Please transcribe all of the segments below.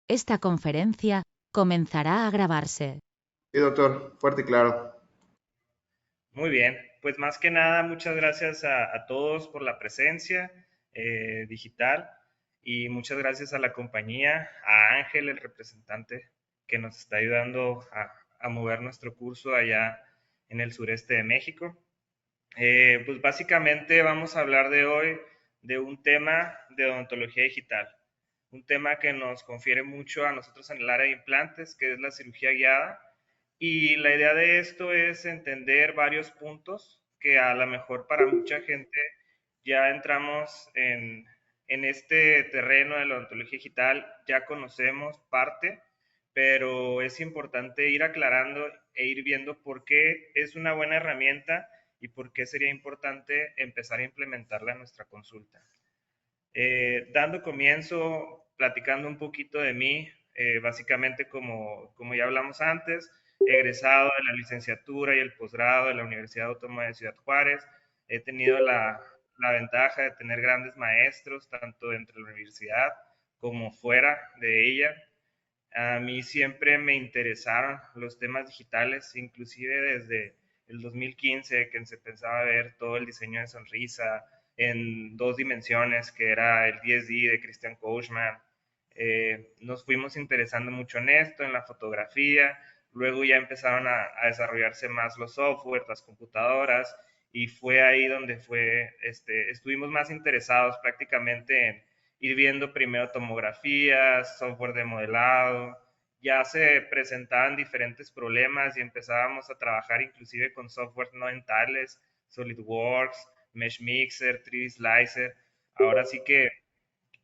Esta conferencia comenzará a grabarse. Sí, doctor, fuerte y claro. Muy bien, pues más que nada, muchas gracias a todos por la presencia digital y muchas gracias a la compañía, a Ángel, el representante que nos está ayudando a mover nuestro curso allá en el sureste de México. Pues básicamente vamos a hablar de hoy de un tema de odontología digital, un tema que nos confiere mucho a nosotros en el área de implantes, que es la cirugía guiada. Y la idea de esto es entender varios puntos que a lo mejor para mucha gente ya entramos en este terreno de la odontología digital, ya conocemos parte, pero es importante ir aclarando e ir viendo por qué es una buena herramienta y por qué sería importante empezar a implementarla en nuestra consulta. Dando comienzo, platicando un poquito de mí, básicamente como ya hablamos antes, egresado de la licenciatura y el posgrado de la Universidad Autónoma de Ciudad Juárez, he tenido la ventaja de tener grandes maestros, tanto dentro de la universidad como fuera de ella. A mí siempre me interesaron los temas digitales, inclusive desde el 2015, que se pensaba ver todo el diseño de sonrisa en dos dimensiones, que era el 10D de Christian Kochman. Nos fuimos interesando mucho en esto, en la fotografía, luego ya empezaron a desarrollarse más los software, las computadoras, y fue ahí donde estuvimos más interesados prácticamente en ir viendo primero tomografías, software de modelado, ya se presentaban diferentes problemas y empezábamos a trabajar inclusive con software no dentales, SolidWorks, Mesh Mixer, 3D Slicer. Ahora sí que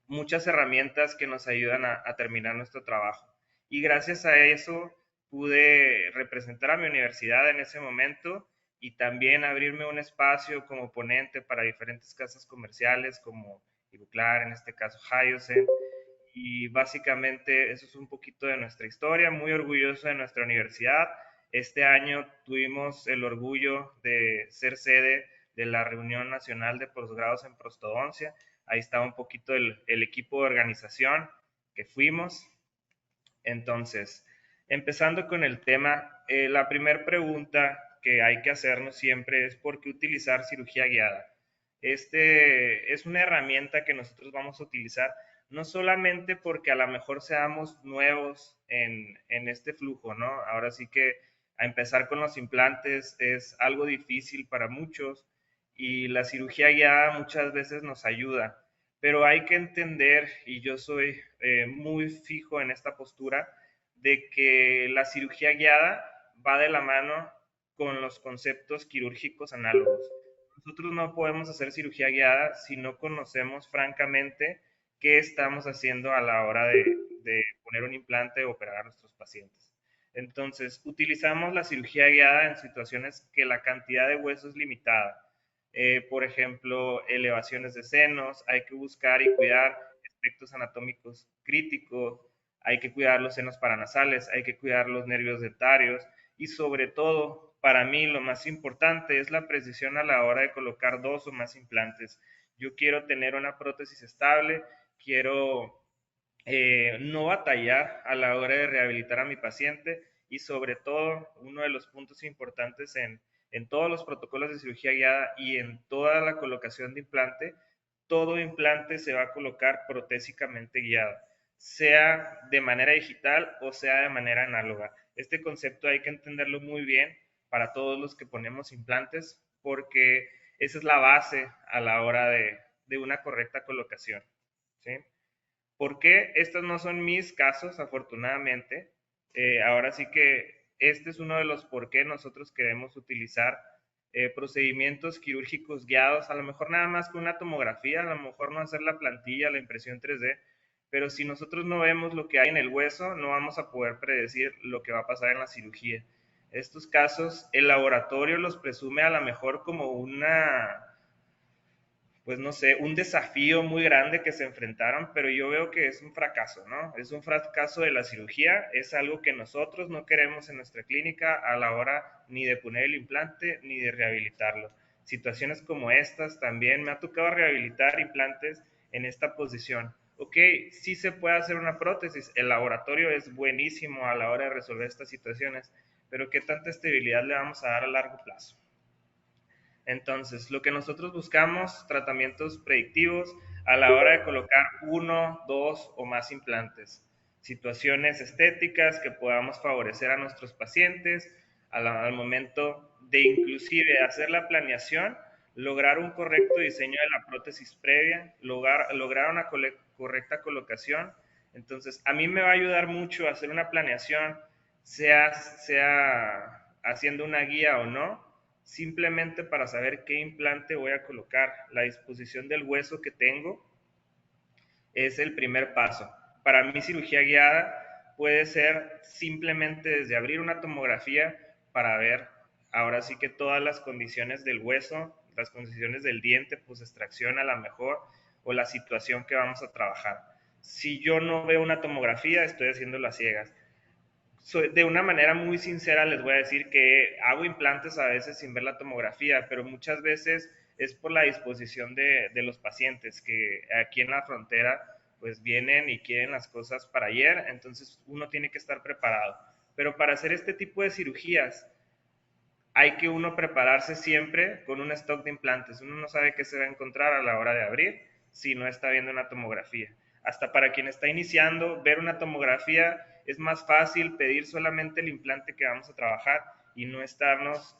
muchas herramientas que nos ayudan a terminar nuestro trabajo. Y gracias a eso pude representar a mi universidad en ese momento y también abrirme un espacio como ponente para diferentes casas comerciales como Iguclar, en este caso Hyosen. Y básicamente eso es un poquito de nuestra historia, muy orgulloso de nuestra universidad. Este año tuvimos el orgullo de ser sede de la reunión nacional de posgrados en prostodoncia. Ahí está un poquito el equipo de organización que fuimos. Entonces, empezando con el tema, la primera pregunta que hay que hacernos siempre es ¿por qué utilizar cirugía guiada? Este es una herramienta que nosotros vamos a utilizar no solamente porque a lo mejor seamos nuevos en este flujo, ¿no? Ahora sí que a empezar con los implantes es algo difícil para muchos y la cirugía guiada muchas veces nos ayuda, pero hay que entender, y yo soy muy fijo en esta postura, de que la cirugía guiada va de la mano con los conceptos quirúrgicos análogos. Nosotros no podemos hacer cirugía guiada si no conocemos francamente qué estamos haciendo a la hora de poner un implante o operar a nuestros pacientes. Entonces, utilizamos la cirugía guiada en situaciones que la cantidad de hueso es limitada. Por ejemplo, elevaciones de senos, hay que buscar y cuidar aspectos anatómicos críticos, hay que cuidar los senos paranasales, hay que cuidar los nervios dentarios y sobre todo, para mí lo más importante es la precisión a la hora de colocar dos o más implantes. Yo quiero tener una prótesis estable, quiero no batallar a la hora de rehabilitar a mi paciente y sobre todo uno de los puntos importantes en todos los protocolos de cirugía guiada y en toda la colocación de implante, todo implante se va a colocar protésicamente guiado, sea de manera digital o sea de manera análoga. Este concepto hay que entenderlo muy bien para todos los que ponemos implantes porque esa es la base a la hora de una correcta colocación, ¿sí? ¿Por qué? Estos no son mis casos, afortunadamente. Ahora sí que este es uno de los por qué nosotros queremos utilizar procedimientos quirúrgicos guiados, a lo mejor nada más con una tomografía, a lo mejor no hacer la plantilla, la impresión 3D, pero si nosotros no vemos lo que hay en el hueso, no vamos a poder predecir lo que va a pasar en la cirugía. Estos casos, el laboratorio los presume a lo mejor como una, pues no sé, un desafío muy grande que se enfrentaron, pero yo veo que es un fracaso, ¿no? Es un fracaso de la cirugía, es algo que nosotros no queremos en nuestra clínica a la hora ni de poner el implante ni de rehabilitarlo. Situaciones como estas también me ha tocado rehabilitar implantes en esta posición ok, sí se puede hacer una prótesis, el laboratorio es buenísimo a la hora de resolver estas situaciones, pero ¿qué tanta estabilidad le vamos a dar a largo plazo? Entonces, lo que nosotros buscamos, tratamientos predictivos a la hora de colocar uno, dos o más implantes, situaciones estéticas que podamos favorecer a nuestros pacientes al momento de inclusive hacer la planeación, lograr un correcto diseño de la prótesis previa, lograr una correcta colocación. Entonces, a mí me va a ayudar mucho a hacer una planeación, sea haciendo una guía o no, simplemente para saber qué implante voy a colocar. La disposición del hueso que tengo es el primer paso. Para mí, cirugía guiada puede ser simplemente desde abrir una tomografía para ver ahora sí que todas las condiciones del hueso, las condiciones del diente, pues extracción a la mejor, o la situación que vamos a trabajar. Si yo no veo una tomografía, estoy haciéndolo a ciegas. De una manera muy sincera les voy a decir que hago implantes a veces sin ver la tomografía, pero muchas veces es por la disposición de los pacientes que aquí en la frontera pues vienen y quieren las cosas para ayer, entonces uno tiene que estar preparado. Pero para hacer este tipo de cirugías hay que uno prepararse siempre con un stock de implantes. Uno no sabe qué se va a encontrar a la hora de abrir si no está viendo una tomografía. Hasta para quien está iniciando, ver una tomografía es más fácil pedir solamente el implante que vamos a trabajar y no estarnos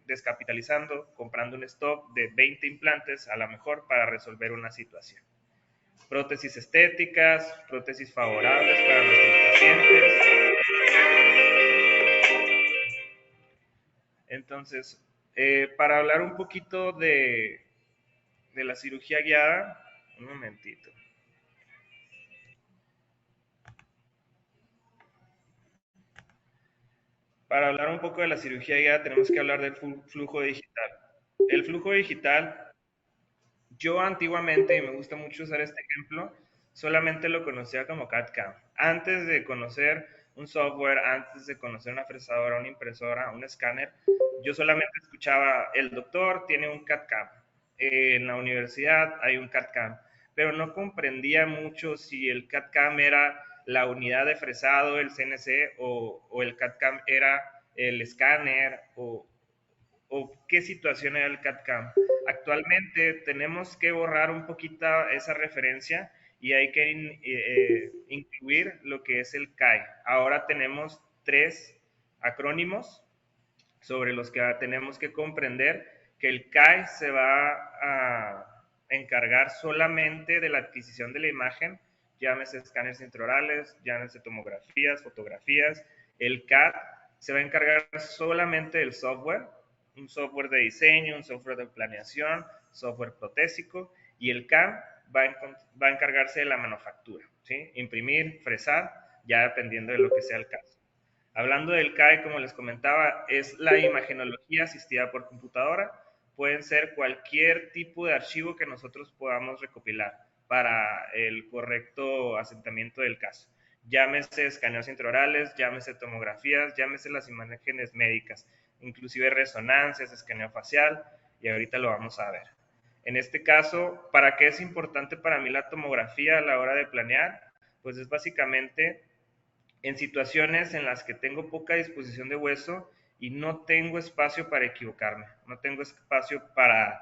descapitalizando, comprando un stock de 20 implantes a lo mejor para resolver una situación. Prótesis estéticas, prótesis favorables para nuestros pacientes. Entonces, para hablar un poquito de la cirugía guiada, un momentito. Para hablar un poco de la cirugía guiada tenemos que hablar del flujo digital. El flujo digital, yo antiguamente, y me gusta mucho usar este ejemplo, solamente lo conocía como CAD-CAM. Antes de conocer un software, antes de conocer una fresadora, una impresora, un escáner, yo solamente escuchaba, el doctor tiene un CAD-CAM, en la universidad hay un CAD-CAM, pero no comprendía mucho si el CAD-CAM era la unidad de fresado, el CNC, o el CAD-CAM era el escáner, o qué situación era el CAD-CAM. Actualmente tenemos que borrar un poquito esa referencia y hay que incluir lo que es el CAI. Ahora tenemos 3 acrónimos sobre los que tenemos que comprender que el CAI se va a encargar solamente de la adquisición de la imagen, llámese escáneres intraorales, llámese tomografías, fotografías. El CAD se va a encargar solamente del software, un software de diseño, un software de planeación, software protésico, y el CAM va a encargarse de la manufactura, ¿sí? Imprimir, fresar, ya dependiendo de lo que sea el caso. Hablando del CAE, como les comentaba, es la imagenología asistida por computadora. Pueden ser cualquier tipo de archivo que nosotros podamos recopilar para el correcto asentamiento del caso. Llámese escaneos intraorales, llámese tomografías, llámese las imágenes médicas, inclusive resonancias, escaneo facial, y ahorita lo vamos a ver. En este caso, ¿para qué es importante para mí la tomografía a la hora de planear? Pues es básicamente en situaciones en las que tengo poca disposición de hueso y no tengo espacio para equivocarme, no tengo espacio para,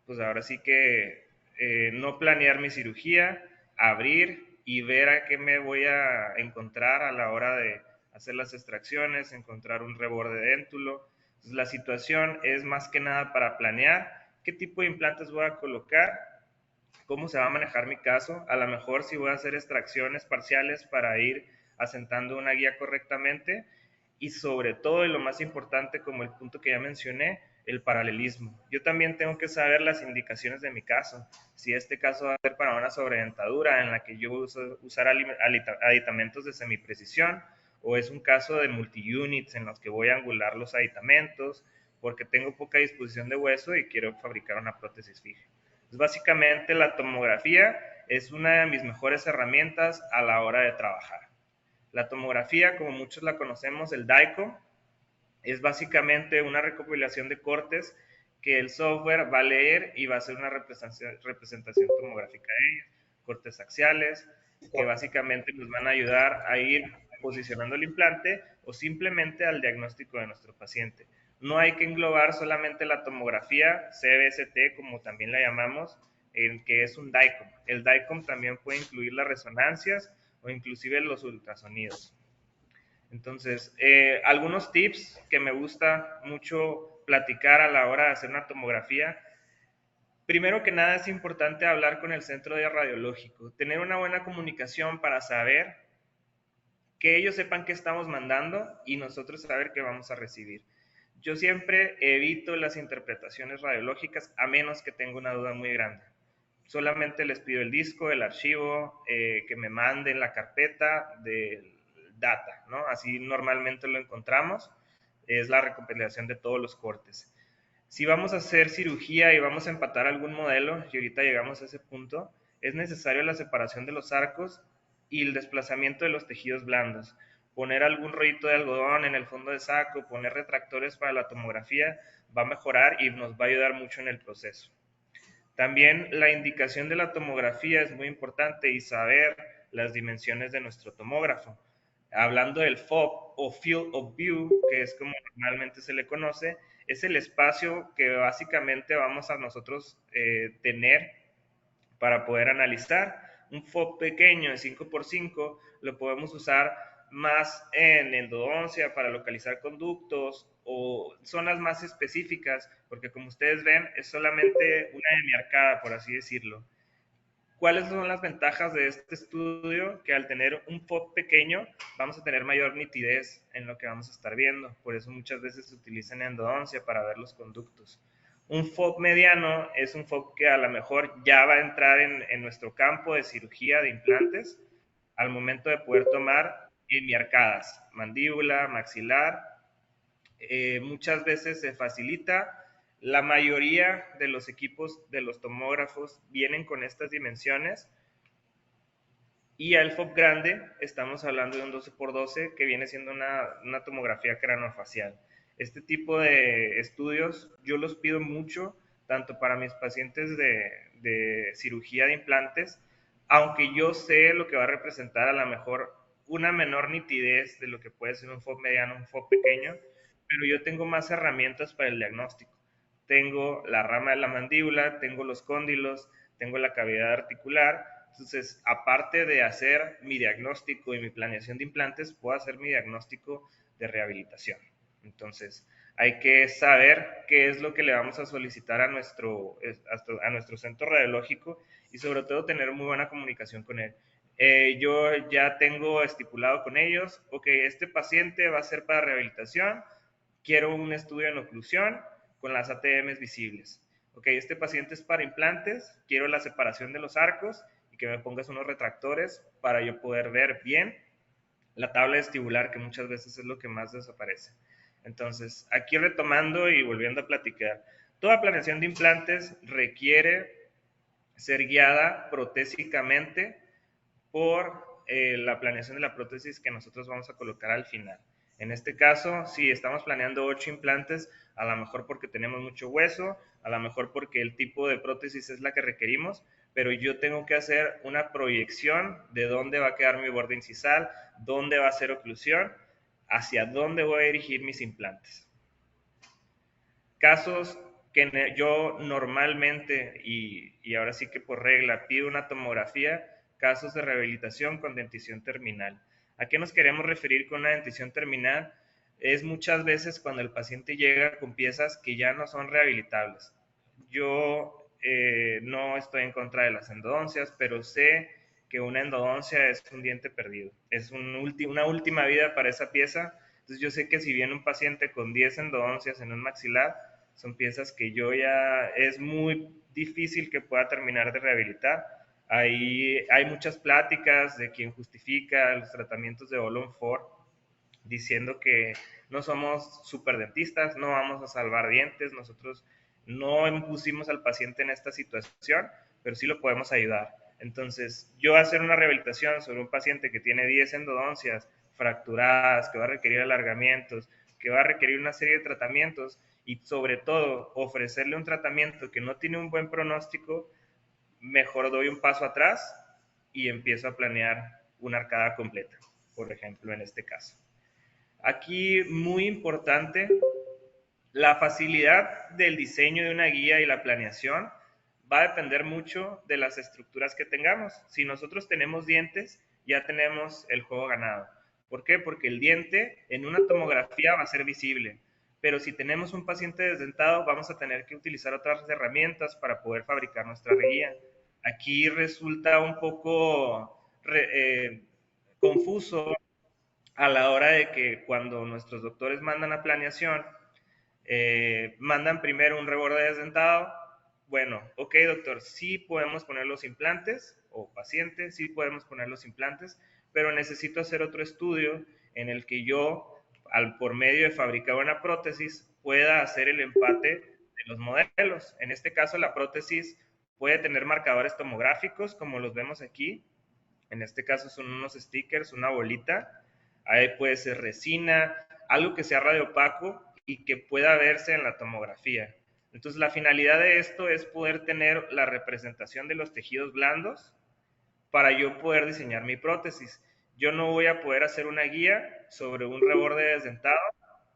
pues ahora sí que no planear mi cirugía, abrir y ver a qué me voy a encontrar a la hora de hacer las extracciones, encontrar un reborde déntulo. Entonces, la situación es más que nada para planear qué tipo de implantes voy a colocar, cómo se va a manejar mi caso, a lo mejor si voy a hacer extracciones parciales para ir asentando una guía correctamente y sobre todo, y lo más importante, como el punto que ya mencioné, el paralelismo. Yo también tengo que saber las indicaciones de mi caso. Si este caso va a ser para una sobredentadura en la que yo voy a usar aditamentos de semiprecisión, o es un caso de multi-units en los que voy a angular los aditamentos porque tengo poca disposición de hueso y quiero fabricar una prótesis fija. Entonces, básicamente la tomografía es una de mis mejores herramientas a la hora de trabajar. La tomografía, como muchos la conocemos, el DICOM, es básicamente una recopilación de cortes que el software va a leer y va a hacer una representación tomográfica de ellos, cortes axiales, que básicamente nos van a ayudar a ir posicionando el implante o simplemente al diagnóstico de nuestro paciente. No hay que englobar solamente la tomografía CBCT, como también la llamamos, en que es un DICOM. El DICOM también puede incluir las resonancias o inclusive los ultrasonidos. Entonces, algunos tips que me gusta mucho platicar a la hora de hacer una tomografía. Primero que nada es importante hablar con el centro de radiológico, tener una buena comunicación para saber que ellos sepan qué estamos mandando y nosotros saber qué vamos a recibir. Yo siempre evito las interpretaciones radiológicas a menos que tenga una duda muy grande. Solamente les pido el disco, el archivo, que me manden la carpeta de data, ¿no? Así normalmente lo encontramos, es la recopilación de todos los cortes. Si vamos a hacer cirugía y vamos a empatar algún modelo, y ahorita llegamos a ese punto, es necesario la separación de los arcos y el desplazamiento de los tejidos blandos. Poner algún rollito de algodón en el fondo de saco, poner retractores para la tomografía, va a mejorar y nos va a ayudar mucho en el proceso. También la indicación de la tomografía es muy importante y saber las dimensiones de nuestro tomógrafo. Hablando del FOV o Field of View, que es como normalmente se le conoce, es el espacio que básicamente vamos a nosotros tener para poder analizar. Un FOV pequeño de 5x5 lo podemos usar más en endodoncia para localizar conductos o zonas más específicas, porque como ustedes ven es solamente una hemiarcada, por así decirlo. ¿Cuáles son las ventajas de este estudio? Que al tener un FOV pequeño vamos a tener mayor nitidez en lo que vamos a estar viendo. Por eso muchas veces se utiliza en endodoncia para ver los conductos. Un FOV mediano es un FOV que a lo mejor ya va a entrar en nuestro campo de cirugía de implantes al momento de poder tomar hemiarcadas, mandíbula, maxilar. Muchas veces se facilita. La mayoría de los equipos de los tomógrafos vienen con estas dimensiones. Y al FOV grande estamos hablando de un 12x12 que viene siendo una tomografía craneofacial. Este tipo de estudios yo los pido mucho, tanto para mis pacientes de cirugía de implantes, aunque yo sé lo que va a representar a lo mejor una menor nitidez de lo que puede ser un FOV mediano, un FOV pequeño, pero yo tengo más herramientas para el diagnóstico. Tengo la rama de la mandíbula, tengo los cóndilos, tengo la cavidad articular. Entonces, aparte de hacer mi diagnóstico y mi planeación de implantes, puedo hacer mi diagnóstico de rehabilitación. Entonces, hay que saber qué es lo que le vamos a solicitar a nuestro centro radiológico y sobre todo tener muy buena comunicación con él. Yo ya tengo estipulado con ellos, ok, este paciente va a ser para rehabilitación, quiero un estudio en oclusión con las ATMs visibles. Ok, este paciente es para implantes, quiero la separación de los arcos y que me pongas unos retractores para yo poder ver bien la tabla vestibular, que muchas veces es lo que más desaparece. Entonces, aquí retomando y volviendo a platicar, toda planeación de implantes requiere ser guiada protésicamente por la planeación de la prótesis que nosotros vamos a colocar al final. En este caso, si estamos planeando 8 implantes, a lo mejor porque tenemos mucho hueso, a lo mejor porque el tipo de prótesis es la que requerimos, pero yo tengo que hacer una proyección de dónde va a quedar mi borde incisal, dónde va a ser oclusión, hacia dónde voy a dirigir mis implantes. Casos que yo normalmente, y ahora sí que por regla, pido una tomografía, casos de rehabilitación con dentición terminal. ¿A qué nos queremos referir con una dentición terminal? Es muchas veces cuando el paciente llega con piezas que ya no son rehabilitables. Yo no estoy en contra de las endodoncias, pero sé que una endodoncia es un diente perdido, es una última vida para esa pieza. Entonces yo sé que si viene un paciente con 10 endodoncias en un maxilar, son piezas que yo ya es muy difícil que pueda terminar de rehabilitar. Ahí hay muchas pláticas de quien justifica los tratamientos de All-on 4 diciendo que no somos superdentistas, no vamos a salvar dientes, nosotros no impusimos al paciente en esta situación, pero sí lo podemos ayudar. Entonces, yo hacer una rehabilitación sobre un paciente que tiene 10 endodoncias fracturadas, que va a requerir alargamientos, que va a requerir una serie de tratamientos y sobre todo ofrecerle un tratamiento que no tiene un buen pronóstico, mejor doy un paso atrás y empiezo a planear una arcada completa, por ejemplo, en este caso. Aquí, muy importante, la facilidad del diseño de una guía y la planeación va a depender mucho de las estructuras que tengamos. Si nosotros tenemos dientes, ya tenemos el juego ganado. ¿Por qué? Porque el diente en una tomografía va a ser visible, pero si tenemos un paciente desdentado, vamos a tener que utilizar otras herramientas para poder fabricar nuestra guía. Aquí resulta un poco confuso a la hora de que cuando nuestros doctores mandan a planeación, mandan primero un reborde desdentado. Bueno, ok, doctor, sí podemos poner los implantes, o paciente, sí podemos poner los implantes, pero necesito hacer otro estudio en el que yo, por medio de fabricar una prótesis, pueda hacer el empate de los modelos. En este caso, la prótesis puede tener marcadores tomográficos, como los vemos aquí. En este caso son unos stickers, una bolita. Ahí puede ser resina, algo que sea radiopaco y que pueda verse en la tomografía. Entonces, la finalidad de esto es poder tener la representación de los tejidos blandos para yo poder diseñar mi prótesis. Yo no voy a poder hacer una guía sobre un reborde desdentado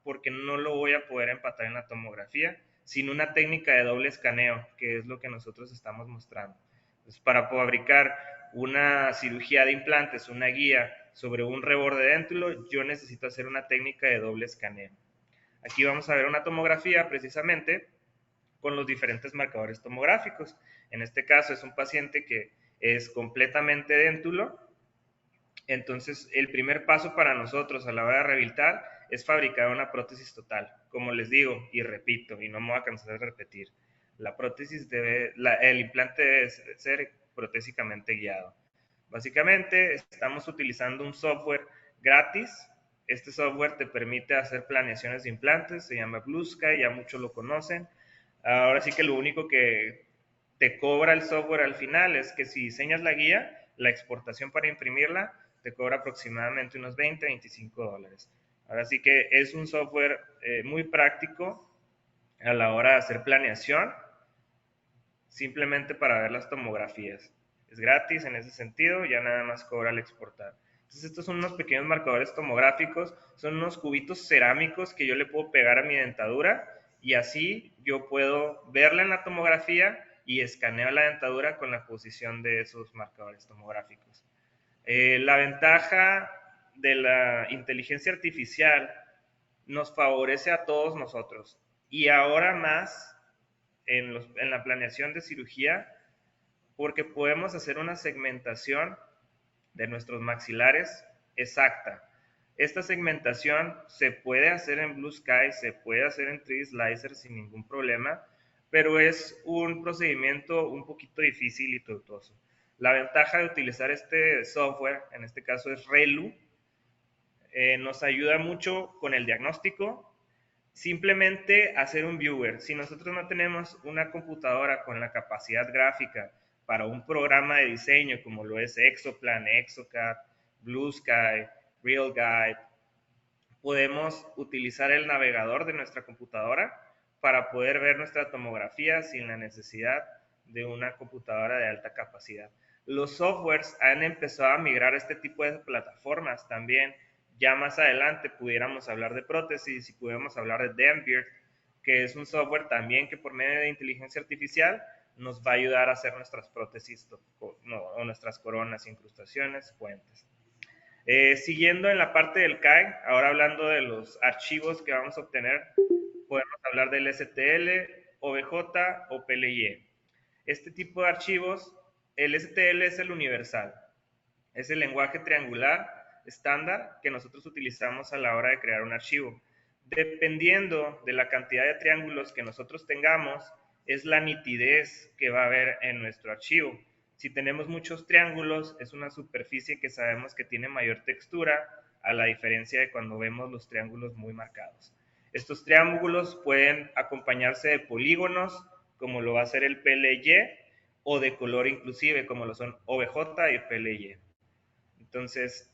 porque no lo voy a poder empatar en la tomografía sin una técnica de doble escaneo, que es lo que nosotros estamos mostrando. Entonces, para fabricar una cirugía de implantes, una guía sobre un reborde déntulo, yo necesito hacer una técnica de doble escaneo. Aquí vamos a ver una tomografía precisamente con los diferentes marcadores tomográficos. En este caso es un paciente que es completamente déntulo. Entonces, el primer paso para nosotros a la hora de rehabilitar es fabricar una prótesis total. Como les digo y repito, y no me voy a cansar de repetir, la prótesis el implante debe ser protésicamente guiado. Básicamente, estamos utilizando un software gratis. Este software te permite hacer planeaciones de implantes, se llama Blue Sky, ya muchos lo conocen. Ahora sí que lo único que te cobra el software al final es que si diseñas la guía, la exportación para imprimirla te cobra aproximadamente unos 20, 25 dólares. Ahora sí que es un software muy práctico a la hora de hacer planeación, simplemente para ver las tomografías. Es gratis en ese sentido, ya nada más cobra al exportar. Entonces estos son unos pequeños marcadores tomográficos, son unos cubitos cerámicos que yo le puedo pegar a mi dentadura y así yo puedo verla en la tomografía y escaneo la dentadura con la posición de esos marcadores tomográficos. La ventaja de la inteligencia artificial nos favorece a todos nosotros y ahora más en la planeación de cirugía porque podemos hacer una segmentación de nuestros maxilares exacta. Esta segmentación se puede hacer en Blue Sky, se puede hacer en 3D Slicer sin ningún problema, pero es un procedimiento un poquito difícil y tortuoso. La ventaja de utilizar este software, en este caso es ReLU, nos ayuda mucho con el diagnóstico. Simplemente hacer un viewer. Si nosotros no tenemos una computadora con la capacidad gráfica para un programa de diseño como lo es Exoplan, Exocad, Blue Sky, RealGuide, podemos utilizar el navegador de nuestra computadora para poder ver nuestra tomografía sin la necesidad de una computadora de alta capacidad. Los softwares han empezado a migrar a este tipo de plataformas también. Ya más adelante pudiéramos hablar de prótesis y pudiéramos hablar de Denver, que es un software también que por medio de inteligencia artificial nos va a ayudar a hacer nuestras prótesis o nuestras coronas, incrustaciones, puentes. Siguiendo en la parte del CAE, ahora hablando de los archivos que vamos a obtener, podemos hablar del STL, OBJ o PLY. Este tipo de archivos, el STL es el universal, es el lenguaje triangular estándar que nosotros utilizamos a la hora de crear un archivo. Dependiendo de la cantidad de triángulos que nosotros tengamos, es la nitidez que va a haber en nuestro archivo. Si tenemos muchos triángulos, es una superficie que sabemos que tiene mayor textura, a la diferencia de cuando vemos los triángulos muy marcados. Estos triángulos pueden acompañarse de polígonos, como lo va a ser el PLY, o de color inclusive, como lo son OBJ y PLY. Entonces,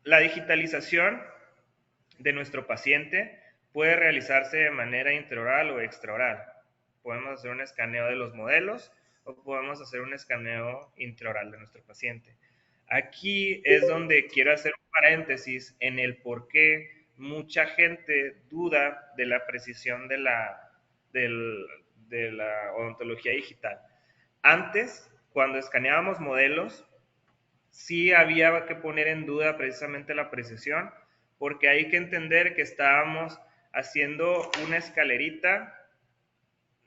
la digitalización de nuestro paciente puede realizarse de manera intraoral o extraoral. Podemos hacer un escaneo de los modelos o podemos hacer un escaneo intraoral de nuestro paciente. Aquí es donde quiero hacer un paréntesis en el por qué mucha gente duda de la precisión de la odontología digital. Antes, cuando escaneábamos modelos, sí había que poner en duda precisamente la precisión, porque hay que entender que estábamos haciendo una escalerita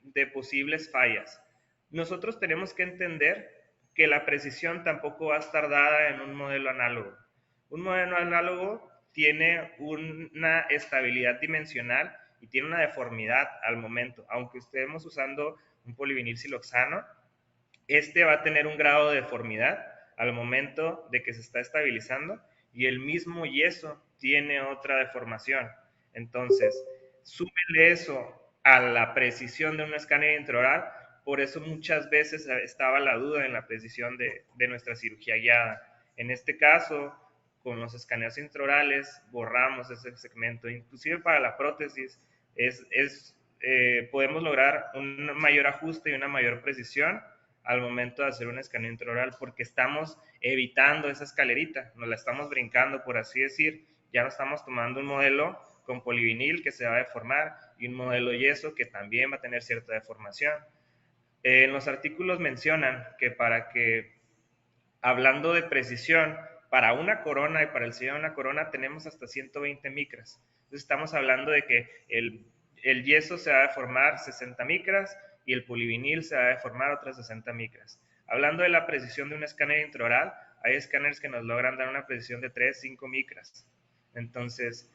de posibles fallas. Nosotros tenemos que entender que la precisión tampoco va a estar dada en un modelo análogo. Un modelo análogo tiene una estabilidad dimensional y tiene una deformidad al momento. Aunque estemos usando un polivinil siloxano, este va a tener un grado de deformidad al momento de que se está estabilizando y el mismo yeso tiene otra deformación. Entonces, súmele eso a la precisión de un escáner intraoral, por eso muchas veces estaba la duda en la precisión de nuestra cirugía guiada. En este caso, con los escaneos intraorales borramos ese segmento, inclusive para la prótesis podemos lograr un mayor ajuste y una mayor precisión al momento de hacer un escaneo intraoral, porque estamos evitando esa escalerita, nos la estamos brincando, por así decir. Ya no estamos tomando un modelo con polivinil que se va a deformar y un modelo yeso que también va a tener cierta deformación. En los artículos mencionan que hablando de precisión, para una corona y para el sello de una corona tenemos hasta 120 micras. Entonces estamos hablando de que el yeso se va a deformar 60 micras y el polivinil se va a deformar otras 60 micras. Hablando de la precisión de un escáner intraoral, hay escáneres que nos logran dar una precisión de 3, 5 micras. Entonces,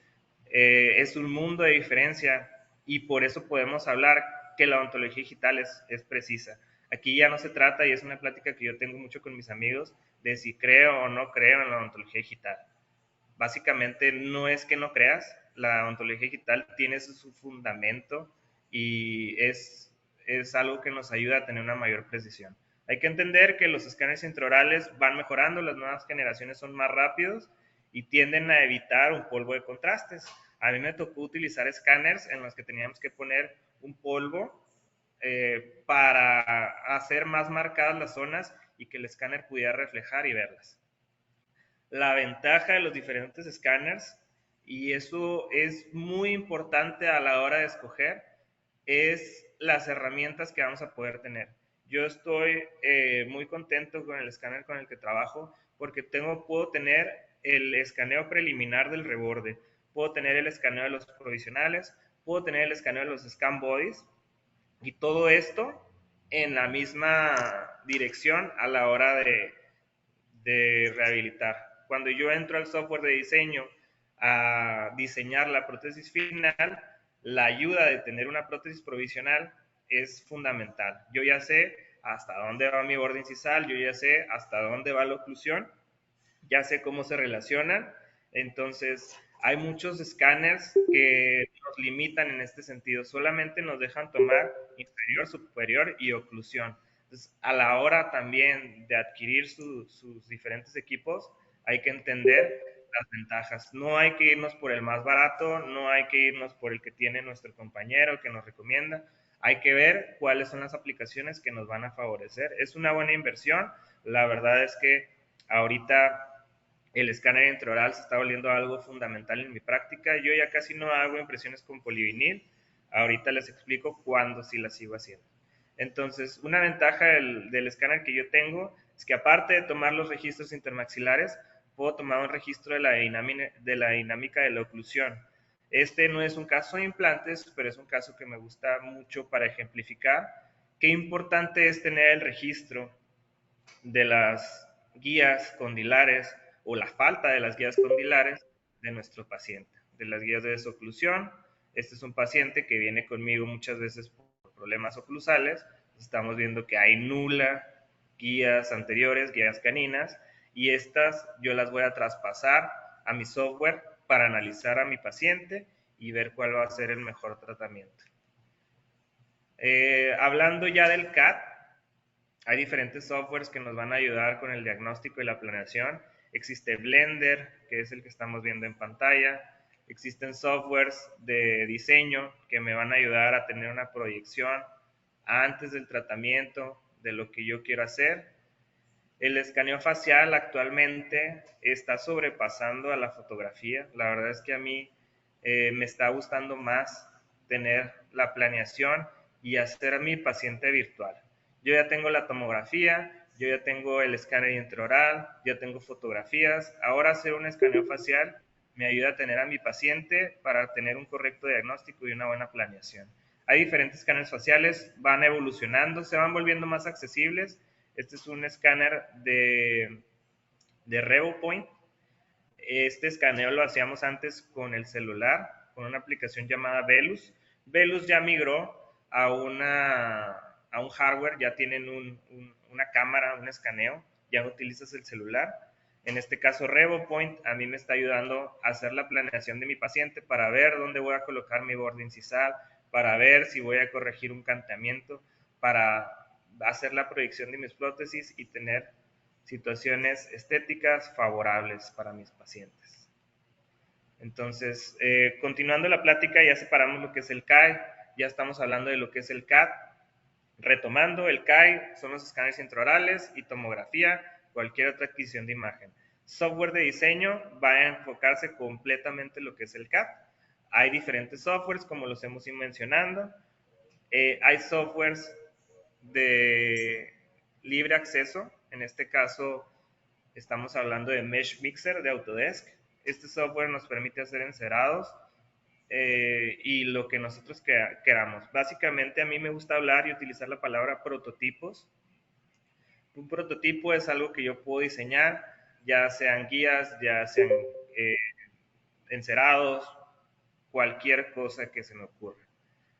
es un mundo de diferencia y por eso podemos hablar que la odontología digital es precisa. Aquí ya no se trata, y es una plática que yo tengo mucho con mis amigos, de si creo o no creo en la odontología digital. Básicamente no es que no creas, la odontología digital tiene su fundamento y es algo que nos ayuda a tener una mayor precisión. Hay que entender que los escáneres intraorales van mejorando, las nuevas generaciones son más rápidos y tienden a evitar un polvo de contrastes. A mí me tocó utilizar escáneres en los que teníamos que poner un polvo para hacer más marcadas las zonas y que el escáner pudiera reflejar y verlas. La ventaja de los diferentes escáneres, y eso es muy importante a la hora de escoger, es las herramientas que vamos a poder tener. Yo estoy muy contento con el escáner con el que trabajo porque puedo tener el escaneo preliminar del reborde, puedo tener el escaneo de los provisionales, puedo tener el escaneo de los scan bodies y todo esto en la misma dirección a la hora de rehabilitar. Cuando yo entro al software de diseño a diseñar la prótesis final, la ayuda de tener una prótesis provisional es fundamental. Yo ya sé hasta dónde va mi borde incisal, yo ya sé hasta dónde va la oclusión, ya sé cómo se relacionan. Entonces, hay muchos escáneres que nos limitan en este sentido, solamente nos dejan tomar inferior, superior y oclusión. Entonces, a la hora también de adquirir sus diferentes equipos, hay que entender las ventajas. No hay que irnos por el más barato, no hay que irnos por el que tiene nuestro compañero, que nos recomienda. Hay que ver cuáles son las aplicaciones que nos van a favorecer. Es una buena inversión. La verdad es que ahorita el escáner intraoral se está volviendo algo fundamental en mi práctica. Yo ya casi no hago impresiones con polivinil. Ahorita les explico cuándo sí las sigo haciendo. Entonces, una ventaja del escáner que yo tengo es que aparte de tomar los registros intermaxilares, puedo tomar un registro de la dinámica de la oclusión. Este no es un caso de implantes, pero es un caso que me gusta mucho para ejemplificar qué importante es tener el registro de las guías condilares o la falta de las guías condilares de nuestro paciente, de las guías de desoclusión. Este es un paciente que viene conmigo muchas veces por problemas oclusales. Estamos viendo que hay nula guías anteriores, guías caninas, y estas yo las voy a traspasar a mi software para analizar a mi paciente y ver cuál va a ser el mejor tratamiento. Hablando ya del CAT, hay diferentes softwares que nos van a ayudar con el diagnóstico y la planeación. Existe Blender, que es el que estamos viendo en pantalla. Existen softwares de diseño que me van a ayudar a tener una proyección antes del tratamiento de lo que yo quiero hacer. El escaneo facial actualmente está sobrepasando a la fotografía. La verdad es que a mí me está gustando más tener la planeación y hacer a mi paciente virtual. Yo ya tengo la tomografía, yo ya tengo el escáner intraoral, ya tengo fotografías. Ahora hacer un escaneo facial me ayuda a tener a mi paciente para tener un correcto diagnóstico y una buena planeación. Hay diferentes escáneres faciales, van evolucionando, se van volviendo más accesibles. Este es un escáner de RevoPoint. Este escaneo lo hacíamos antes con el celular, con una aplicación llamada Velus. Velus ya migró a un hardware, ya tienen una cámara, un escaneo, ya no utilizas el celular. En este caso, RevoPoint a mí me está ayudando a hacer la planeación de mi paciente para ver dónde voy a colocar mi borde incisal, para ver si voy a corregir un canteamiento, para hacer la proyección de mis prótesis y tener situaciones estéticas favorables para mis pacientes. Entonces, continuando la plática, ya separamos lo que es el CAI, ya estamos hablando de lo que es el CAD. Retomando, el CAI son los escáneres intraorales y tomografía, cualquier otra adquisición de imagen. Software de diseño va a enfocarse completamente en lo que es el CAD. Hay diferentes softwares, como los hemos ido mencionando. Hay softwares de libre acceso. En este caso, estamos hablando de Mesh Mixer de Autodesk. Este software nos permite hacer encerados y lo que nosotros queramos. Básicamente, a mí me gusta hablar y utilizar la palabra prototipos. Un prototipo es algo que yo puedo diseñar, ya sean guías, ya sean encerados, cualquier cosa que se me ocurra.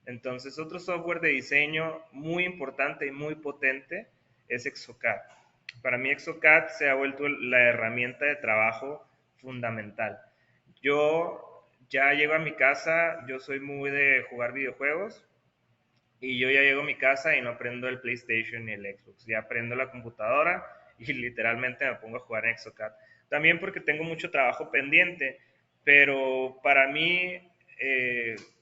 Entonces, otro software de diseño muy importante y muy potente es Exocad. Para mí Exocad se ha vuelto la herramienta de trabajo fundamental. Yo ya llego a mi casa, yo soy muy de jugar videojuegos y yo ya llego a mi casa y no prendo el PlayStation ni el Xbox, ya prendo la computadora y literalmente me pongo a jugar en Exocad. También porque tengo mucho trabajo pendiente, pero para mí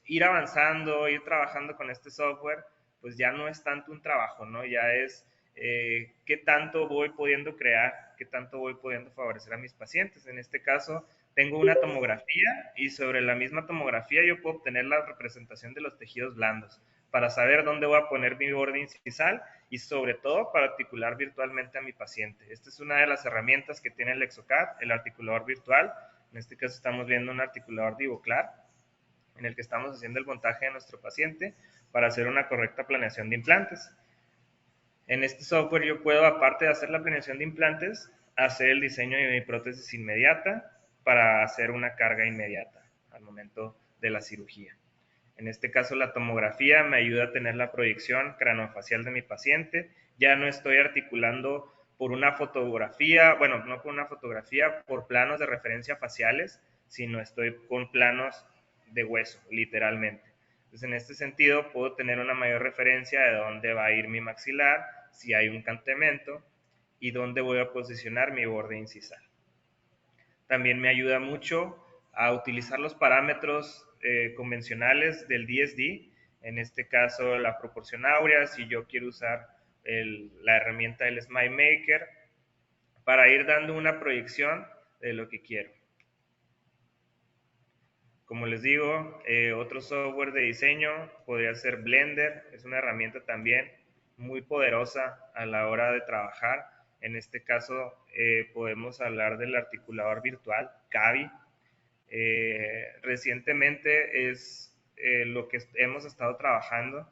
ir avanzando, ir trabajando con este software, pues ya no es tanto un trabajo, ¿no? Ya es qué tanto voy pudiendo crear, qué tanto voy pudiendo favorecer a mis pacientes. En este caso, tengo una tomografía y sobre la misma tomografía yo puedo obtener la representación de los tejidos blandos para saber dónde voy a poner mi borde incisal y sobre todo para articular virtualmente a mi paciente. Esta es una de las herramientas que tiene el Exocad, el articulador virtual. En este caso estamos viendo un articulador de Ivoclar en el que estamos haciendo el montaje de nuestro paciente para hacer una correcta planeación de implantes. En este software yo puedo, aparte de hacer la planeación de implantes, hacer el diseño de mi prótesis inmediata para hacer una carga inmediata al momento de la cirugía. En este caso, la tomografía me ayuda a tener la proyección craneofacial de mi paciente. Ya no estoy articulando por una fotografía, bueno, no por una fotografía, por planos de referencia faciales, sino estoy con planos de hueso, literalmente. Entonces, en este sentido, puedo tener una mayor referencia de dónde va a ir mi maxilar, si hay un cantemento, y dónde voy a posicionar mi borde incisal. También me ayuda mucho a utilizar los parámetros convencionales del DSD, en este caso la proporción áurea, si yo quiero usar la herramienta del Smile Maker, para ir dando una proyección de lo que quiero. Como les digo, otro software de diseño podría ser Blender, es una herramienta también muy poderosa a la hora de trabajar. En este caso podemos hablar del articulador virtual, CAVI. Recientemente es lo que hemos estado trabajando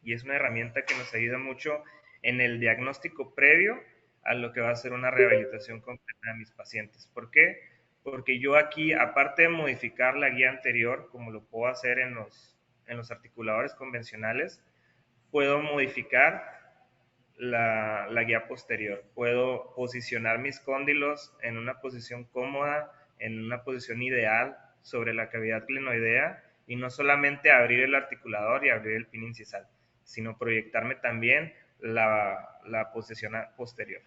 y es una herramienta que nos ayuda mucho en el diagnóstico previo a lo que va a ser una rehabilitación completa de mis pacientes. ¿Por qué? Porque yo aquí, aparte de modificar la guía anterior, como lo puedo hacer en los articuladores convencionales, puedo modificar la guía posterior. Puedo posicionar mis cóndilos en una posición cómoda, en una posición ideal sobre la cavidad glenoidea y no solamente abrir el articulador y abrir el pin incisal, sino proyectarme también la posición posterior.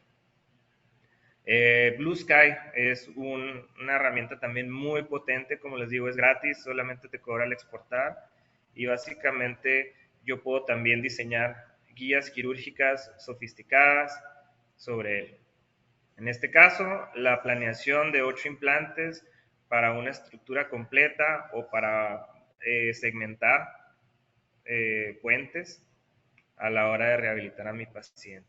Blue Sky es una herramienta también muy potente, como les digo, es gratis, solamente te cobra al exportar y básicamente yo puedo también diseñar guías quirúrgicas sofisticadas sobre él. En este caso, la planeación de 8 implantes para una estructura completa o para segmentar puentes a la hora de rehabilitar a mi paciente.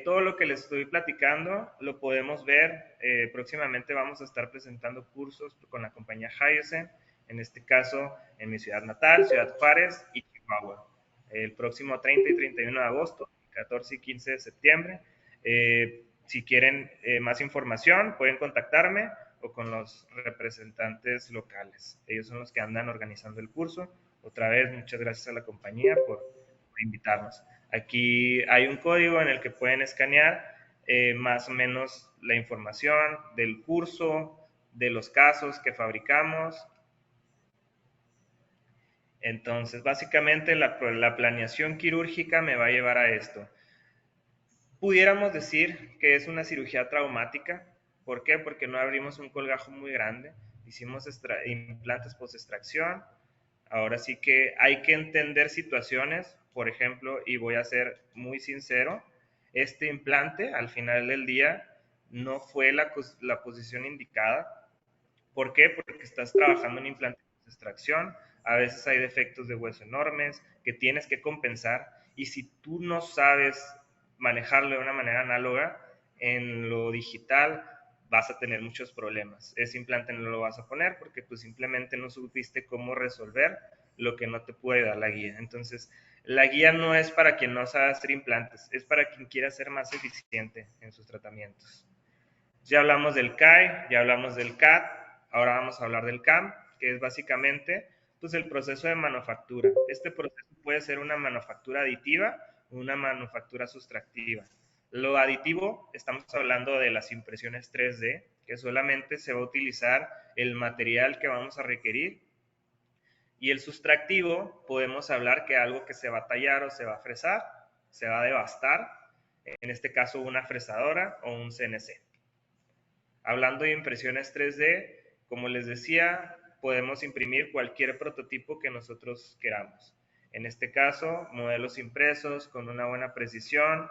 Todo lo que les estoy platicando lo podemos ver. Próximamente vamos a estar presentando cursos con la compañía Hyoscene, en este caso en mi ciudad natal, Ciudad Juárez y Chihuahua. El próximo 30 y 31 de agosto, 14 y 15 de septiembre. Si quieren más información, pueden contactarme o con los representantes locales. Ellos son los que andan organizando el curso. Otra vez, muchas gracias a la compañía por invitarnos. Aquí hay un código en el que pueden escanear más o menos la información del curso, de los casos que fabricamos. Entonces, básicamente la planeación quirúrgica me va a llevar a esto. Pudiéramos decir que es una cirugía traumática. ¿Por qué? Porque no abrimos un colgajo muy grande, hicimos implantes post-extracción. Ahora sí que hay que entender situaciones, por ejemplo, y voy a ser muy sincero, este implante al final del día no fue la posición indicada. ¿Por qué? Porque estás trabajando en implantes de extracción, a veces hay defectos de hueso enormes que tienes que compensar y si tú no sabes manejarlo de una manera análoga, en lo digital vas a tener muchos problemas. Ese implante no lo vas a poner porque tú simplemente no supiste cómo resolver lo que no te puede dar la guía. Entonces, la guía no es para quien no sabe hacer implantes, es para quien quiera ser más eficiente en sus tratamientos. Ya hablamos del CAI, ya hablamos del CAD, ahora vamos a hablar del CAM, que es básicamente pues, el proceso de manufactura. Este proceso puede ser una manufactura aditiva o una manufactura sustractiva. Lo aditivo, estamos hablando de las impresiones 3D, que solamente se va a utilizar el material que vamos a requerir. Y el sustractivo, podemos hablar que algo que se va a tallar o se va a fresar, se va a devastar, en este caso una fresadora o un CNC. Hablando de impresiones 3D, como les decía, podemos imprimir cualquier prototipo que nosotros queramos. En este caso, modelos impresos con una buena precisión,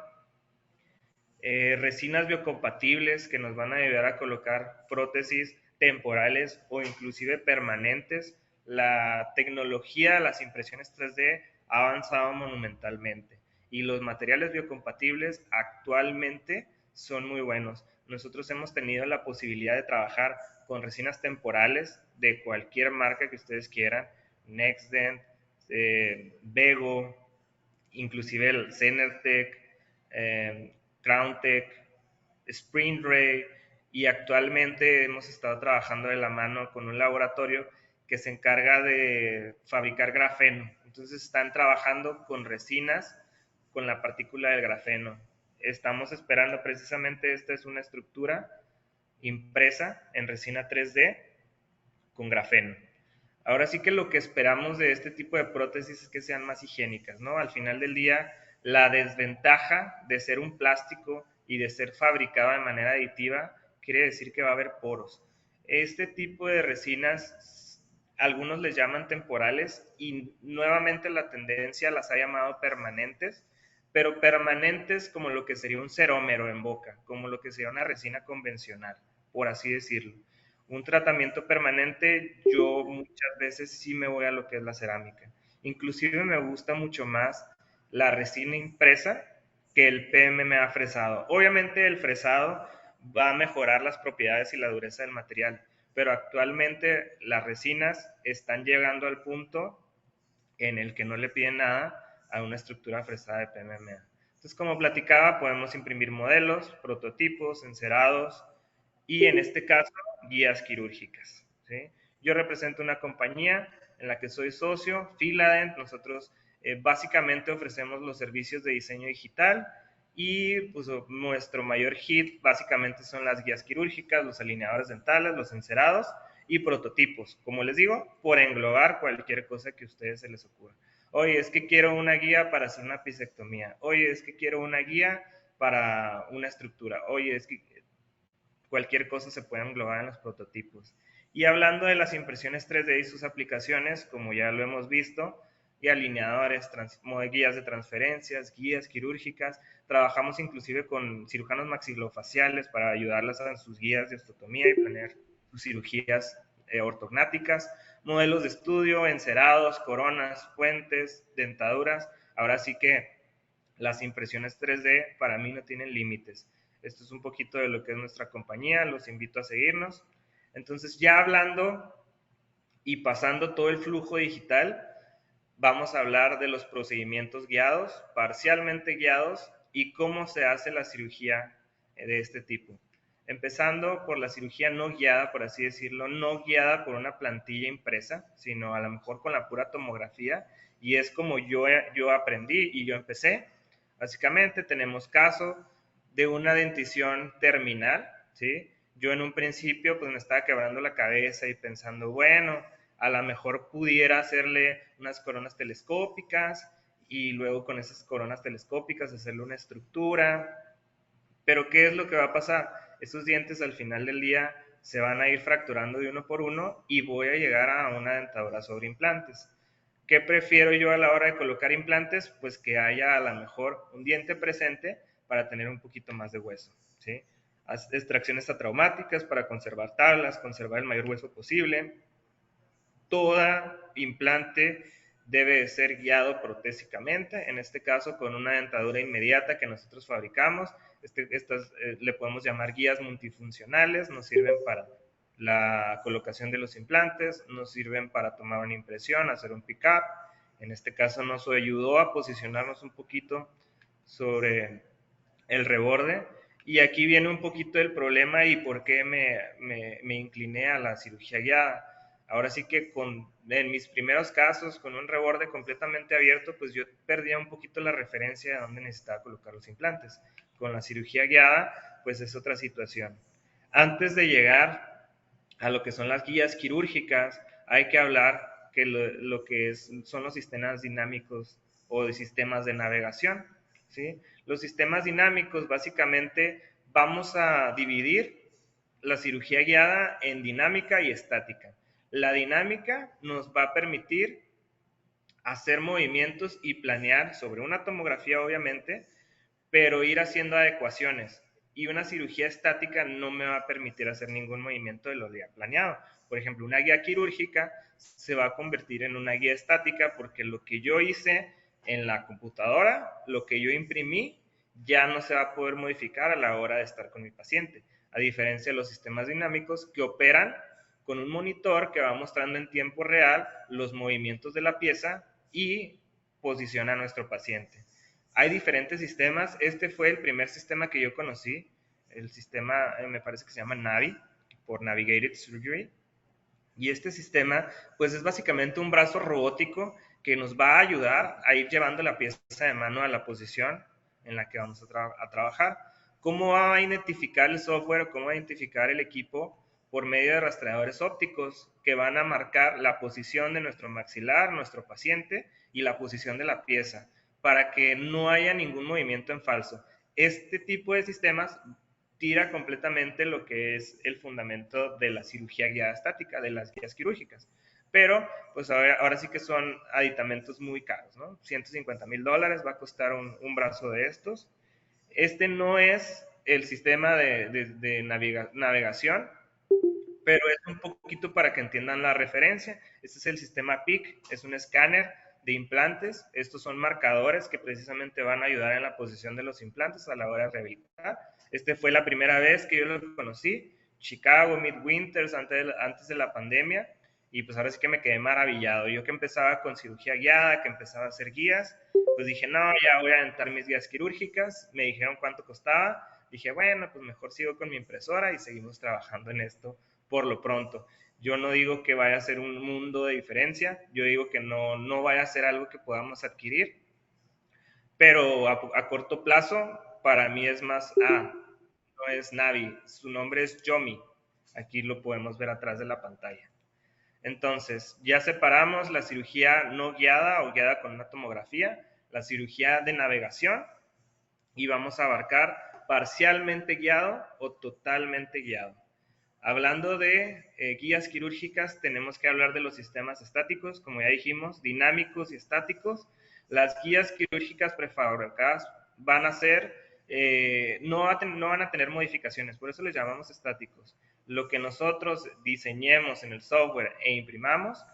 resinas biocompatibles que nos van a ayudar a colocar prótesis temporales o inclusive permanentes. La tecnología de las impresiones 3D ha avanzado monumentalmente y los materiales biocompatibles actualmente son muy buenos. Nosotros hemos tenido la posibilidad de trabajar con resinas temporales de cualquier marca que ustedes quieran, NextDent, Bego, inclusive el Cenertech, CrownTech, SprintRay, y actualmente hemos estado trabajando de la mano con un laboratorio que se encarga de fabricar grafeno. Entonces están trabajando con resinas con la partícula del grafeno. Estamos esperando precisamente, esta es una estructura impresa en resina 3D con grafeno. Ahora sí que lo que esperamos de este tipo de prótesis es que sean más higiénicas, ¿no? Al final del día, la desventaja de ser un plástico y de ser fabricado de manera aditiva quiere decir que va a haber poros. Este tipo de resinas, algunos les llaman temporales y nuevamente la tendencia las ha llamado permanentes, pero permanentes como lo que sería un cerómero en boca, como lo que sería una resina convencional, por así decirlo. Un tratamiento permanente, yo muchas veces sí me voy a lo que es la cerámica. Inclusive me gusta mucho más la resina impresa que el PMMA fresado. Obviamente el fresado va a mejorar las propiedades y la dureza del material, pero actualmente las resinas están llegando al punto en el que no le piden nada a una estructura fresada de PMMA. Entonces, como platicaba, podemos imprimir modelos, prototipos, encerados y en este caso, guías quirúrgicas. ¿Sí? Yo represento una compañía en la que soy socio, Filadent. Nosotros básicamente ofrecemos los servicios de diseño digital y pues, nuestro mayor hit básicamente son las guías quirúrgicas, los alineadores dentales, los encerados y prototipos. Como les digo, por englobar cualquier cosa que a ustedes se les ocurra. Oye, es que quiero una guía para hacer una pisectomía. Oye, es que quiero una guía para una estructura. Oye, es que cualquier cosa se puede englobar en los prototipos. Y hablando de las impresiones 3D y sus aplicaciones, como ya lo hemos visto, y alineadores, guías de transferencias, guías quirúrgicas, trabajamos inclusive con cirujanos maxilofaciales para ayudarlas en sus guías de osteotomía y planear sus cirugías ortognáticas, modelos de estudio, encerados, coronas, puentes, dentaduras. Ahora sí que las impresiones 3D para mí no tienen límites. Esto es un poquito de lo que es nuestra compañía, los invito a seguirnos. Entonces, ya hablando y pasando todo el flujo digital, vamos a hablar de los procedimientos guiados, parcialmente guiados y cómo se hace la cirugía de este tipo. Empezando por la cirugía no guiada, por así decirlo, no guiada por una plantilla impresa, sino a lo mejor con la pura tomografía, y es como yo aprendí y yo empecé. Básicamente tenemos caso de una dentición terminal, ¿sí? Yo en un principio pues me estaba quebrando la cabeza y pensando, bueno, a lo mejor pudiera hacerle unas coronas telescópicas y luego con esas coronas telescópicas hacerle una estructura. Pero ¿qué es lo que va a pasar? Esos dientes al final del día se van a ir fracturando de uno por uno y voy a llegar a una dentadura sobre implantes. ¿Qué prefiero yo a la hora de colocar implantes? Pues que haya a lo mejor un diente presente para tener un poquito más de hueso, ¿sí? Extracciones atraumáticas para conservar tablas, conservar el mayor hueso posible. Toda implante debe ser guiado protésicamente, en este caso con una dentadura inmediata que nosotros fabricamos. Estas le podemos llamar guías multifuncionales, nos sirven para la colocación de los implantes, nos sirven para tomar una impresión, hacer un pick-up. En este caso nos ayudó a posicionarnos un poquito sobre el reborde. Y aquí viene un poquito el problema y por qué me incliné a la cirugía guiada. Ahora sí que en mis primeros casos, con un reborde completamente abierto, pues yo perdía un poquito la referencia de dónde necesitaba colocar los implantes. Con la cirugía guiada, pues es otra situación. Antes de llegar a lo que son las guías quirúrgicas, hay que hablar que lo que son los sistemas dinámicos o de sistemas de navegación, ¿sí? Los sistemas dinámicos, básicamente, vamos a dividir la cirugía guiada en dinámica y estática. La dinámica nos va a permitir hacer movimientos y planear sobre una tomografía, obviamente, pero ir haciendo adecuaciones. Y una cirugía estática no me va a permitir hacer ningún movimiento de lo ya planeado. Por ejemplo, una guía quirúrgica se va a convertir en una guía estática porque lo que yo hice en la computadora, lo que yo imprimí, ya no se va a poder modificar a la hora de estar con mi paciente. A diferencia de los sistemas dinámicos que operan con un monitor que va mostrando en tiempo real los movimientos de la pieza y posiciona a nuestro paciente. Hay diferentes sistemas. Este fue el primer sistema que yo conocí. El sistema me parece que se llama Navi, por Navigated Surgery. Y este sistema, pues es básicamente un brazo robótico que nos va a ayudar a ir llevando la pieza de mano a la posición en la que vamos a trabajar. ¿Cómo va a identificar el software? ¿Cómo va a identificar el equipo? Por medio de rastreadores ópticos que van a marcar la posición de nuestro maxilar, nuestro paciente y la posición de la pieza, para que no haya ningún movimiento en falso. Este tipo de sistemas tira completamente lo que es el fundamento de la cirugía guiada estática, de las guías quirúrgicas. Pero, pues ahora sí que son aditamentos muy caros, ¿no? $150,000 va a costar un brazo de estos. Este no es el sistema de navegación, pero es un poquito para que entiendan la referencia. Este es el sistema PIC, es un escáner de implantes. Estos son marcadores que precisamente van a ayudar en la posición de los implantes a la hora de rehabilitar. Este fue la primera vez que yo lo conocí, Chicago, Midwinters, antes de la pandemia, y pues ahora sí que me quedé maravillado. Yo que empezaba con cirugía guiada, que empezaba a hacer guías, pues dije, no, ya voy a aventar mis guías quirúrgicas. Me dijeron cuánto costaba. Dije, bueno, pues mejor sigo con mi impresora y seguimos trabajando en esto por lo pronto. Yo no digo que vaya a ser un mundo de diferencia, yo digo que no vaya a ser algo que podamos adquirir, pero a corto plazo para mí es más, no es Navi, su nombre es Yomi, aquí lo podemos ver atrás de la pantalla. Entonces, ya separamos la cirugía no guiada o guiada con una tomografía, la cirugía de navegación, y vamos a abarcar parcialmente guiado o totalmente guiado. Hablando de guías quirúrgicas, tenemos que hablar de los sistemas estáticos, como ya dijimos, dinámicos y estáticos. Las guías quirúrgicas prefabricadas van a ser, no van a tener modificaciones, por eso les llamamos estáticos. Lo que nosotros diseñemos en el software e imprimamos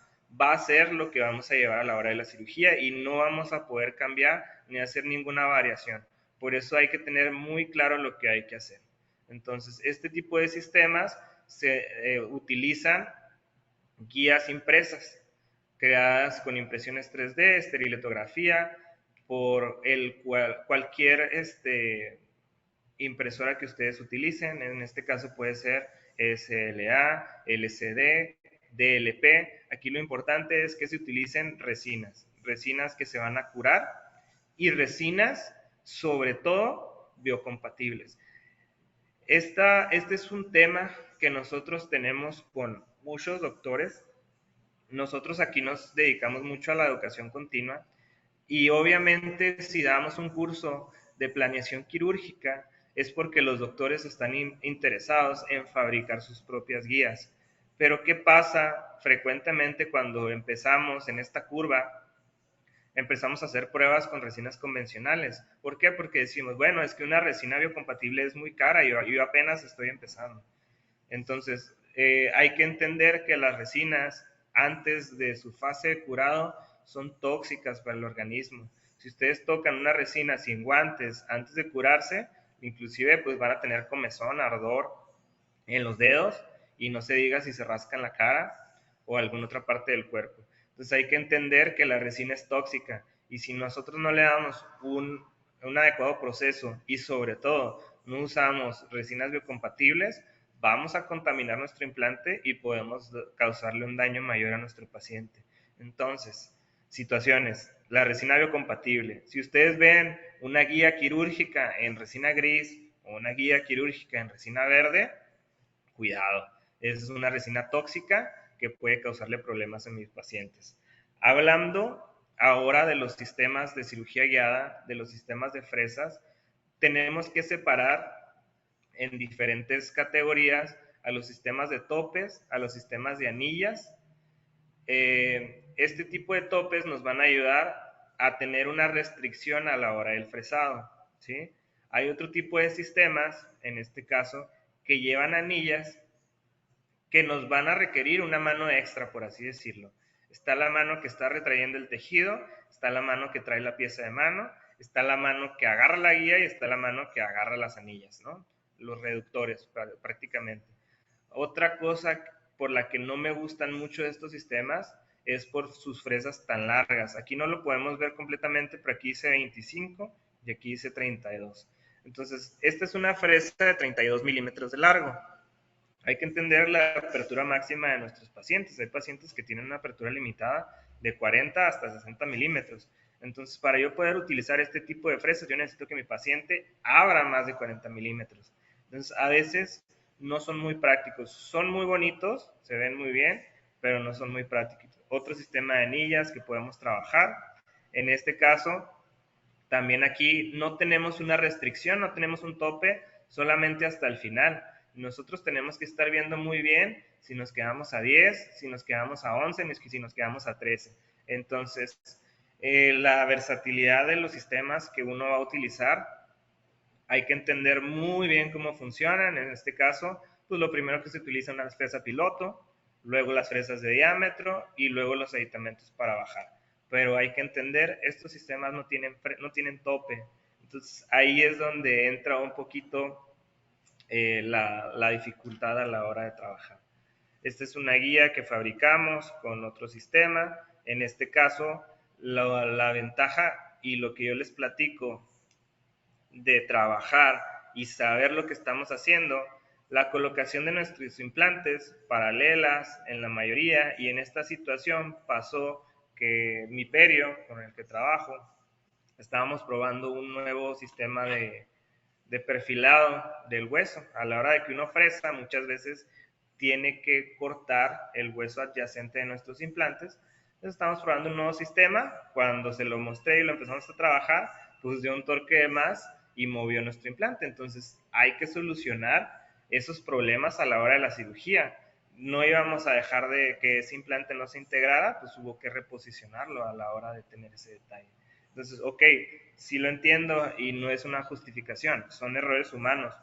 va a ser lo que vamos a llevar a la hora de la cirugía y no vamos a poder cambiar ni hacer ninguna variación. Por eso hay que tener muy claro lo que hay que hacer. Entonces, este tipo de sistemas se utilizan guías impresas, creadas con impresiones 3D, esterilitografía, por cualquier impresora que ustedes utilicen. En este caso puede ser SLA, LCD, DLP. Aquí lo importante es que se utilicen resinas que se van a curar y resinas, sobre todo, biocompatibles. Este es un tema que nosotros tenemos con muchos doctores. Nosotros aquí nos dedicamos mucho a la educación continua y obviamente si damos un curso de planeación quirúrgica es porque los doctores están interesados en fabricar sus propias guías. Pero ¿qué pasa frecuentemente cuando empezamos en esta curva? Empezamos a hacer pruebas con resinas convencionales. ¿Por qué? Porque decimos, bueno, es que una resina biocompatible es muy cara y yo apenas estoy empezando. Entonces, hay que entender que las resinas, antes de su fase de curado, son tóxicas para el organismo. Si ustedes tocan una resina sin guantes antes de curarse, inclusive pues van a tener comezón, ardor en los dedos y no se diga si se rascan la cara o alguna otra parte del cuerpo. Entonces hay que entender que la resina es tóxica y si nosotros no le damos un adecuado proceso y sobre todo no usamos resinas biocompatibles, vamos a contaminar nuestro implante y podemos causarle un daño mayor a nuestro paciente. Entonces, situaciones, la resina biocompatible. Si ustedes ven una guía quirúrgica en resina gris o una guía quirúrgica en resina verde, cuidado, esa es una resina tóxica que puede causarle problemas a mis pacientes. Hablando ahora de los sistemas de cirugía guiada, de los sistemas de fresas, tenemos que separar en diferentes categorías a los sistemas de topes, a los sistemas de anillas. Este tipo de topes nos van a ayudar a tener una restricción a la hora del fresado, ¿sí? Hay otro tipo de sistemas, en este caso, que llevan anillas que nos van a requerir una mano extra, por así decirlo. Está la mano que está retrayendo el tejido, está la mano que trae la pieza de mano, está la mano que agarra la guía y está la mano que agarra las anillas, ¿no? Los reductores prácticamente. Otra cosa por la que no me gustan mucho estos sistemas es por sus fresas tan largas. Aquí no lo podemos ver completamente, pero aquí dice 25 y aquí dice 32. Entonces, esta es una fresa de 32 milímetros de largo. Hay que entender la apertura máxima de nuestros pacientes. Hay pacientes que tienen una apertura limitada de 40 hasta 60 milímetros. Entonces, para yo poder utilizar este tipo de fresas, yo necesito que mi paciente abra más de 40 milímetros. Entonces, a veces no son muy prácticos. Son muy bonitos, se ven muy bien, pero no son muy prácticos. Otro sistema de anillas que podemos trabajar. En este caso, también aquí no tenemos una restricción, no tenemos un tope, solamente hasta el final. Nosotros tenemos que estar viendo muy bien si nos quedamos a 10, si nos quedamos a 11, si nos quedamos a 13. Entonces, la versatilidad de los sistemas que uno va a utilizar, hay que entender muy bien cómo funcionan. En este caso, pues lo primero que se utiliza es una fresa piloto, luego las fresas de diámetro y luego los aditamentos para bajar. Pero hay que entender, estos sistemas no tienen tope. Entonces, ahí es donde entra un poquito la dificultad a la hora de trabajar. Esta es una guía que fabricamos con otro sistema. En este caso, la ventaja y lo que yo les platico de trabajar y saber lo que estamos haciendo, la colocación de nuestros implantes paralelas en la mayoría, y en esta situación pasó que mi perio con el que trabajo, estábamos probando un nuevo sistema de perfilado del hueso. A la hora de que uno fresa, muchas veces tiene que cortar el hueso adyacente de nuestros implantes. Entonces estamos probando un nuevo sistema. Cuando se lo mostré y lo empezamos a trabajar, pues dio un torque de más y movió nuestro implante. Entonces hay que solucionar esos problemas a la hora de la cirugía. No íbamos a dejar de que ese implante no se integrara, pues hubo que reposicionarlo a la hora de tener ese detalle. Entonces, ok, sí lo entiendo y no es una justificación, son errores humanos,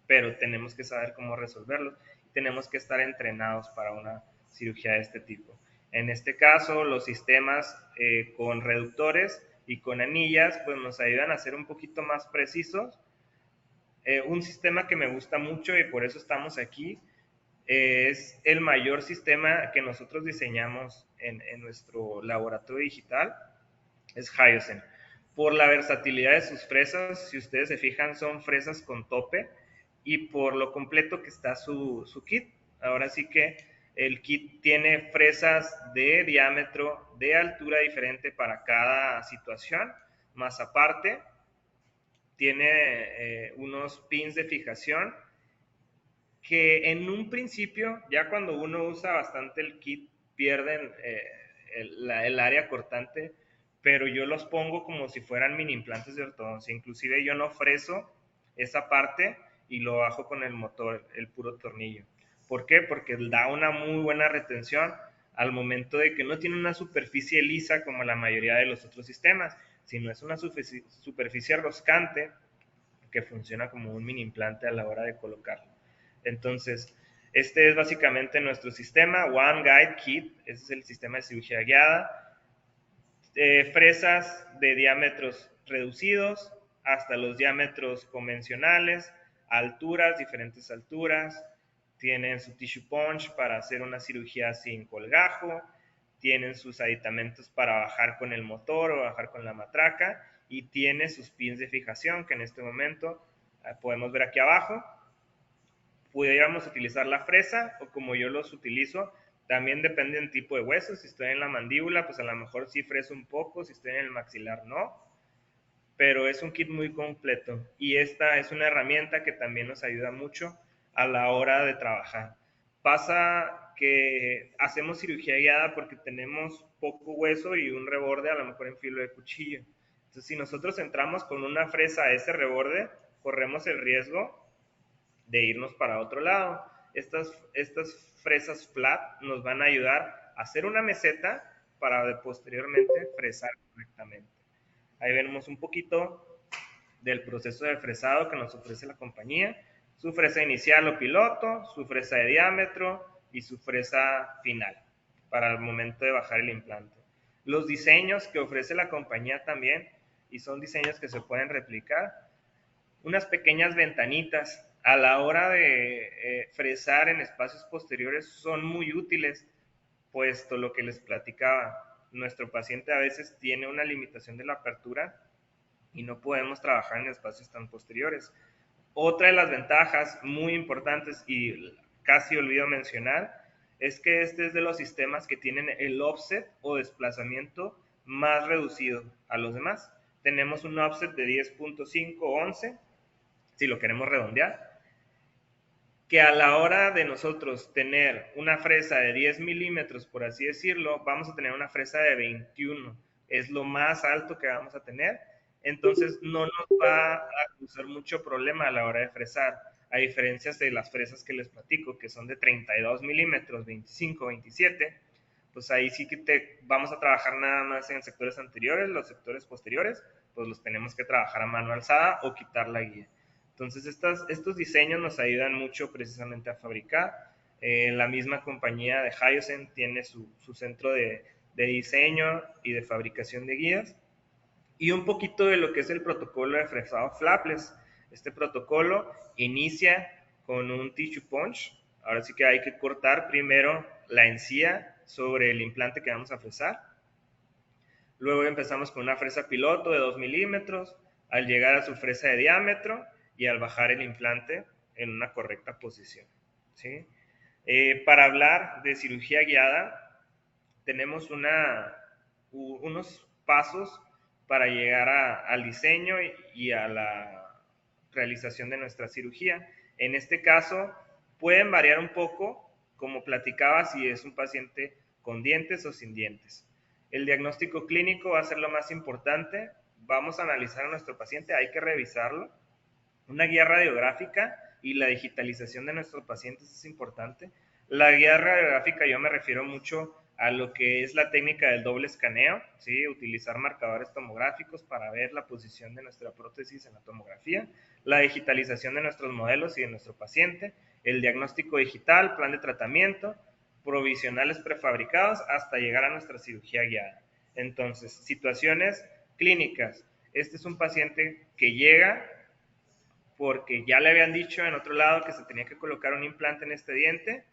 pero tenemos que saber cómo resolverlos. Tenemos que estar entrenados para una cirugía de este tipo. En este caso, los sistemas con reductores y con anillas, pues nos ayudan a ser un poquito más precisos. Un sistema que me gusta mucho y por eso estamos aquí, es el mayor sistema que nosotros diseñamos en nuestro laboratorio digital, es Hyosen. Por la versatilidad de sus fresas, si ustedes se fijan, son fresas con tope y por lo completo que está su kit. Ahora sí que el kit tiene fresas de diámetro, de altura diferente para cada situación, más aparte tiene unos pins de fijación que en un principio, ya cuando uno usa bastante el kit, pierden el área cortante, pero yo los pongo como si fueran mini implantes de ortodoncia. Inclusive yo no freso esa parte y lo bajo con el motor, el puro tornillo. ¿Por qué? Porque da una muy buena retención al momento de que no tiene una superficie lisa como la mayoría de los otros sistemas, sino es una superficie roscante que funciona como un mini implante a la hora de colocarlo. Entonces, este es básicamente nuestro sistema, One Guide Kit, ese es el sistema de cirugía guiada, fresas de diámetros reducidos hasta los diámetros convencionales, alturas, diferentes alturas, tienen su tissue punch para hacer una cirugía sin colgajo, tienen sus aditamentos para bajar con el motor o bajar con la matraca y tiene sus pins de fijación que en este momento podemos ver aquí abajo. Pudiéramos utilizar la fresa o como yo los utilizo, también depende del tipo de hueso. Si estoy en la mandíbula, pues a lo mejor sí freso un poco, si estoy en el maxilar no, pero es un kit muy completo y esta es una herramienta que también nos ayuda mucho a la hora de trabajar. Pasa que hacemos cirugía guiada porque tenemos poco hueso y un reborde a lo mejor en filo de cuchillo. Entonces, si nosotros entramos con una fresa a ese reborde, corremos el riesgo de irnos para otro lado. Estas fresas flat nos van a ayudar a hacer una meseta para posteriormente fresar correctamente. Ahí vemos un poquito del proceso de fresado que nos ofrece la compañía. Su fresa inicial o piloto, su fresa de diámetro y su fresa final para el momento de bajar el implante. Los diseños que ofrece la compañía también, y son diseños que se pueden replicar, unas pequeñas ventanitas a la hora de fresar en espacios posteriores son muy útiles, puesto lo que les platicaba, nuestro paciente a veces tiene una limitación de la apertura y no podemos trabajar en espacios tan posteriores. Otra de las ventajas muy importantes y casi olvido mencionar es que este es de los sistemas que tienen el offset o desplazamiento más reducido a los demás. Tenemos un offset de 10.5 o 11, si lo queremos redondear, que a la hora de nosotros tener una fresa de 10 milímetros, por así decirlo, vamos a tener una fresa de 21. Es lo más alto que vamos a tener. Entonces no nos va a causar mucho problema a la hora de fresar, a diferencia de las fresas que les platico, que son de 32 milímetros, 25, 27. Pues ahí sí que vamos a trabajar nada más en sectores anteriores, los sectores posteriores, pues los tenemos que trabajar a mano alzada o quitar la guía. Entonces, estos diseños nos ayudan mucho precisamente a fabricar. La misma compañía de Hyosen tiene su centro de diseño y de fabricación de guías. Y un poquito de lo que es el protocolo de fresado flapless. Este protocolo inicia con un tissue punch. Ahora sí que hay que cortar primero la encía sobre el implante que vamos a fresar. Luego empezamos con una fresa piloto de 2 milímetros. Al llegar a su fresa de diámetro, y al bajar el implante en una correcta posición, ¿sí? Para hablar de cirugía guiada, tenemos unos pasos para llegar al diseño y a la realización de nuestra cirugía. En este caso, pueden variar un poco, como platicaba, si es un paciente con dientes o sin dientes. El diagnóstico clínico va a ser lo más importante, vamos a analizar a nuestro paciente, hay que revisarlo. Una guía radiográfica y la digitalización de nuestros pacientes es importante. La guía radiográfica yo me refiero mucho a lo que es la técnica del doble escaneo, ¿sí? Utilizar marcadores tomográficos para ver la posición de nuestra prótesis en la tomografía, la digitalización de nuestros modelos y de nuestro paciente, el diagnóstico digital, plan de tratamiento, provisionales prefabricados hasta llegar a nuestra cirugía guiada. Entonces, situaciones clínicas. Este es un paciente que llega porque ya le habían dicho en otro lado que se tenía que colocar un implante en este diente,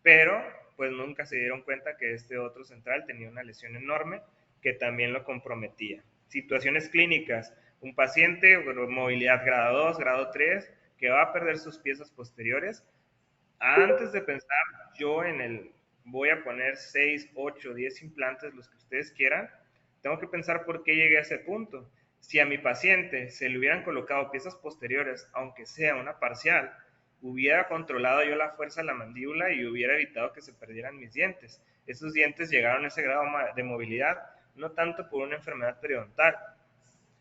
pero pues nunca se dieron cuenta que este otro central tenía una lesión enorme que también lo comprometía. Situaciones clínicas, un paciente, movilidad grado 2, grado 3, que va a perder sus piezas posteriores. Antes de pensar yo en el, voy a poner 6, 8, 10 implantes, los que ustedes quieran, tengo que pensar por qué llegué a ese punto. Si a mi paciente se le hubieran colocado piezas posteriores, aunque sea una parcial, hubiera controlado yo la fuerza de la mandíbula y hubiera evitado que se perdieran mis dientes. Esos dientes llegaron a ese grado de movilidad, no tanto por una enfermedad periodontal,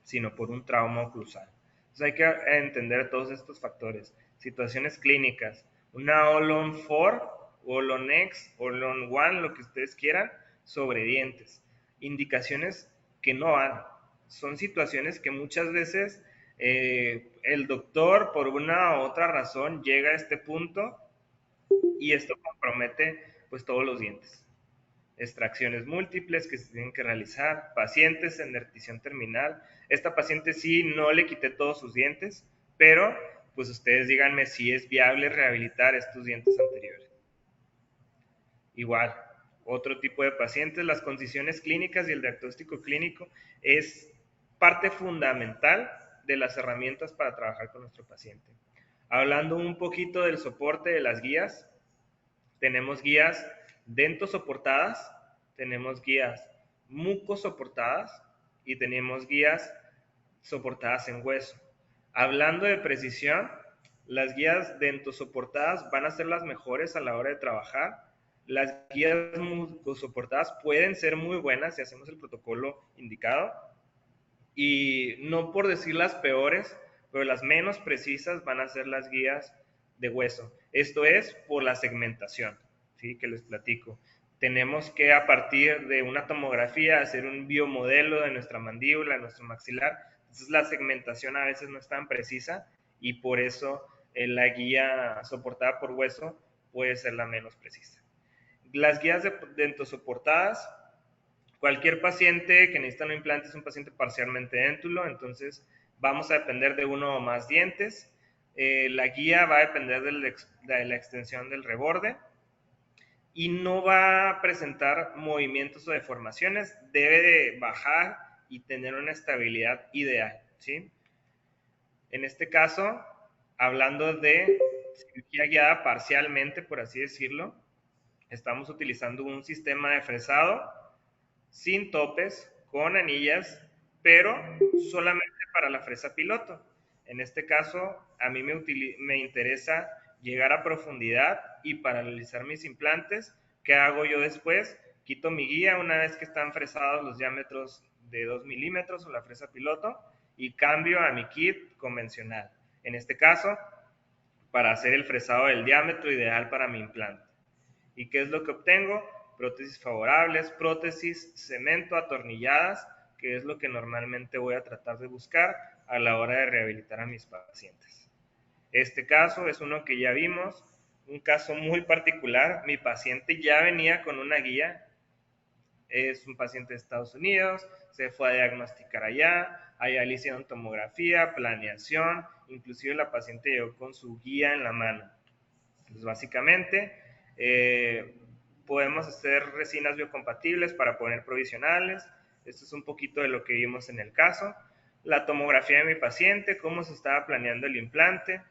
sino por un trauma oclusal. Entonces hay que entender todos estos factores. Situaciones clínicas, una Olon 4, Olon X, Olon 1, lo que ustedes quieran, sobre dientes. Indicaciones que no van. Son situaciones que muchas veces el doctor, por una u otra razón, llega a este punto y esto compromete pues todos los dientes. Extracciones múltiples que se tienen que realizar, pacientes en dentición terminal. Esta paciente sí no le quité todos sus dientes, pero pues ustedes díganme si es viable rehabilitar estos dientes anteriores. Igual, otro tipo de pacientes, las condiciones clínicas y el diagnóstico clínico es parte fundamental de las herramientas para trabajar con nuestro paciente. Hablando un poquito del soporte de las guías, tenemos guías dentosoportadas, tenemos guías mucosoportadas y tenemos guías soportadas en hueso. Hablando de precisión, las guías dentosoportadas van a ser las mejores a la hora de trabajar. Las guías mucosoportadas pueden ser muy buenas si hacemos el protocolo indicado, y no por decir las peores, pero las menos precisas van a ser las guías de hueso. Esto es por la segmentación, ¿sí? Que les platico. Tenemos que, a partir de una tomografía, hacer un biomodelo de nuestra mandíbula, de nuestro maxilar. Entonces la segmentación a veces no es tan precisa y por eso la guía soportada por hueso puede ser la menos precisa. Las guías dentosoportadas, cualquier paciente que necesita un implante es un paciente parcialmente déntulo, entonces vamos a depender de uno o más dientes. La guía va a depender de la extensión del reborde y no va a presentar movimientos o deformaciones, debe de bajar y tener una estabilidad ideal, ¿sí? En este caso, hablando de cirugía guiada parcialmente, por así decirlo, estamos utilizando un sistema de fresado sin topes, con anillas, pero solamente para la fresa piloto. En este caso, a mí me interesa llegar a profundidad y para realizar mis implantes. ¿Qué hago yo después? Quito mi guía una vez que están fresados los diámetros de 2 milímetros o la fresa piloto y cambio a mi kit convencional. En este caso, para hacer el fresado del diámetro ideal para mi implante. ¿Y qué es lo que obtengo? Prótesis favorables, prótesis cemento atornilladas, que es lo que normalmente voy a tratar de buscar a la hora de rehabilitar a mis pacientes. Este caso es uno que ya vimos, un caso muy particular. Mi paciente ya venía con una guía, es un paciente de Estados Unidos, se fue a diagnosticar allá le hicieron tomografía, planeación, inclusive la paciente llegó con su guía en la mano. Entonces, básicamente, podemos hacer resinas biocompatibles para poner provisionales. Esto es un poquito de lo que vimos en el caso. La tomografía de mi paciente, cómo se estaba planeando el implante.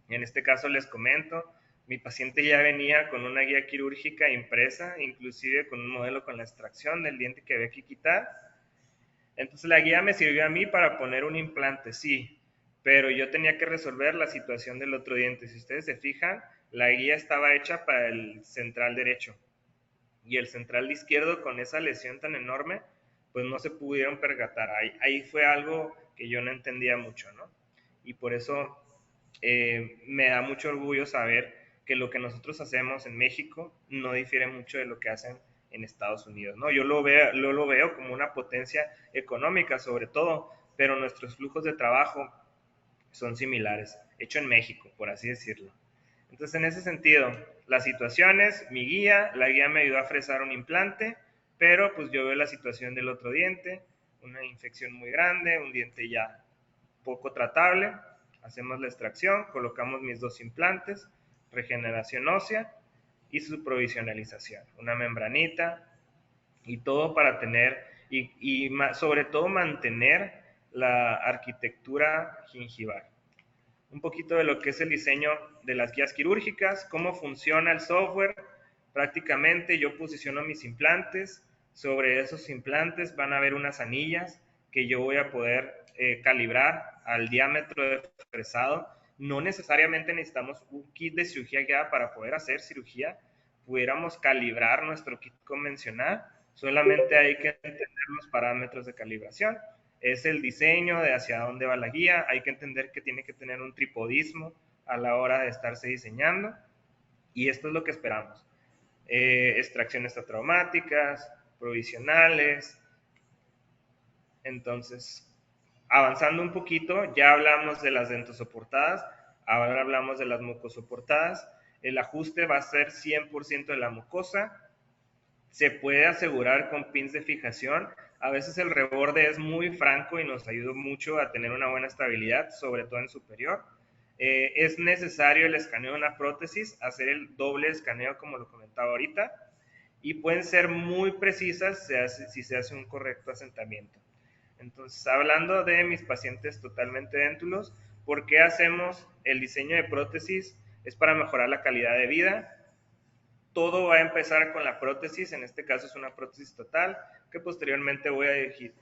En este caso les comento, mi paciente ya venía con una guía quirúrgica impresa, inclusive con un modelo con la extracción del diente que había que quitar. Entonces la guía me sirvió a mí para poner un implante, sí, pero yo tenía que resolver la situación del otro diente. Si ustedes se fijan, la guía estaba hecha para el central derecho y el central izquierdo, con esa lesión tan enorme, pues no se pudieron percatar. Ahí fue algo que yo no entendía mucho, ¿no? Y por eso me da mucho orgullo saber que lo que nosotros hacemos en México no difiere mucho de lo que hacen en Estados Unidos, ¿no? Yo lo veo como una potencia económica sobre todo, pero nuestros flujos de trabajo son similares, hecho en México, por así decirlo. Entonces, en ese sentido, las situaciones, la guía me ayudó a fresar un implante, pero pues yo veo la situación del otro diente, una infección muy grande, un diente ya poco tratable, hacemos la extracción, colocamos mis 2 implantes, regeneración ósea y su provisionalización, una membranita y todo para tener y sobre todo mantener la arquitectura gingival. Un poquito de lo que es el diseño de las guías quirúrgicas, cómo funciona el software. Prácticamente yo posiciono mis implantes, sobre esos implantes van a haber unas anillas que yo voy a poder calibrar al diámetro de fresado. No necesariamente necesitamos un kit de cirugía guiada para poder hacer cirugía, pudiéramos calibrar nuestro kit convencional, solamente hay que entender los parámetros de calibración. Es el diseño de hacia dónde va la guía, hay que entender que tiene que tener un tripodismo a la hora de estarse diseñando, y esto es lo que esperamos. Extracciones traumáticas, provisionales. Entonces, avanzando un poquito, ya hablamos de las dentosoportadas, ahora hablamos de las mucosoportadas. El ajuste va a ser 100% de la mucosa, se puede asegurar con pins de fijación. A veces el reborde es muy franco y nos ayuda mucho a tener una buena estabilidad, sobre todo en superior. Es necesario el escaneo de una prótesis, hacer el doble escaneo como lo comentaba ahorita, y pueden ser muy precisas si se hace un correcto asentamiento. Entonces, hablando de mis pacientes totalmente déntulos, ¿por qué hacemos el diseño de prótesis? Es para mejorar la calidad de vida. Todo va a empezar con la prótesis, en este caso es una prótesis total, que posteriormente voy a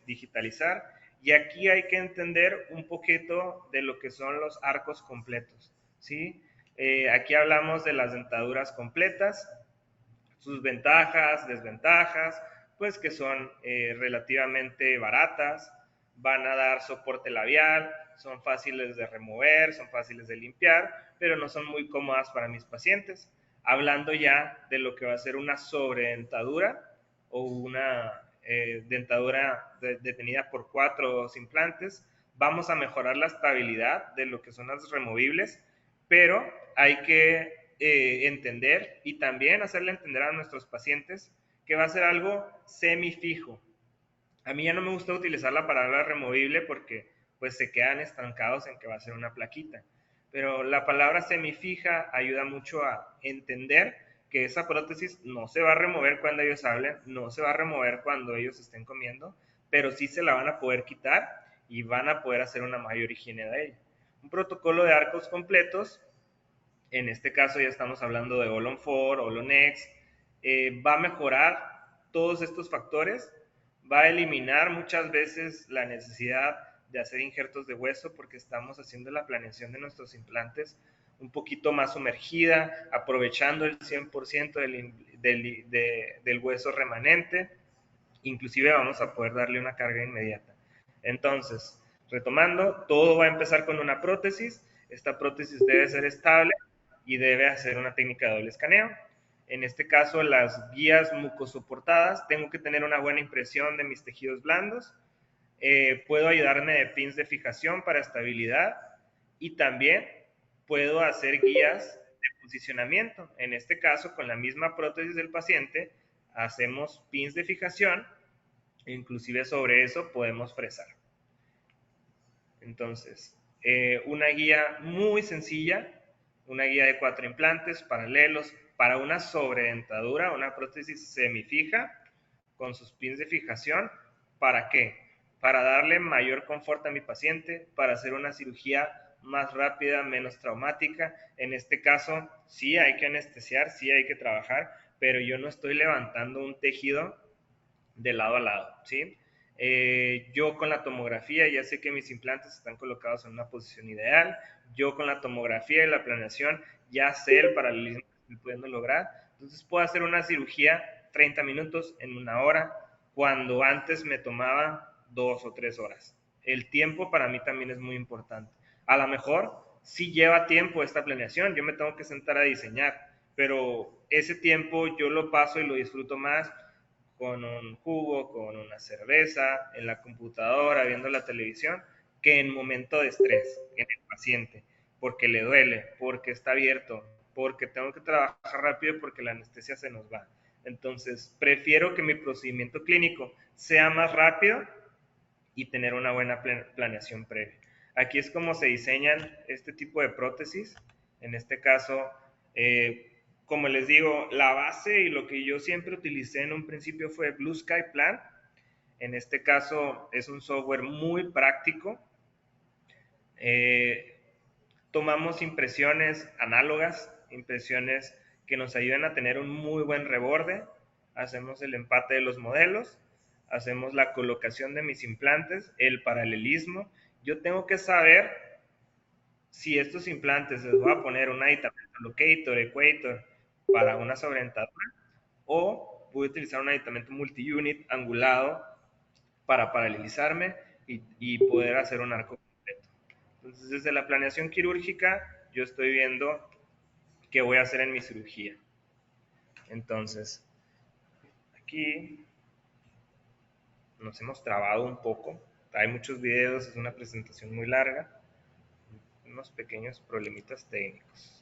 digitalizar. Y aquí hay que entender un poquito de lo que son los arcos completos, ¿sí? Aquí hablamos de las dentaduras completas, sus ventajas, desventajas, pues que son relativamente baratas, van a dar soporte labial, son fáciles de remover, son fáciles de limpiar, pero no son muy cómodas para mis pacientes. Hablando ya de lo que va a ser una sobredentadura o una dentadura detenida por 4 implantes, vamos a mejorar la estabilidad de lo que son las removibles, pero hay que entender y también hacerle entender a nuestros pacientes que va a ser algo semifijo. A mí ya no me gusta utilizar la palabra removible porque pues se quedan estancados en que va a ser una plaquita, pero la palabra semifija ayuda mucho a entender que esa prótesis no se va a remover cuando ellos hablen, no se va a remover cuando ellos estén comiendo, pero sí se la van a poder quitar y van a poder hacer una mayor higiene de ella. Un protocolo de arcos completos, en este caso ya estamos hablando de All on 4, All on X, va a mejorar todos estos factores, va a eliminar muchas veces la necesidad de hacer injertos de hueso porque estamos haciendo la planeación de nuestros implantes un poquito más sumergida, aprovechando el 100% del hueso remanente, inclusive vamos a poder darle una carga inmediata. Entonces, retomando, todo va a empezar con una prótesis, esta prótesis debe ser estable y debe hacer una técnica de doble escaneo. En este caso, las guías mucosoportadas, tengo que tener una buena impresión de mis tejidos blandos, puedo ayudarme de pins de fijación para estabilidad y también puedo hacer guías de posicionamiento. En este caso, con la misma prótesis del paciente, hacemos pins de fijación e inclusive sobre eso podemos fresar. Entonces, una guía muy sencilla, una guía de 4 implantes paralelos para una sobredentadura, una prótesis semifija con sus pins de fijación. ¿Para qué? Para darle mayor confort a mi paciente, para hacer una cirugía más rápida, menos traumática. En este caso, sí hay que anestesiar, sí hay que trabajar, pero yo no estoy levantando un tejido de lado a lado, ¿sí? Yo con la tomografía ya sé que mis implantes están colocados en una posición ideal, yo con la tomografía y la planeación ya sé el paralelismo que estoy pudiendo lograr, entonces puedo hacer una cirugía 30 minutos en 1 hora, cuando antes me tomaba 2 o 3 horas. El tiempo para mí también es muy importante. A lo mejor sí lleva tiempo esta planeación, yo me tengo que sentar a diseñar, pero ese tiempo yo lo paso y lo disfruto más con un jugo, con una cerveza, en la computadora, viendo la televisión, que en momento de estrés, en el paciente, porque le duele, porque está abierto, porque tengo que trabajar rápido porque la anestesia se nos va. Entonces, prefiero que mi procedimiento clínico sea más rápido y tener una buena planeación previa. Aquí es como se diseñan este tipo de prótesis. En este caso, como les digo, la base y lo que yo siempre utilicé en un principio fue Blue Sky Plan. En este caso es un software muy práctico. Tomamos impresiones análogas, impresiones que nos ayuden a tener un muy buen reborde. Hacemos el empate de los modelos, hacemos la colocación de mis implantes, el paralelismo. Yo tengo que saber si estos implantes les voy a poner un aditamento locator, equator para una sobreentadura, o voy a utilizar un aditamento multi-unit angulado para paralelizarme y poder hacer un arco completo. Entonces, desde la planeación quirúrgica, yo estoy viendo qué voy a hacer en mi cirugía. Entonces, aquí nos hemos trabado un poco. Hay muchos videos, es una presentación muy larga. Unos pequeños problemitas técnicos.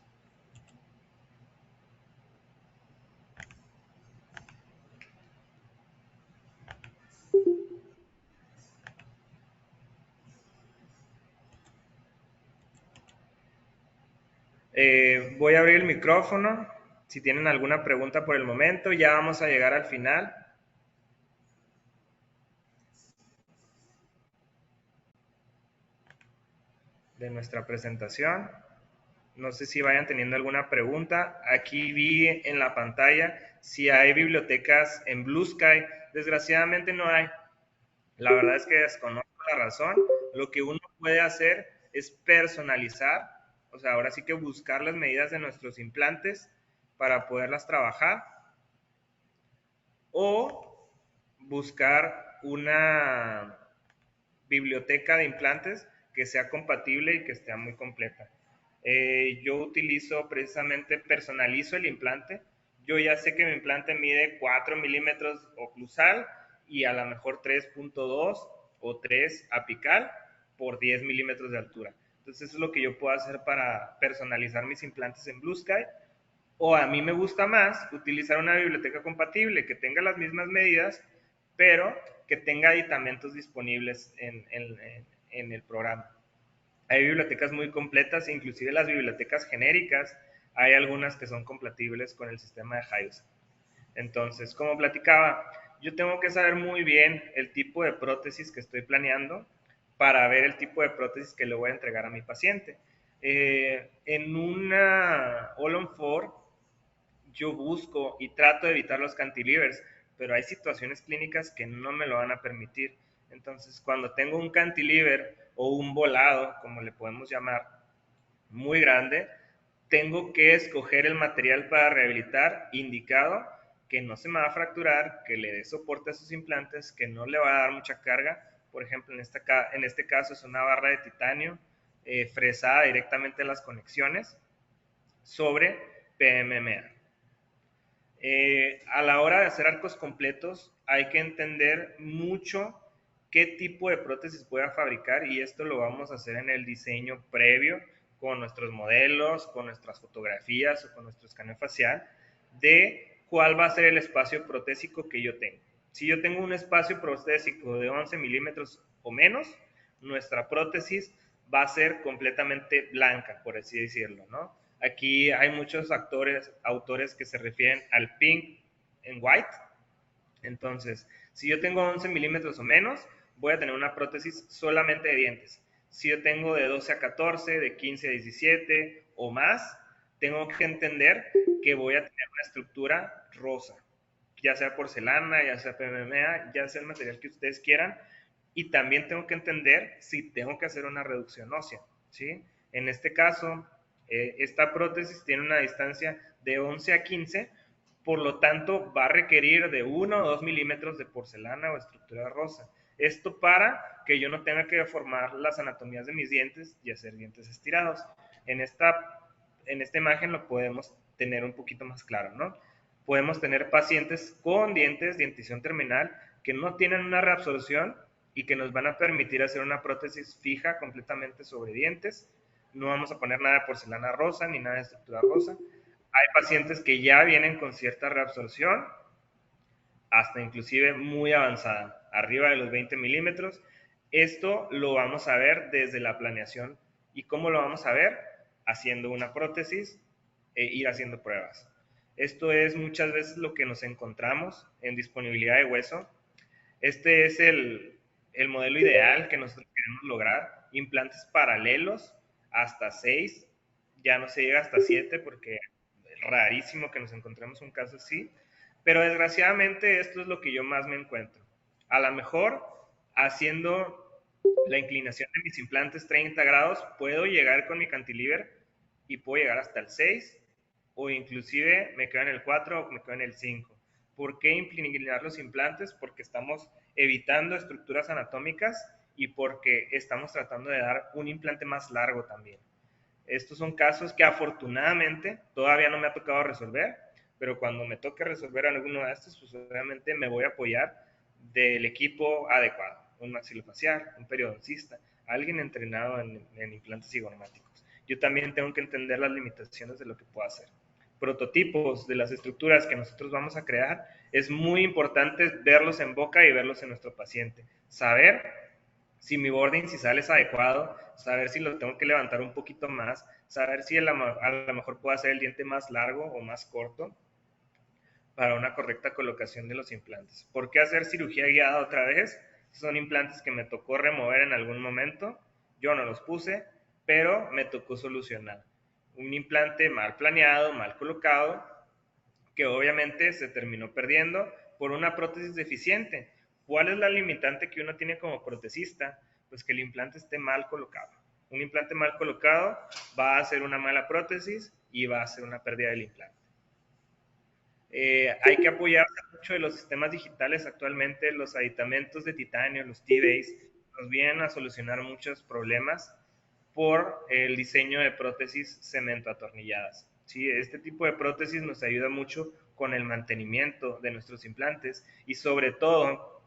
Voy a abrir el micrófono. Si tienen alguna pregunta por el momento, ya vamos a llegar al final. De nuestra presentación. No sé si vayan teniendo alguna pregunta. Aquí vi en la pantalla si hay bibliotecas en Blue Sky. Desgraciadamente no hay. La verdad es que desconozco la razón. Lo que uno puede hacer es personalizar, o sea, ahora sí que buscar las medidas de nuestros implantes para poderlas trabajar, o buscar una biblioteca de implantes que sea compatible y que esté muy completa. Yo utilizo precisamente, personalizo el implante. Yo ya sé que mi implante mide 4 milímetros oclusal y a lo mejor 3.2 o 3 apical por 10 milímetros de altura. Entonces eso es lo que yo puedo hacer para personalizar mis implantes en Blue Sky. O a mí me gusta más utilizar una biblioteca compatible que tenga las mismas medidas, pero que tenga aditamentos disponibles en el programa. Hay bibliotecas muy completas, inclusive las bibliotecas genéricas, hay algunas que son compatibles con el sistema de Hyos. Entonces, como platicaba, yo tengo que saber muy bien el tipo de prótesis que estoy planeando para ver el tipo de prótesis que le voy a entregar a mi paciente. En una All-on-4 yo busco y trato de evitar los cantilevers, pero hay situaciones clínicas que no me lo van a permitir. Entonces, cuando tengo un cantilever o un volado, como le podemos llamar, muy grande, tengo que escoger el material para rehabilitar indicado, que no se me va a fracturar, que le dé soporte a sus implantes, que no le va a dar mucha carga. Por ejemplo, en este caso es una barra de titanio fresada directamente en las conexiones sobre PMMA. A la hora de hacer arcos completos hay que entender mucho qué tipo de prótesis voy a fabricar, y esto lo vamos a hacer en el diseño previo con nuestros modelos, con nuestras fotografías o con nuestro escaneo facial de cuál va a ser el espacio protésico que yo tengo. Si yo tengo un espacio protésico de 11 milímetros o menos, nuestra prótesis va a ser completamente blanca, por así decirlo, ¿no? Aquí hay muchos autores que se refieren al pink and white. Entonces, si yo tengo 11 milímetros o menos, voy a tener una prótesis solamente de dientes. Si yo tengo de 12 a 14, de 15 a 17 o más, tengo que entender que voy a tener una estructura rosa, ya sea porcelana, ya sea PMMA, ya sea el material que ustedes quieran. Y también tengo que entender si tengo que hacer una reducción ósea, ¿sí? En este caso, esta prótesis tiene una distancia de 11 a 15 por lo tanto va a requerir de 1 o 2 milímetros de porcelana o estructura rosa. Esto para que yo no tenga que deformar las anatomías de mis dientes y hacer dientes estirados. En esta imagen lo podemos tener un poquito más claro, ¿no? Podemos tener pacientes con dientes, dentición terminal, que no tienen una reabsorción y que nos van a permitir hacer una prótesis fija completamente sobre dientes. No vamos a poner nada de porcelana rosa ni nada de estructura rosa. Hay pacientes que ya vienen con cierta reabsorción, hasta inclusive muy avanzada, arriba de los 20 milímetros. Esto lo vamos a ver desde la planeación. ¿Y cómo lo vamos a ver? Haciendo una prótesis e ir haciendo pruebas. Esto es muchas veces lo que nos encontramos en disponibilidad de hueso. Este es el modelo ideal que nosotros queremos lograr. Implantes paralelos hasta 6, ya no se llega hasta 7 porque es rarísimo que nos encontremos un caso así, pero desgraciadamente esto es lo que yo más me encuentro. A lo mejor haciendo la inclinación de mis implantes 30 grados puedo llegar con mi cantilever y puedo llegar hasta el 6 o inclusive me quedo en el 4 o me quedo en el 5. ¿Por qué inclinar los implantes? Porque estamos evitando estructuras anatómicas y porque estamos tratando de dar un implante más largo también. Estos son casos que afortunadamente todavía no me ha tocado resolver, pero cuando me toque resolver alguno de estos, pues obviamente me voy a apoyar del equipo adecuado, un maxilofacial, un periodoncista, alguien entrenado en implantes cigomáticos. Yo también tengo que entender las limitaciones de lo que puedo hacer. Prototipos de las estructuras que nosotros vamos a crear, es muy importante verlos en boca y verlos en nuestro paciente. Saber si mi boarding sisal es adecuado, saber si lo tengo que levantar un poquito más, saber si a lo mejor puedo hacer el diente más largo o más corto para una correcta colocación de los implantes. ¿Por qué hacer cirugía guiada otra vez? Son implantes que me tocó remover en algún momento, yo no los puse, pero me tocó solucionar. Un implante mal planeado, mal colocado, que obviamente se terminó perdiendo por una prótesis deficiente. ¿Cuál es la limitante que uno tiene como protesista? Pues que el implante esté mal colocado. Un implante mal colocado va a hacer una mala prótesis y va a hacer una pérdida del implante. Hay que apoyarse mucho de los sistemas digitales actualmente. Los aditamentos de titanio, los T-Base, nos vienen a solucionar muchos problemas por el diseño de prótesis cemento atornilladas. ¿Sí? Este tipo de prótesis nos ayuda mucho con el mantenimiento de nuestros implantes y sobre todo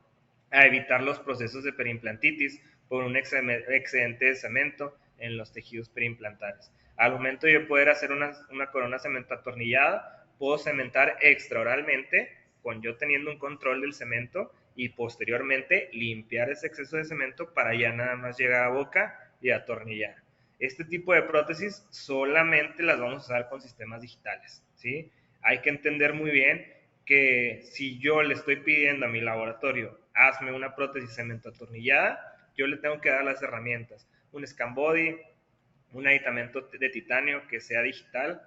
a evitar los procesos de perimplantitis por un excedente de cemento en los tejidos perimplantares. Al momento de yo poder hacer una corona cemento atornillada, puedo cementar extraoralmente con yo teniendo un control del cemento y posteriormente limpiar ese exceso de cemento para ya nada más llegar a boca y atornillar. Este tipo de prótesis solamente las vamos a usar con sistemas digitales, ¿sí? Hay que entender muy bien que si yo le estoy pidiendo a mi laboratorio, hazme una prótesis cemento atornillada, yo le tengo que dar las herramientas, un scan body, un aditamento de titanio que sea digital,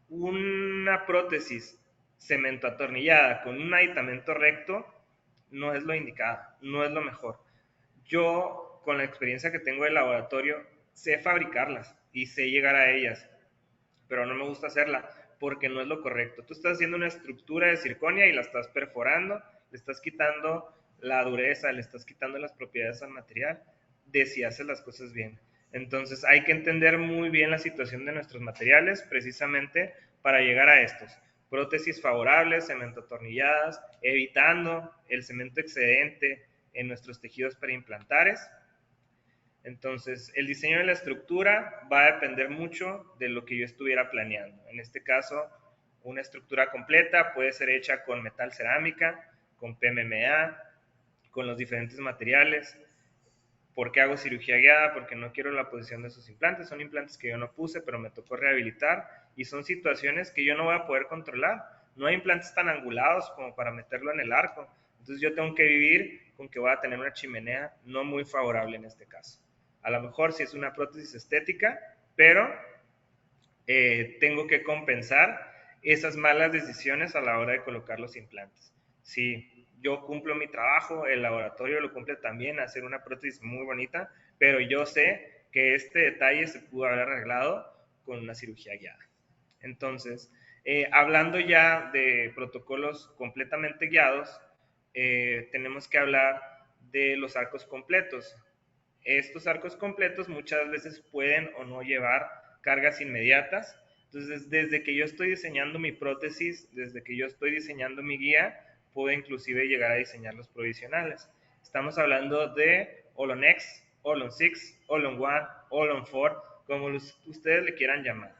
una prótesis cemento atornillada con un aditamento recto no es lo indicado, no es lo mejor. Yo, con la experiencia que tengo de laboratorio, sé fabricarlas y sé llegar a ellas, pero no me gusta hacerla porque no es lo correcto. Tú estás haciendo una estructura de circonia y la estás perforando, le estás quitando la dureza, le estás quitando las propiedades al material de si haces las cosas bien. Entonces hay que entender muy bien la situación de nuestros materiales precisamente para llegar a estos. Prótesis favorables, cemento atornilladas, evitando el cemento excedente en nuestros tejidos perimplantares. Entonces, el diseño de la estructura va a depender mucho de lo que yo estuviera planeando. En este caso, una estructura completa puede ser hecha con metal cerámica, con PMMA, con los diferentes materiales. ¿Por qué hago cirugía guiada? Porque no quiero la posición de esos implantes. Son implantes que yo no puse, pero me tocó rehabilitar y son situaciones que yo no voy a poder controlar. No hay implantes tan angulados como para meterlo en el arco. Entonces yo tengo que vivir con que voy a tener una chimenea no muy favorable en este caso. A lo mejor sí es una prótesis estética, pero tengo que compensar esas malas decisiones a la hora de colocar los implantes. Si yo cumplo mi trabajo, el laboratorio lo cumple también, hacer una prótesis muy bonita, pero yo sé que este detalle se pudo haber arreglado con una cirugía guiada. Entonces, Hablando ya de protocolos completamente guiados, tenemos que hablar de los arcos completos. Estos arcos completos muchas veces pueden o no llevar cargas inmediatas. Entonces, desde que yo estoy diseñando mi prótesis, desde que yo estoy diseñando mi guía, puedo inclusive llegar a diseñar los provisionales. Estamos hablando de All-on X, All-on 6, All-on 1, All-on 4, como ustedes le quieran llamar.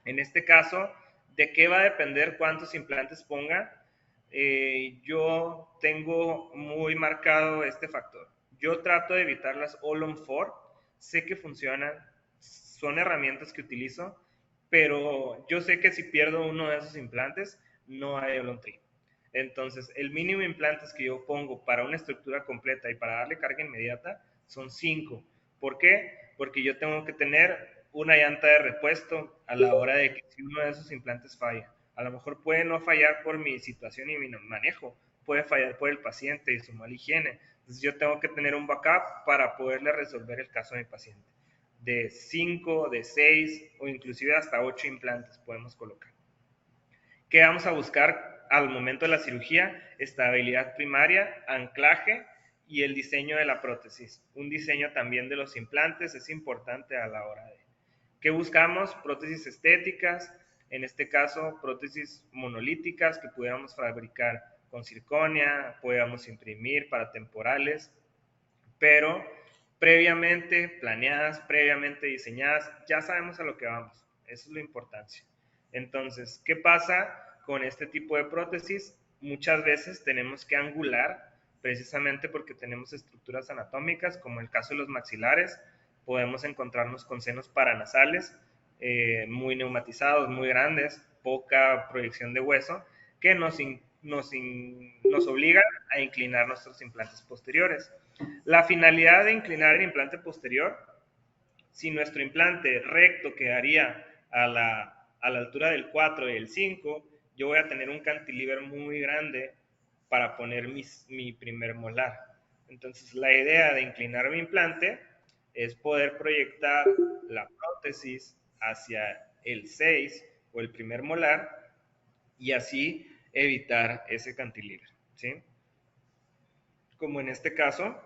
En este caso, ¿de qué va a depender cuántos implantes ponga? Yo tengo muy marcado este factor. Yo trato de evitar las All-on-4. Sé que funcionan, son herramientas que utilizo, pero yo sé que si pierdo uno de esos implantes, no hay All-on-3. Entonces, el mínimo de implantes que yo pongo para una estructura completa y para darle carga inmediata son 5. ¿Por qué? Porque yo tengo que tener una llanta de repuesto a la hora de que si uno de esos implantes falla. A lo mejor puede no fallar por mi situación y mi manejo, puede fallar por el paciente y su mala higiene. Entonces yo tengo que tener un backup para poderle resolver el caso de mi paciente. De 5, de 6 o inclusive hasta 8 implantes podemos colocar. ¿Qué vamos a buscar al momento de la cirugía? Estabilidad primaria, anclaje y el diseño de la prótesis. Un diseño también de los implantes es importante a la hora de... ¿Qué buscamos? Prótesis estéticas, en este caso prótesis monolíticas que pudiéramos fabricar con circonia, pudiéramos imprimir para temporales, pero previamente planeadas, previamente diseñadas, ya sabemos a lo que vamos. Eso es la importancia. Entonces, ¿qué pasa con este tipo de prótesis? Muchas veces tenemos que angular, precisamente porque tenemos estructuras anatómicas, como el caso de los maxilares, podemos encontrarnos con senos paranasales, muy neumatizados, muy grandes, poca proyección de hueso, que nos obligan a inclinar nuestros implantes posteriores. La finalidad de inclinar el implante posterior, si nuestro implante recto quedaría a la altura del 4 y el 5, yo voy a tener un cantilever muy grande para poner mi primer molar. Entonces, la idea de inclinar mi implante es poder proyectar la prótesis hacia el 6 o el primer molar y así evitar ese cantilever, ¿sí? Como en este caso,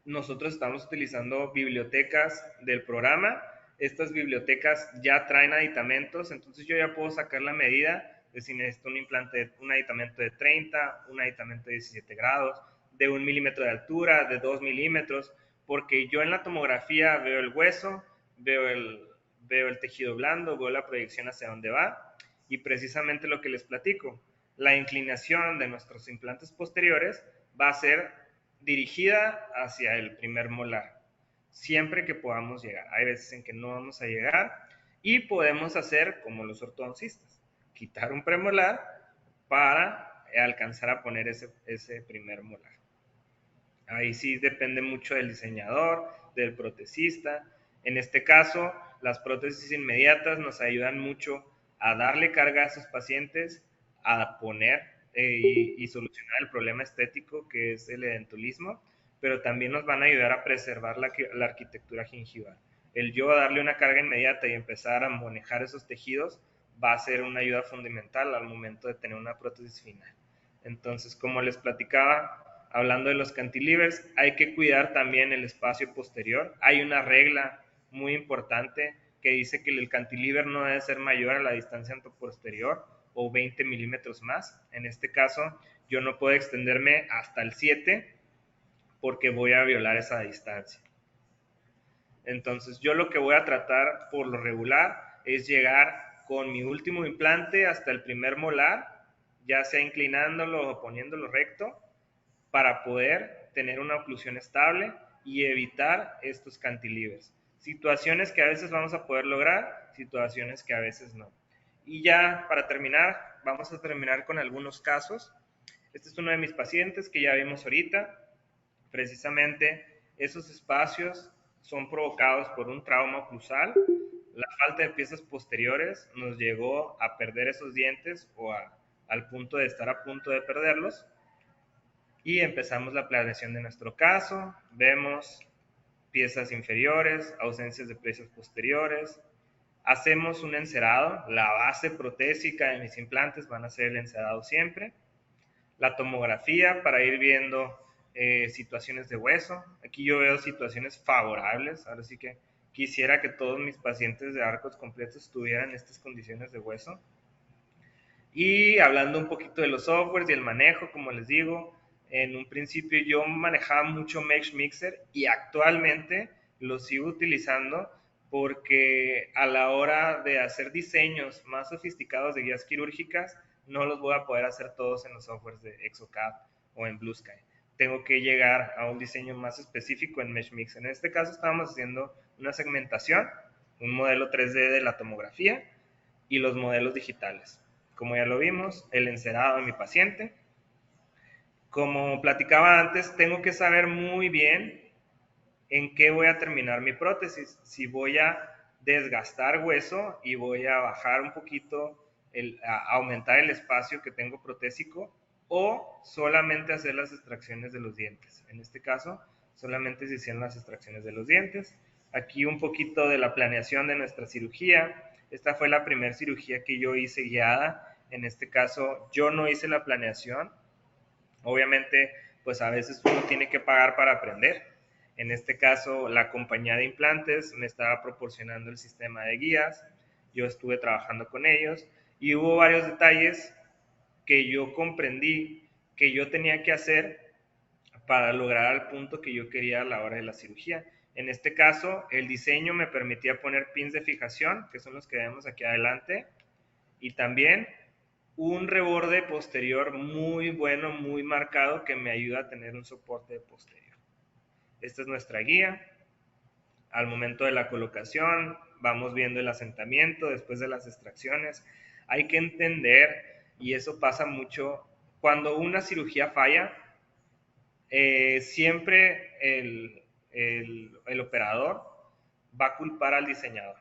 nosotros estamos utilizando bibliotecas del programa. Estas bibliotecas ya traen aditamentos, entonces yo ya puedo sacar la medida de si necesito un aditamento de 30, un aditamento de 17 grados, de 1 milímetro de altura, de 2 milímetros, porque yo en la tomografía veo el hueso, veo el tejido blando, veo la proyección hacia dónde va, y precisamente lo que les platico, la inclinación de nuestros implantes posteriores va a ser dirigida hacia el primer molar, siempre que podamos llegar. Hay veces en que no vamos a llegar y podemos hacer como los ortodoncistas, quitar un premolar para alcanzar a poner ese primer molar. Ahí sí depende mucho del diseñador, del protesista. En este caso, las prótesis inmediatas nos ayudan mucho a darle carga a esos pacientes, a poner y solucionar el problema estético que es el edentulismo, pero también nos van a ayudar a preservar la arquitectura gingival. El yo darle una carga inmediata y empezar a manejar esos tejidos va a ser una ayuda fundamental al momento de tener una prótesis final. Entonces, como les platicaba, hablando de los cantilevers, hay que cuidar también el espacio posterior. Hay una regla muy importante que dice que el cantilever no debe ser mayor a la distancia anteposterior o 20 milímetros más. En este caso, yo no puedo extenderme hasta el 7 porque voy a violar esa distancia. Entonces, yo lo que voy a tratar por lo regular es llegar con mi último implante hasta el primer molar, ya sea inclinándolo o poniéndolo recto, para poder tener una oclusión estable y evitar estos cantilevers. Situaciones que a veces vamos a poder lograr, situaciones que a veces no. Y ya para terminar, vamos a terminar con algunos casos. Este es uno de mis pacientes que ya vimos ahorita. Precisamente esos espacios son provocados por un trauma oclusal. La falta de piezas posteriores nos llegó a perder esos dientes o al punto de estar a punto de perderlos. Y empezamos la planeación de nuestro caso. Vemos piezas inferiores, ausencias de piezas posteriores, Hacemos un encerado, la base protésica de mis implantes van a ser el encerado siempre. La tomografía para ir viendo situaciones de hueso. Aquí yo veo situaciones favorables, ahora sí que quisiera que todos mis pacientes de arcos completos tuvieran estas condiciones de hueso. Y hablando un poquito de los softwares y el manejo, como les digo, en un principio yo manejaba mucho Mesh Mixer y actualmente lo sigo utilizando porque a la hora de hacer diseños más sofisticados de guías quirúrgicas, no los voy a poder hacer todos en los softwares de Exocad o en Blue Sky. Tengo que llegar a un diseño más específico en Mesh Mixer. En este caso estábamos haciendo una segmentación, un modelo 3D de la tomografía y los modelos digitales. Como ya lo vimos, el encerado de mi paciente. Como platicaba antes, tengo que saber muy bien en qué voy a terminar mi prótesis. Si voy a desgastar hueso y voy a bajar un poquito, a aumentar el espacio que tengo protésico, o solamente hacer las extracciones de los dientes. En este caso, solamente se hicieron las extracciones de los dientes. Aquí un poquito de la planeación de nuestra cirugía. Esta fue la primera cirugía que yo hice guiada. En este caso, yo no hice la planeación. Obviamente, pues a veces uno tiene que pagar para aprender. En este caso, la compañía de implantes me estaba proporcionando el sistema de guías. Yo estuve trabajando con ellos y hubo varios detalles que yo comprendí que yo tenía que hacer para lograr el punto que yo quería a la hora de la cirugía. En este caso, el diseño me permitía poner pins de fijación, que son los que vemos aquí adelante, y también un reborde posterior muy bueno, muy marcado, que me ayuda a tener un soporte posterior. Esta es nuestra guía. Al momento de la colocación, vamos viendo el asentamiento después de las extracciones. Hay que entender, y eso pasa mucho, cuando una cirugía falla, siempre el operador va a culpar al diseñador.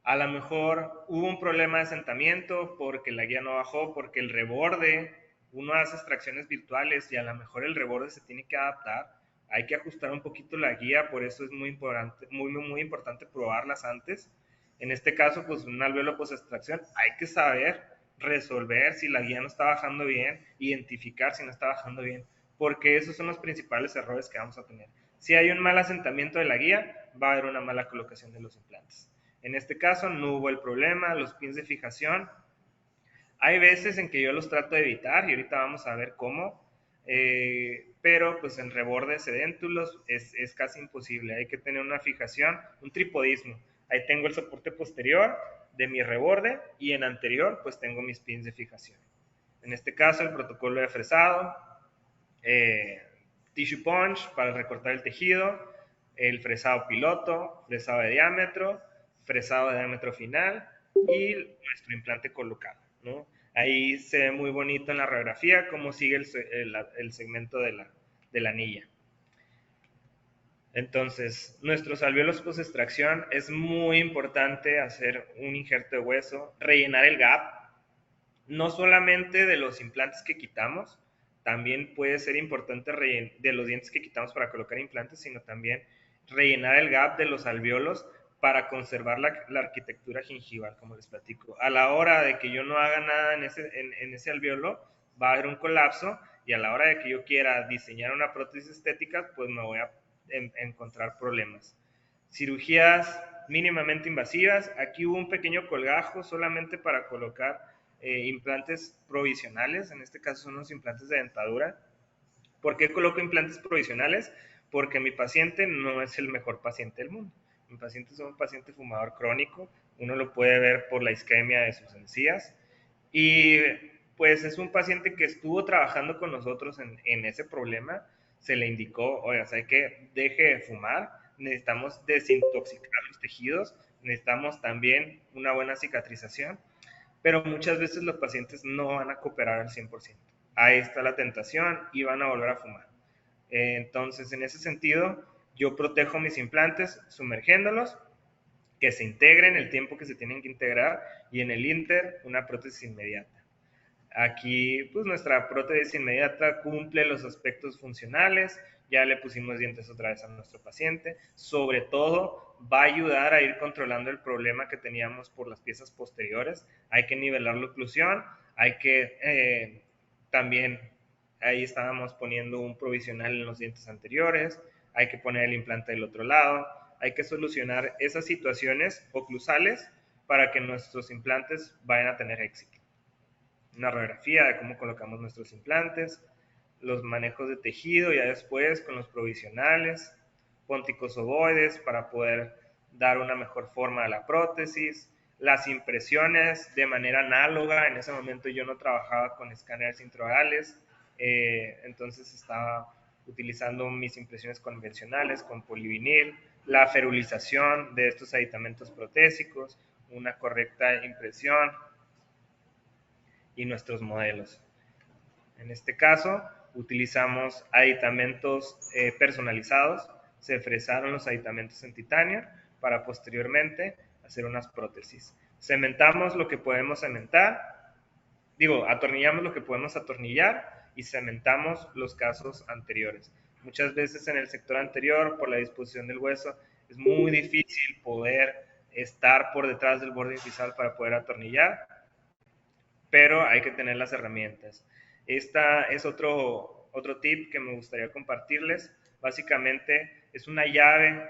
A lo mejor hubo un problema de asentamiento porque la guía no bajó, porque el reborde, uno hace extracciones virtuales y a lo mejor el reborde se tiene que adaptar. Hay que ajustar un poquito la guía, por eso es muy importante, muy importante probarlas antes. En este caso, pues un alvéolo post extracción, hay que saber resolver si la guía no está bajando bien, identificar si no está bajando bien, porque esos son los principales errores que vamos a tener. Si hay un mal asentamiento de la guía, va a haber una mala colocación de los implantes. En este caso no hubo el problema, los pins de fijación. Hay veces en que yo los trato de evitar y ahorita vamos a ver cómo, pero pues en rebordes edéntulos es casi imposible. Hay que tener una fijación, un tripodismo. Ahí tengo el soporte posterior de mi reborde y en anterior pues tengo mis pins de fijación. En este caso el protocolo de fresado, tissue punch para recortar el tejido, el fresado piloto, fresado de diámetro, fresado de diámetro final y nuestro implante colocado, ¿no? Ahí se ve muy bonito en la radiografía cómo sigue el segmento de la anilla. Entonces, nuestros alvéolos post extracción es muy importante hacer un injerto de hueso, rellenar el gap, no solamente de los implantes que quitamos, también puede ser importante de los dientes que quitamos para colocar implantes, sino también rellenar el gap de los alvéolos para conservar la arquitectura gingival, como les platico. A la hora de que yo no haga nada en ese alvéolo, va a haber un colapso y a la hora de que yo quiera diseñar una prótesis estética, pues me voy a encontrar problemas. Cirugías mínimamente invasivas. Aquí hubo un pequeño colgajo solamente para colocar implantes provisionales. En este caso son los implantes de dentadura. ¿Por qué coloco implantes provisionales? Porque mi paciente no es el mejor paciente del mundo. Mi paciente es un paciente fumador crónico. Uno lo puede ver por la isquemia de sus encías. Y pues es un paciente que estuvo trabajando con nosotros en ese problema. Se le indicó, oiga, ¿sabe qué? Deje de fumar. Necesitamos desintoxicar los tejidos. Necesitamos también una buena cicatrización. Pero muchas veces los pacientes no van a cooperar al 100%. Ahí está la tentación y van a volver a fumar. Entonces, en ese sentido, yo protejo mis implantes sumergiéndolos, que se integren el tiempo que se tienen que integrar y en el inter una prótesis inmediata. Aquí, pues nuestra prótesis inmediata cumple los aspectos funcionales, ya le pusimos dientes otra vez a nuestro paciente, sobre todo va a ayudar a ir controlando el problema que teníamos por las piezas posteriores, hay que nivelar la oclusión, hay que también, ahí estábamos poniendo un provisional en los dientes anteriores, hay que poner el implante del otro lado, hay que solucionar esas situaciones oclusales para que nuestros implantes vayan a tener éxito. Una radiografía de cómo colocamos nuestros implantes, los manejos de tejido ya después con los provisionales, pónticos ovoides para poder dar una mejor forma a la prótesis, las impresiones de manera análoga. En ese momento yo no trabajaba con escáneres intraorales, entonces estaba utilizando mis impresiones convencionales con polivinil, la ferulización de estos aditamentos protésicos, una correcta impresión y nuestros modelos. En este caso, utilizamos aditamentos personalizados, se fresaron los aditamentos en titanio para posteriormente hacer unas prótesis. Cementamos lo que podemos cementar, atornillamos lo que podemos atornillar y cementamos los casos anteriores. Muchas veces en el sector anterior, por la disposición del hueso, es muy difícil poder estar por detrás del borde incisal para poder atornillar, pero hay que tener las herramientas. Esta es otro tip que me gustaría compartirles. Básicamente es una llave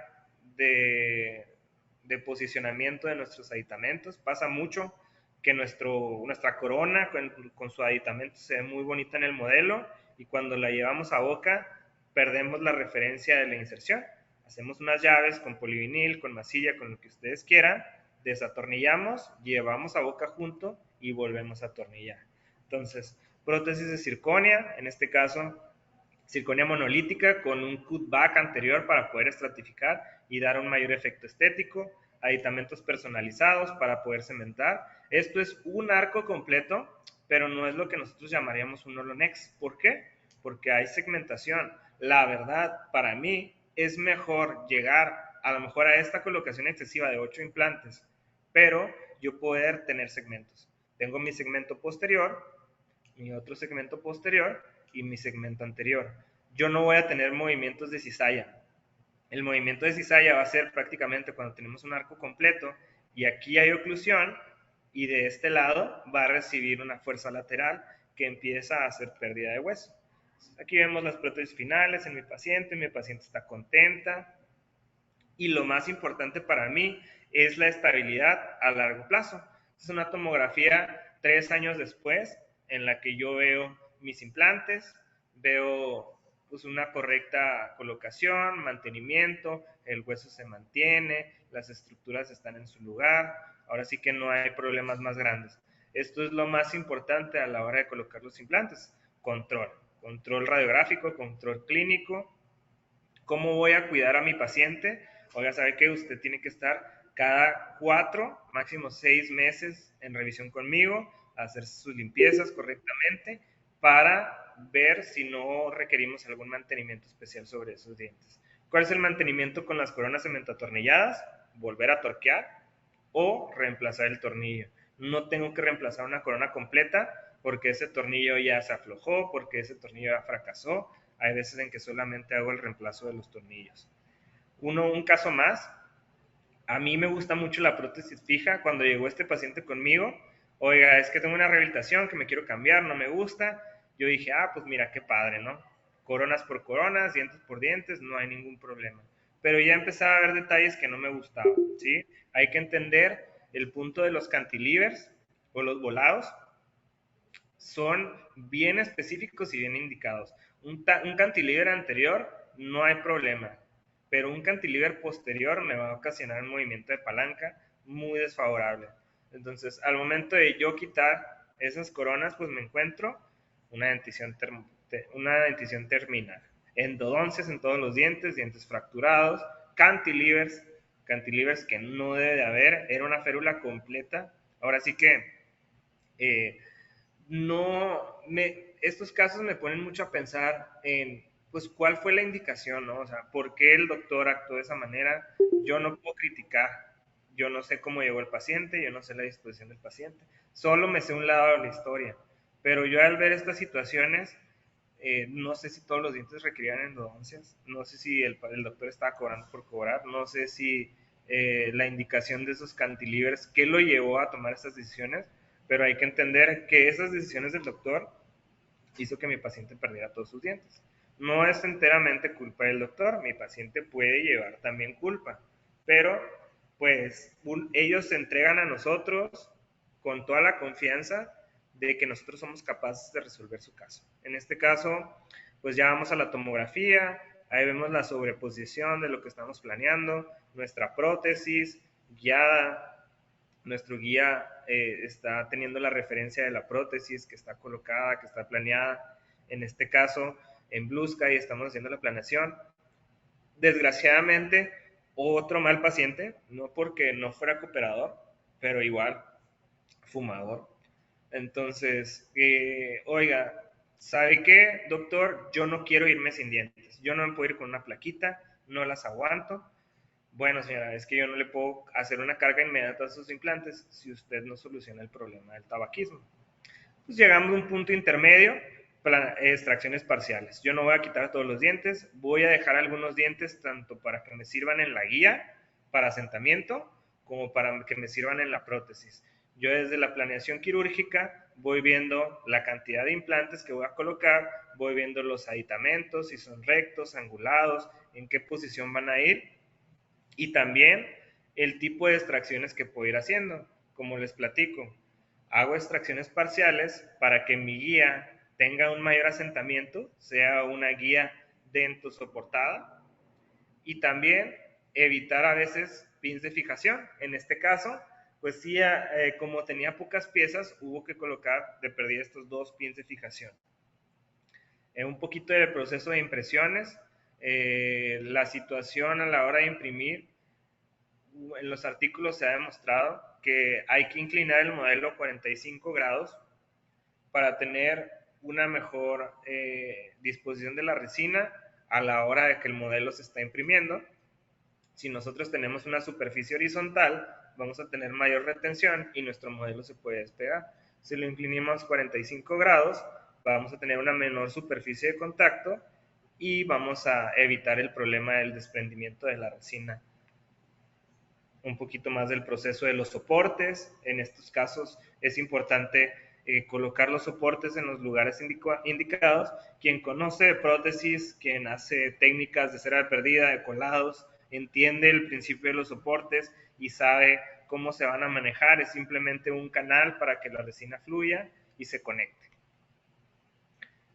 de posicionamiento de nuestros aditamentos. Pasa mucho que nuestra corona con su aditamento se ve muy bonita en el modelo y cuando la llevamos a boca perdemos la referencia de la inserción. Hacemos unas llaves con polivinil, con masilla, con lo que ustedes quieran, desatornillamos, llevamos a boca junto y volvemos a atornillar. Entonces, prótesis de circonia, en este caso, circonia monolítica con un cutback anterior para poder estratificar y dar un mayor efecto estético, aditamentos personalizados para poder cementar. Esto es un arco completo, pero no es lo que nosotros llamaríamos un Olonex. ¿Por qué? Porque hay segmentación. La verdad, para mí, es mejor llegar a lo mejor a esta colocación excesiva de 8 implantes, pero yo poder tener segmentos. Tengo mi segmento posterior, mi otro segmento posterior y mi segmento anterior. Yo no voy a tener movimientos de cizalla. El movimiento de cizalla va a ser prácticamente cuando tenemos un arco completo y aquí hay oclusión y de este lado va a recibir una fuerza lateral que empieza a hacer pérdida de hueso. Aquí vemos las prótesis finales en mi paciente está contenta y lo más importante para mí es la estabilidad a largo plazo. Es una tomografía 3 años después en la que yo veo mis implantes, veo pues una correcta colocación, mantenimiento, el hueso se mantiene, las estructuras están en su lugar, ahora sí que no hay problemas más grandes. Esto es lo más importante a la hora de colocar los implantes, control radiográfico, control clínico. ¿Cómo voy a cuidar a mi paciente? Oiga, sabe que usted tiene que estar cada 4, máximo 6 meses en revisión conmigo, hacer sus limpiezas correctamente para ver si no requerimos algún mantenimiento especial sobre esos dientes. ¿Cuál es el mantenimiento con las coronas cementatornilladas? Volver a torquear o reemplazar el tornillo. No tengo que reemplazar una corona completa porque ese tornillo ya se aflojó, porque ese tornillo ya fracasó. Hay veces en que solamente hago el reemplazo de los tornillos. Un caso más, a mí me gusta mucho la prótesis fija. Cuando llegó este paciente conmigo, oiga, es que tengo una rehabilitación que me quiero cambiar, no me gusta. Yo dije, pues mira, qué padre, ¿no? Coronas por coronas, dientes por dientes, no hay ningún problema. Pero ya empezaba a ver detalles que no me gustaban, ¿sí? Hay que entender el punto de los cantilevers o los volados. Son bien específicos y bien indicados. Un cantilever anterior no hay problema, pero un cantilever posterior me va a ocasionar un movimiento de palanca muy desfavorable. Entonces, al momento de yo quitar esas coronas, pues me encuentro una dentición terminal. Endodoncias en todos los dientes, dientes fracturados, cantilevers que no debe de haber, era una férula completa. Ahora sí que estos casos me ponen mucho a pensar en, pues, cuál fue la indicación, ¿no? O sea, ¿por qué el doctor actuó de esa manera? Yo no puedo criticar, yo no sé cómo llegó el paciente, yo no sé la disposición del paciente, solo me sé un lado de la historia. Pero yo al ver estas situaciones, no sé si todos los dientes requerían endodoncias, no sé si el doctor estaba cobrando por cobrar, no sé si la indicación de esos cantilevers, qué lo llevó a tomar estas decisiones, pero hay que entender que esas decisiones del doctor hizo que mi paciente perdiera todos sus dientes. No es enteramente culpa del doctor, mi paciente puede llevar también culpa, pero pues ellos se entregan a nosotros con toda la confianza de que nosotros somos capaces de resolver su caso. En este caso, pues ya vamos a la tomografía, ahí vemos la sobreposición de lo que estamos planeando, nuestra prótesis guiada, nuestro guía está teniendo la referencia de la prótesis que está colocada, que está planeada. En este caso, en Blue Sky estamos haciendo la planeación. Desgraciadamente, otro mal paciente, no porque no fuera cooperador, pero igual fumador. Entonces, oiga, ¿sabe qué, doctor? Yo no quiero irme sin dientes. Yo no me puedo ir con una plaquita, no las aguanto. Bueno, señora, es que yo no le puedo hacer una carga inmediata a sus implantes si usted no soluciona el problema del tabaquismo. Pues llegamos a un punto intermedio, extracciones parciales. Yo no voy a quitar todos los dientes, voy a dejar algunos dientes tanto para que me sirvan en la guía para asentamiento como para que me sirvan en la prótesis. Yo desde la planeación quirúrgica voy viendo la cantidad de implantes que voy a colocar, voy viendo los aditamentos, si son rectos, angulados, en qué posición van a ir y también el tipo de extracciones que puedo ir haciendo. Como les platico, hago extracciones parciales para que mi guía tenga un mayor asentamiento, sea una guía dento soportada, y también evitar a veces pins de fijación. En este caso, pues sí, como tenía pocas piezas, hubo que colocar de perdida estos 2 pins de fijación. Un poquito del proceso de impresiones, la situación a la hora de imprimir. En los artículos se ha demostrado que hay que inclinar el modelo 45 grados para tener una mejor disposición de la resina a la hora de que el modelo se está imprimiendo. Si nosotros tenemos una superficie horizontal, vamos a tener mayor retención y nuestro modelo se puede despegar. Si lo inclinamos 45 grados, vamos a tener una menor superficie de contacto y vamos a evitar el problema del desprendimiento de la resina. Un poquito más del proceso de los soportes. En estos casos es importante colocar los soportes en los lugares indicados. Quien conoce de prótesis, quien hace técnicas de cera de perdida, de colados, entiende el principio de los soportes y sabe cómo se van a manejar. Es simplemente un canal para que la resina fluya y se conecte.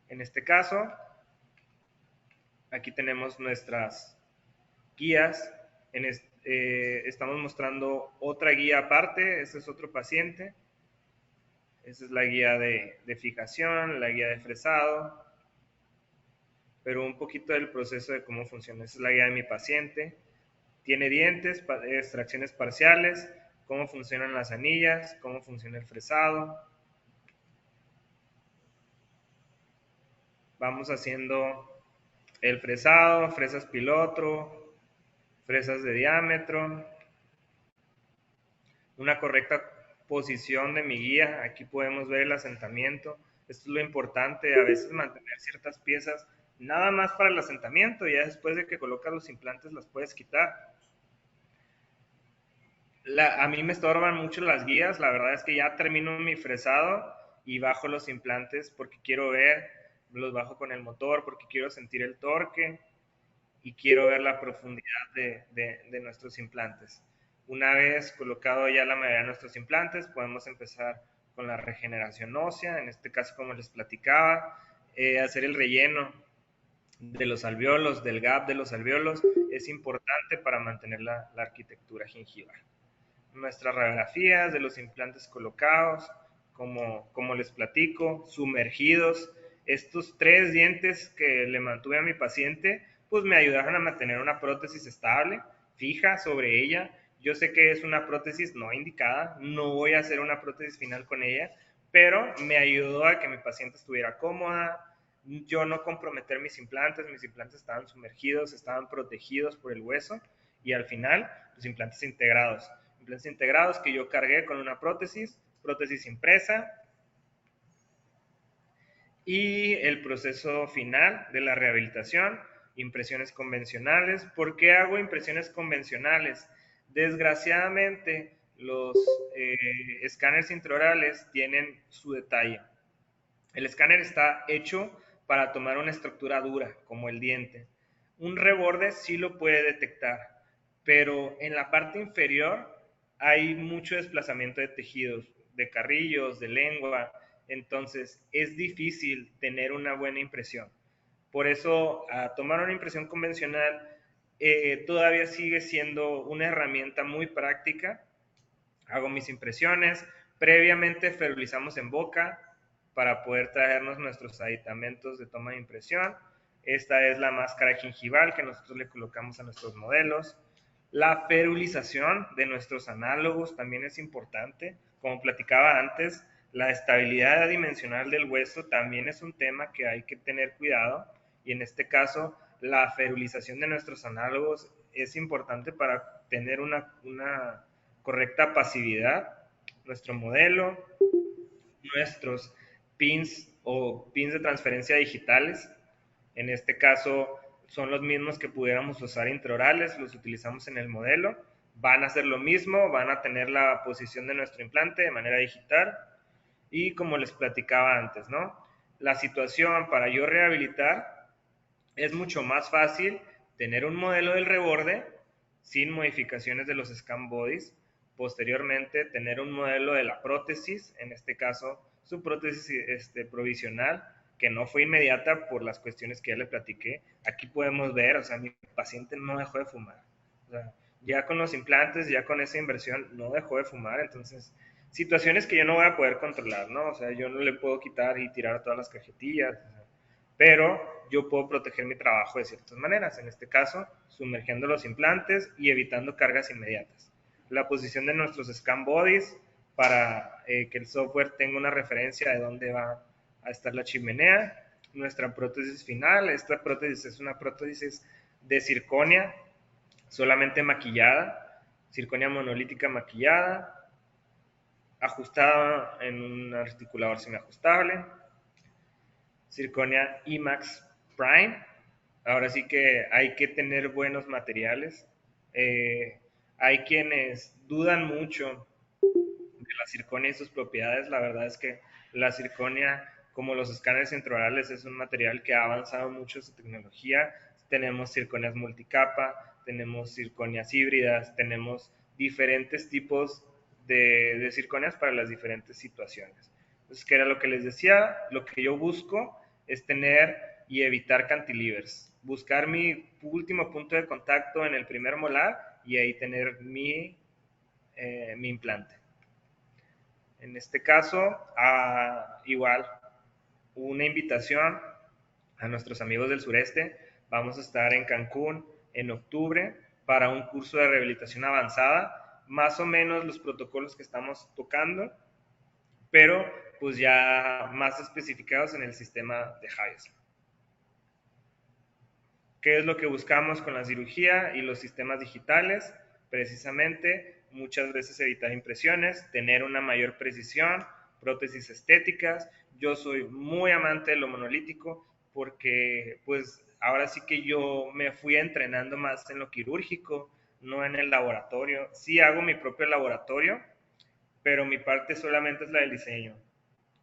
En este caso, aquí tenemos nuestras guías. Estamos mostrando otra guía aparte. Este es otro paciente. Esta es la guía de fijación, la guía de fresado, pero un poquito del proceso de cómo funciona. Esta es la guía de mi paciente. Tiene dientes, extracciones parciales, cómo funcionan las anillas, cómo funciona el fresado. Vamos haciendo el fresado, fresas pilotro, fresas de diámetro, una correcta posición de mi guía. Aquí podemos ver el asentamiento. Esto es lo importante, a veces mantener ciertas piezas nada más para el asentamiento, ya después de que colocas los implantes las puedes quitar. A mí me estorban mucho las guías, la verdad es que ya termino mi fresado y bajo los implantes porque quiero ver, los bajo con el motor porque quiero sentir el torque y quiero ver la profundidad de nuestros implantes. Una vez colocado ya la mayoría de nuestros implantes, podemos empezar con la regeneración ósea, en este caso como les platicaba, hacer el relleno de los alvéolos, del gap de los alvéolos, es importante para mantener la arquitectura gingival. Nuestras radiografías de los implantes colocados, como les platico, sumergidos. Estos 3 dientes que le mantuve a mi paciente, pues me ayudaron a mantener una prótesis estable, fija sobre ella. Yo sé que es una prótesis no indicada, no voy a hacer una prótesis final con ella, pero me ayudó a que mi paciente estuviera cómoda, yo no comprometer mis implantes estaban sumergidos, estaban protegidos por el hueso y al final los implantes integrados que yo cargué con una prótesis impresa, Y el proceso final de la rehabilitación, impresiones convencionales. ¿Por qué hago impresiones convencionales? Desgraciadamente, los escáneres intraorales tienen su detalle. El escáner está hecho para tomar una estructura dura, como el diente. Un reborde sí lo puede detectar, pero en la parte inferior hay mucho desplazamiento de tejidos, de carrillos, de lengua, entonces es difícil tener una buena impresión. Por eso, a tomar una impresión convencional todavía sigue siendo una herramienta muy práctica. Hago mis impresiones, previamente ferulizamos en boca para poder traernos nuestros aditamentos de toma de impresión. Esta es la máscara gingival que nosotros le colocamos a nuestros modelos. La ferulización de nuestros análogos también es importante. Como platicaba antes, la estabilidad dimensional del hueso también es un tema que hay que tener cuidado, y en este caso la ferulización de nuestros análogos es importante para tener una correcta pasividad. Nuestro modelo, nuestros pins o pins de transferencia digitales, en este caso son los mismos que pudiéramos usar intraorales, los utilizamos en el modelo, van a hacer lo mismo, van a tener la posición de nuestro implante de manera digital. Y como les platicaba antes, ¿no? La situación para yo rehabilitar es mucho más fácil tener un modelo del reborde sin modificaciones de los scan bodies. Posteriormente, tener un modelo de la prótesis, en este caso su prótesis provisional, que no fue inmediata por las cuestiones que ya le platiqué. Aquí podemos ver, o sea, mi paciente no dejó de fumar. O sea, ya con los implantes, ya con esa inversión, no dejó de fumar. Entonces, situaciones que yo no voy a poder controlar, ¿no? O sea, yo no le puedo quitar y tirar todas las cajetillas, o sea, pero yo puedo proteger mi trabajo de ciertas maneras, en este caso, sumergiendo los implantes y evitando cargas inmediatas. La posición de nuestros scan bodies para que el software tenga una referencia de dónde va a estar la chimenea. Nuestra prótesis final, esta prótesis es una prótesis de circonia solamente maquillada, circonia monolítica maquillada, ajustada en un articulador semiajustable, circonia IMAX Prime. Ahora sí que hay que tener buenos materiales. Hay quienes dudan mucho de la circonia y sus propiedades. La verdad es que la circonia, como los escáneres intraorales, es un material que ha avanzado mucho en su tecnología. Tenemos circonias multicapa, tenemos circonias híbridas, tenemos diferentes tipos de circonias para las diferentes situaciones. Entonces, ¿qué era lo que les decía? Lo que yo busco es tener y evitar cantilevers. Buscar mi último punto de contacto en el primer molar y ahí tener mi implante. En este caso, igual, una invitación a nuestros amigos del sureste. Vamos a estar en Cancún en octubre para un curso de rehabilitación avanzada, más o menos los protocolos que estamos tocando, pero pues ya más especificados en el sistema de Hayes. ¿Qué es lo que buscamos con la cirugía y los sistemas digitales? Precisamente, muchas veces evitar impresiones, tener una mayor precisión, prótesis estéticas. Yo soy muy amante de lo monolítico porque pues ahora sí que yo me fui entrenando más en lo quirúrgico, no en el laboratorio. Sí hago mi propio laboratorio, pero mi parte solamente es la del diseño.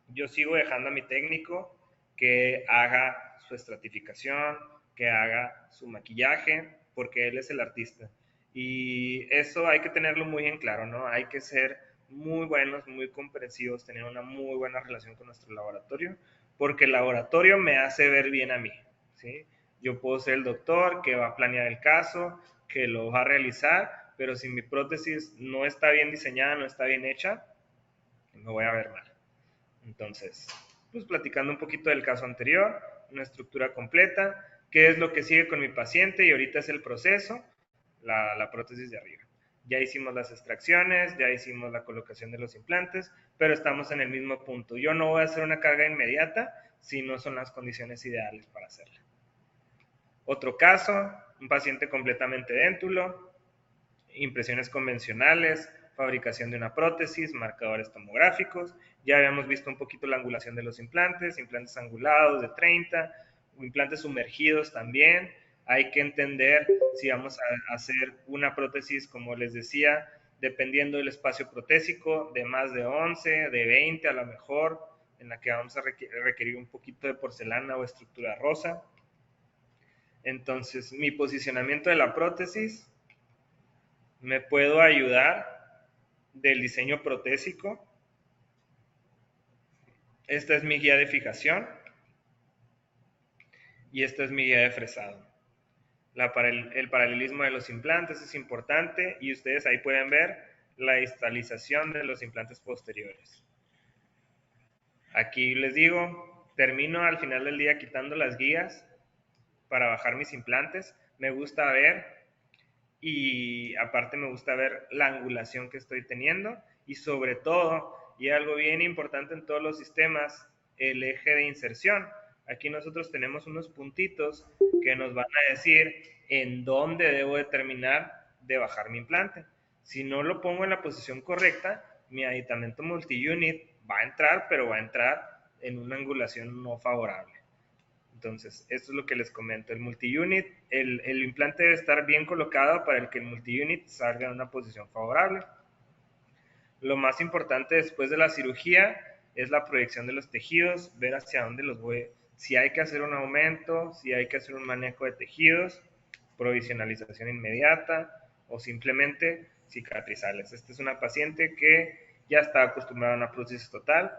Yo sigo dejando a mi técnico que haga su estratificación, que haga su maquillaje, porque él es el artista. Y eso hay que tenerlo muy en claro, ¿no? Hay que ser muy buenos, muy comprensivos, tener una muy buena relación con nuestro laboratorio, porque el laboratorio me hace ver bien a mí, ¿sí? Yo puedo ser el doctor que va a planear el caso, que lo va a realizar, pero si mi prótesis no está bien diseñada, no está bien hecha, me voy a ver mal. Entonces, pues platicando un poquito del caso anterior, una estructura completa, qué es lo que sigue con mi paciente y ahorita es el proceso, la prótesis de arriba. Ya hicimos las extracciones, ya hicimos la colocación de los implantes, pero estamos en el mismo punto. Yo no voy a hacer una carga inmediata si no son las condiciones ideales para hacerla. Otro caso, un paciente completamente déntulo, impresiones convencionales, fabricación de una prótesis, marcadores tomográficos. Ya habíamos visto un poquito la angulación de los implantes, implantes angulados de 30, implantes sumergidos también. Hay que entender si vamos a hacer una prótesis, como les decía, dependiendo del espacio protésico, de más de 11, de 20 a lo mejor, en la que vamos a requerir un poquito de porcelana o estructura rosa. Entonces, mi posicionamiento de la prótesis me puedo ayudar del diseño protésico. Esta es mi guía de fijación y esta es mi guía de fresado. El paralelismo de los implantes es importante y ustedes ahí pueden ver la distalización de los implantes posteriores. Aquí les digo, termino al final del día quitando las guías para bajar mis implantes. Me gusta ver y aparte me gusta ver la angulación que estoy teniendo y sobre todo, y algo bien importante en todos los sistemas, el eje de inserción. Aquí nosotros tenemos unos puntitos que nos van a decir en dónde debo determinar de bajar mi implante. Si no lo pongo en la posición correcta, mi aditamento multi-unit va a entrar, pero va a entrar en una angulación no favorable. Entonces, esto es lo que les comento. El multi-unit, el implante debe estar bien colocado para que el multi-unit salga en una posición favorable. Lo más importante después de la cirugía es la proyección de los tejidos, ver hacia dónde los voy, si hay que hacer un aumento, si hay que hacer un manejo de tejidos, provisionalización inmediata o simplemente cicatrizarles. Esta es una paciente que ya está acostumbrada a una prótesis total.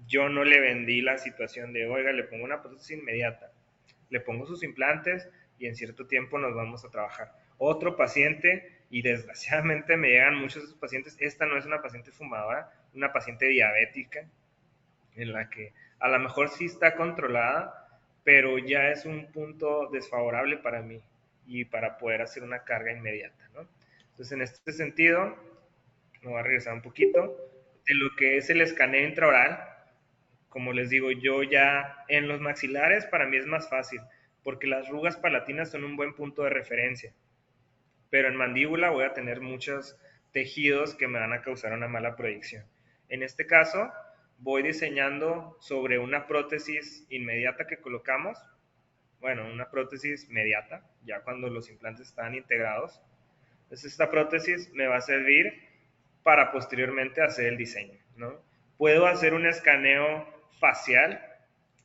Yo no le vendí la situación de, oiga, le pongo una prótesis inmediata, le pongo sus implantes y en cierto tiempo nos vamos a trabajar. Otro paciente, y desgraciadamente me llegan muchos de esos pacientes, esta no es una paciente fumadora, una paciente diabética, en la que a lo mejor sí está controlada, pero ya es un punto desfavorable para mí y para poder hacer una carga inmediata, ¿no? Entonces, en este sentido, me voy a regresar un poquito, de lo que es el escaneo intraoral. Como les digo, yo ya en los maxilares para mí es más fácil, porque las rugas palatinas son un buen punto de referencia, pero en mandíbula voy a tener muchos tejidos que me van a causar una mala proyección. En este caso, voy diseñando sobre una prótesis inmediata que colocamos, bueno, una prótesis mediata, ya cuando los implantes están integrados. Entonces, esta prótesis me va a servir para posteriormente hacer el diseño, ¿no? Puedo hacer un escaneo facial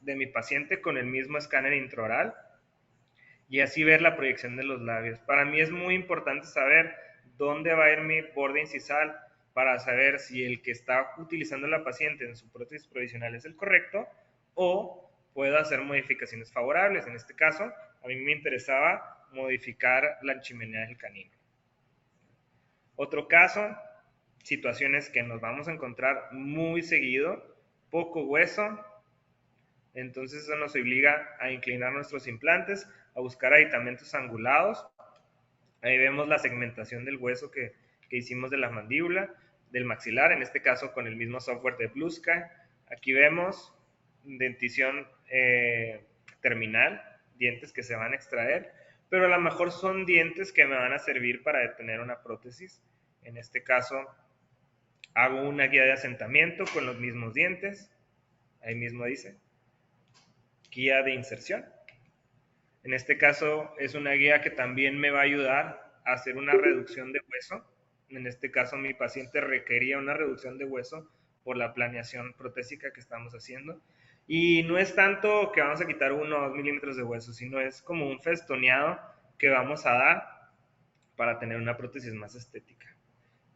de mi paciente con el mismo escáner intraoral y así ver la proyección de los labios. Para mí es muy importante saber dónde va a ir mi borde incisal para saber si el que está utilizando la paciente en su prótesis provisional es el correcto o puedo hacer modificaciones favorables. En este caso, a mí me interesaba modificar la chimenea del canino. Otro caso, situaciones que nos vamos a encontrar muy seguido, poco hueso, entonces eso nos obliga a inclinar nuestros implantes, a buscar aditamentos angulados. Ahí vemos la segmentación del hueso que hicimos de la mandíbula, del maxilar, en este caso con el mismo software de Blue Sky. Aquí vemos dentición terminal, dientes que se van a extraer, pero a lo mejor son dientes que me van a servir para detener una prótesis. En este caso, hago una guía de asentamiento con los mismos dientes. Ahí mismo dice, guía de inserción. En este caso, es una guía que también me va a ayudar a hacer una reducción de hueso. En este caso, mi paciente requería una reducción de hueso por la planeación protésica que estamos haciendo. Y no es tanto que vamos a quitar 1 o 2 milímetros de hueso, sino es como un festoneado que vamos a dar para tener una prótesis más estética.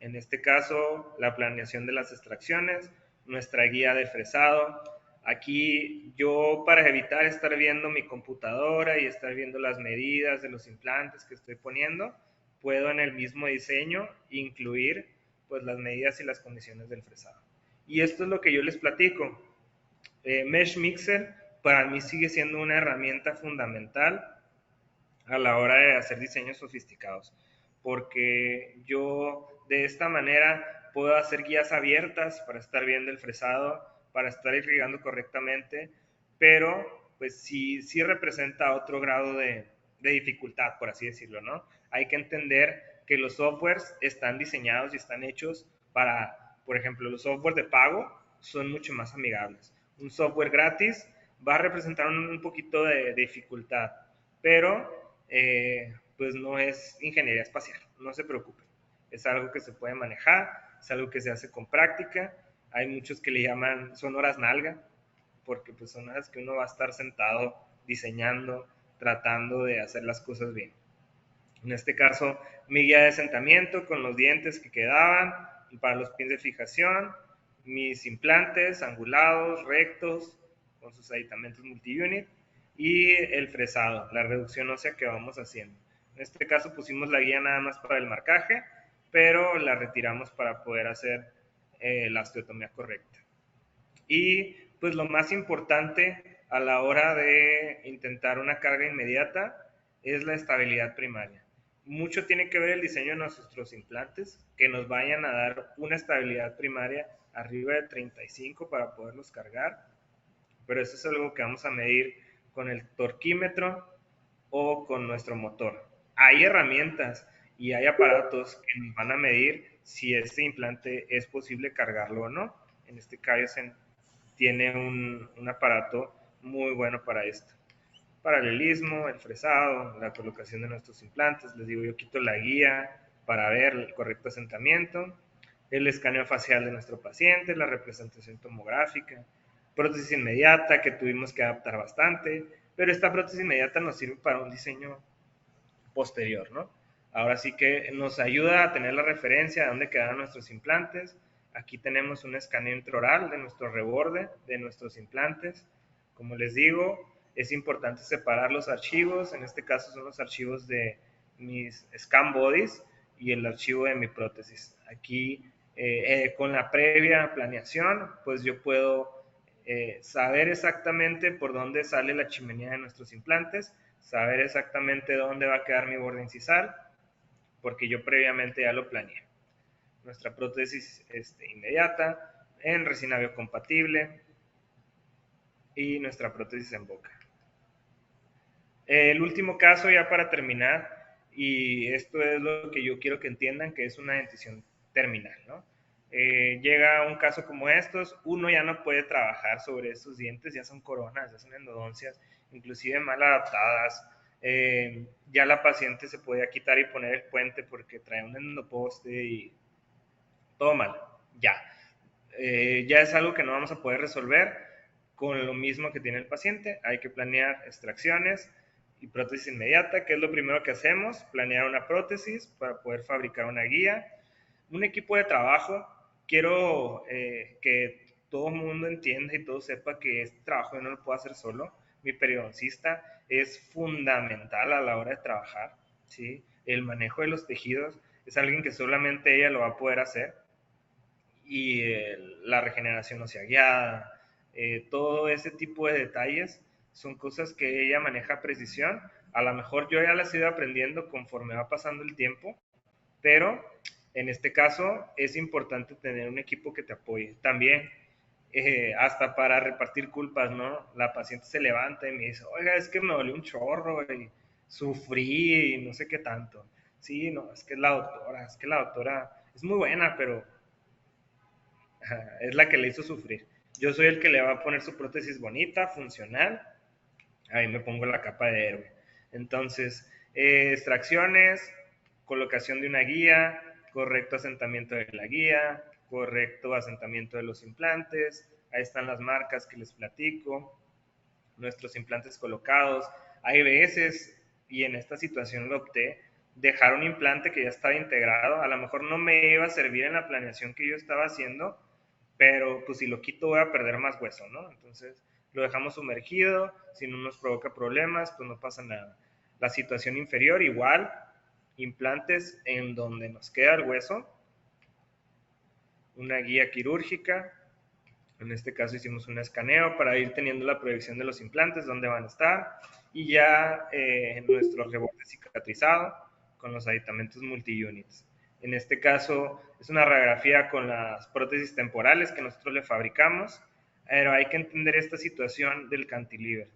En este caso, la planeación de las extracciones, nuestra guía de fresado. Aquí yo, para evitar estar viendo mi computadora y estar viendo las medidas de los implantes que estoy poniendo, puedo en el mismo diseño incluir pues las medidas y las condiciones del fresado. Y esto es lo que yo les platico. Mesh Mixer para mí sigue siendo una herramienta fundamental a la hora de hacer diseños sofisticados, porque yo de esta manera puedo hacer guías abiertas para estar viendo el fresado, para estar irrigando correctamente, pero pues sí representa otro grado de dificultad, por así decirlo, ¿no? Hay que entender que los softwares están diseñados y están hechos para, por ejemplo, los software de pago son mucho más amigables. Un software gratis va a representar un poquito de dificultad, pero pues no es ingeniería espacial, no se preocupen. Es algo que se puede manejar, es algo que se hace con práctica. Hay muchos que le llaman, son horas nalga, porque pues son horas que uno va a estar sentado diseñando, tratando de hacer las cosas bien. En este caso, mi guía de asentamiento con los dientes que quedaban para los pins de fijación, mis implantes angulados, rectos, con sus aditamentos multi-unit, y el fresado, la reducción ósea que vamos haciendo. En este caso pusimos la guía nada más para el marcaje, pero la retiramos para poder hacer la osteotomía correcta. Y pues lo más importante a la hora de intentar una carga inmediata es la estabilidad primaria. Mucho tiene que ver el diseño de nuestros implantes, que nos vayan a dar una estabilidad primaria arriba de 35 para poderlos cargar, pero eso es algo que vamos a medir con el torquímetro o con nuestro motor. Hay herramientas y hay aparatos que nos van a medir si este implante es posible cargarlo o no. En este caso tiene un aparato muy bueno para esto. Paralelismo, el fresado, la colocación de nuestros implantes. Les digo, yo quito la guía para ver el correcto asentamiento, el escaneo facial de nuestro paciente, la representación tomográfica, prótesis inmediata que tuvimos que adaptar bastante, pero esta prótesis inmediata nos sirve para un diseño posterior, ¿no? Ahora sí que nos ayuda a tener la referencia de dónde quedaron nuestros implantes. Aquí tenemos un escaneo intraoral de nuestro reborde, de nuestros implantes. Como les digo, es importante separar los archivos. En este caso son los archivos de mis scan bodies y el archivo de mi prótesis. Aquí, con la previa planeación, pues yo puedo saber exactamente por dónde sale la chimenea de nuestros implantes, saber exactamente dónde va a quedar mi borde incisal, porque yo previamente ya lo planeé. Nuestra prótesis inmediata, en resina biocompatible y nuestra prótesis en boca. El último caso ya para terminar, y esto es lo que yo quiero que entiendan, que es una dentición terminal, ¿no? Llega un caso como estos, uno ya no puede trabajar sobre estos dientes, ya son coronas, ya son endodoncias, inclusive mal adaptadas. Ya la paciente se podía quitar y poner el puente porque trae un endoposte y todo mal, ya. Ya es algo que no vamos a poder resolver con lo mismo que tiene el paciente. Hay que planear extracciones y prótesis inmediata, que es lo primero que hacemos, planear una prótesis para poder fabricar una guía. Un equipo de trabajo, quiero que todo el mundo entienda y todo sepa que este trabajo yo no lo puedo hacer solo. Mi periodoncista es fundamental a la hora de trabajar, ¿sí? El manejo de los tejidos es alguien que solamente ella lo va a poder hacer, y la regeneración ósea guiada, todo ese tipo de detalles son cosas que ella maneja a precisión. A lo mejor yo ya las he ido aprendiendo conforme va pasando el tiempo, pero en este caso es importante tener un equipo que te apoye. También, hasta para repartir culpas, ¿no? La paciente se levanta y me dice, oiga, es que me dolió un chorro y sufrí y no sé qué tanto. Sí, no, es que la doctora es muy buena, pero es la que le hizo sufrir. Yo soy el que le va a poner su prótesis bonita, funcional. Ahí me pongo la capa de héroe. Entonces, extracciones, colocación de una guía, correcto asentamiento de la guía, correcto asentamiento de los implantes. Ahí están las marcas que les platico, nuestros implantes colocados. Hay veces, y en esta situación lo opté, dejar un implante que ya estaba integrado. A lo mejor no me iba a servir en la planeación que yo estaba haciendo, pero pues si lo quito voy a perder más hueso, ¿no? Entonces lo dejamos sumergido, si no nos provoca problemas, pues no pasa nada. La situación inferior igual, implantes en donde nos queda el hueso, una guía quirúrgica, en este caso hicimos un escaneo para ir teniendo la proyección de los implantes, dónde van a estar, y ya nuestro rebote cicatrizado con los aditamentos multi-units. En este caso es una radiografía con las prótesis temporales que nosotros le fabricamos, pero hay que entender esta situación del cantilever.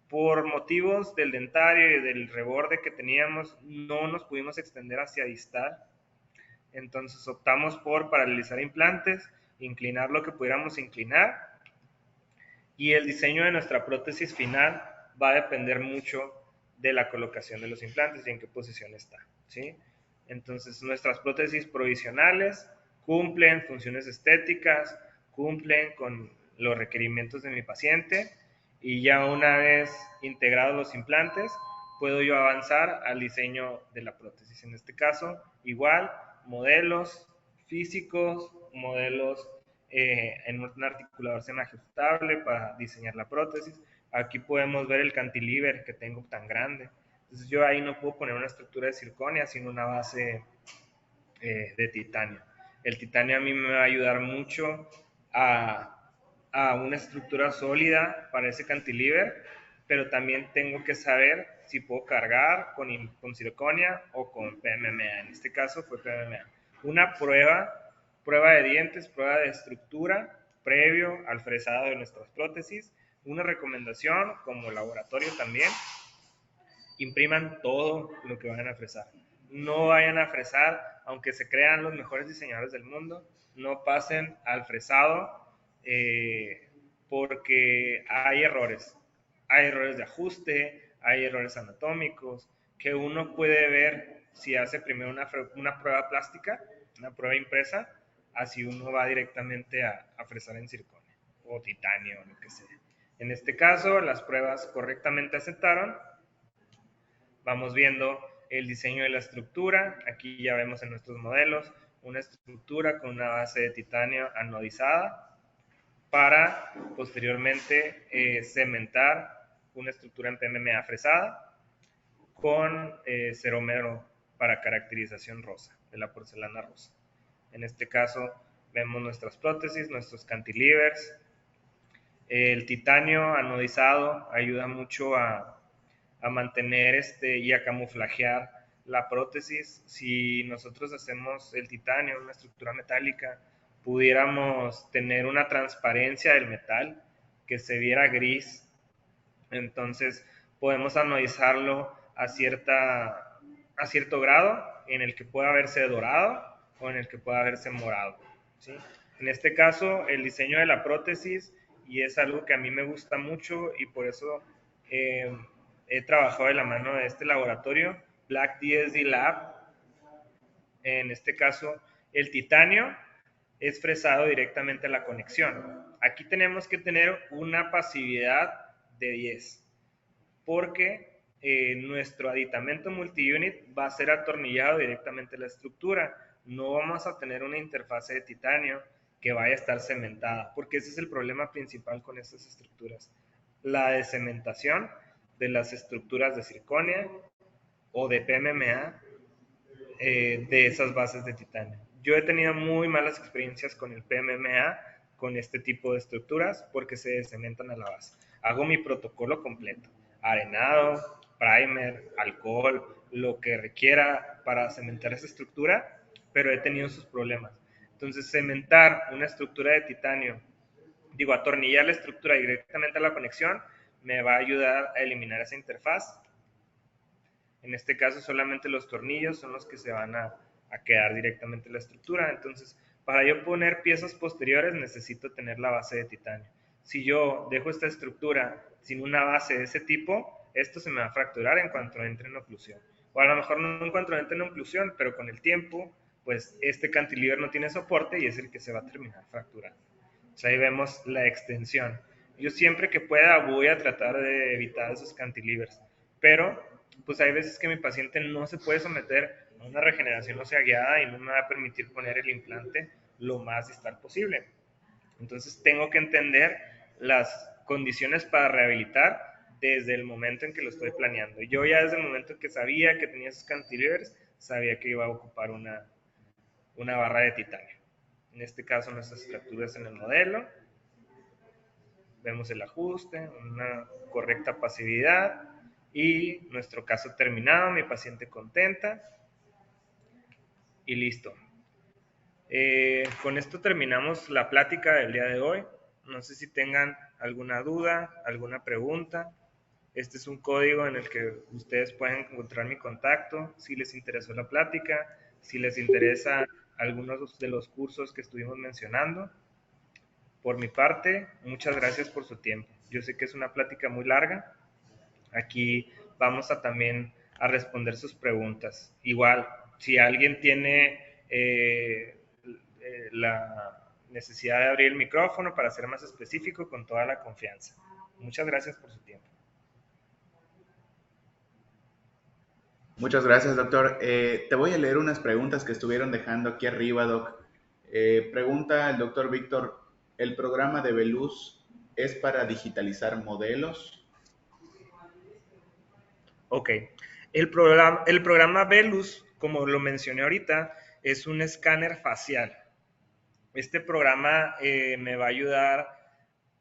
Por motivos del dentario y del reborde que teníamos, no nos pudimos extender hacia distal, Entonces optamos por paralelizar implantes, inclinar lo que pudiéramos inclinar, y el diseño de nuestra prótesis final va a depender mucho de la colocación de los implantes y en qué posición está, ¿sí? Entonces, nuestras prótesis provisionales cumplen funciones estéticas, cumplen con los requerimientos de mi paciente, y ya una vez integrados los implantes, puedo yo avanzar al diseño de la prótesis. En este caso, igual, modelos físicos, modelos en un articulador semiajustable para diseñar la prótesis. Aquí podemos ver el cantilever que tengo tan grande. Entonces yo ahí no puedo poner una estructura de circonia, sino una base de titanio. El titanio a mí me va a ayudar mucho a una estructura sólida para ese cantilever, pero también tengo que saber si puedo cargar con circonia o con PMMA. En este caso fue PMMA. Una prueba de dientes, prueba de estructura previo al fresado de nuestras prótesis. Una recomendación como laboratorio también: impriman todo lo que vayan a fresar. No vayan a fresar, aunque se crean los mejores diseñadores del mundo, no pasen al fresado porque hay errores. Hay errores de ajuste, hay errores anatómicos, que uno puede ver si hace primero una prueba plástica, una prueba impresa, así uno va directamente a fresar en circonio o titanio, lo que sea. En este caso, las pruebas correctamente aceptaron. Vamos viendo el diseño de la estructura. Aquí ya vemos en nuestros modelos una estructura con una base de titanio anodizada para posteriormente cementar una estructura en PMMA fresada con cerómero para caracterización rosa, de la porcelana rosa. En este caso vemos nuestras prótesis, nuestros cantilevers. El titanio anodizado ayuda mucho a mantener y a camuflajear la prótesis. Si nosotros hacemos el titanio, una estructura metálica, pudiéramos tener una transparencia del metal que se viera gris. Entonces podemos anodizarlo a cierto grado en el que pueda verse dorado o en el que pueda verse morado, ¿sí? En este caso, el diseño de la prótesis, y es algo que a mí me gusta mucho y por eso he trabajado de la mano de este laboratorio, Black DSD Lab. En este caso, el titanio es fresado directamente a la conexión. Aquí tenemos que tener una pasividad de 10, porque nuestro aditamento multiunit va a ser atornillado directamente a la estructura. No vamos a tener una interfase de titanio que vaya a estar cementada, porque ese es el problema principal con estas estructuras: la descementación de las estructuras de circonia o de PMMA de esas bases de titanio. Yo he tenido muy malas experiencias con el PMMA, con este tipo de estructuras, porque se descementan a la base. Hago mi protocolo completo: arenado, primer, alcohol, lo que requiera para cementar esa estructura, pero he tenido sus problemas. Entonces, cementar una estructura de titanio, atornillar la estructura directamente a la conexión, me va a ayudar a eliminar esa interfaz. En este caso, solamente los tornillos son los que se van a quedar directamente en la estructura. Entonces, para yo poner piezas posteriores, necesito tener la base de titanio. Si yo dejo esta estructura sin una base de ese tipo, esto se me va a fracturar en cuanto entre en oclusión. O a lo mejor no en cuanto entre en oclusión, pero con el tiempo, pues este cantilever no tiene soporte y es el que se va a terminar fracturando. O sea, ahí vemos la extensión. Yo siempre que pueda voy a tratar de evitar esos cantilevers, pero pues hay veces que mi paciente no se puede someter a una regeneración ósea guiada y no me va a permitir poner el implante lo más distal posible. Entonces tengo que entender las condiciones para rehabilitar desde el momento en que lo estoy planeando. Yo ya desde el momento en que sabía que tenía esos cantilevers, sabía que iba a ocupar una barra de titanio. En este caso, nuestras fracturas en el modelo. Vemos el ajuste, una correcta pasividad y nuestro caso terminado, mi paciente contenta y listo. Con esto terminamos la plática del día de hoy. No sé si tengan alguna duda, alguna pregunta. Este es un código en el que ustedes pueden encontrar mi contacto si les interesó la plática, si les interesa algunos de los cursos que estuvimos mencionando. Por mi parte, muchas gracias por su tiempo. Yo sé que es una plática muy larga. Aquí vamos a también a responder sus preguntas. Igual, si alguien tiene la necesidad de abrir el micrófono para ser más específico, con toda la confianza. Muchas gracias por su tiempo. Muchas gracias, doctor. Te voy a leer unas preguntas que estuvieron dejando aquí arriba, doc. Pregunta el doctor Víctor, ¿el programa de Veluz es para digitalizar modelos? Ok. El programa Velus, como lo mencioné ahorita, es un escáner facial. Este programa me va a ayudar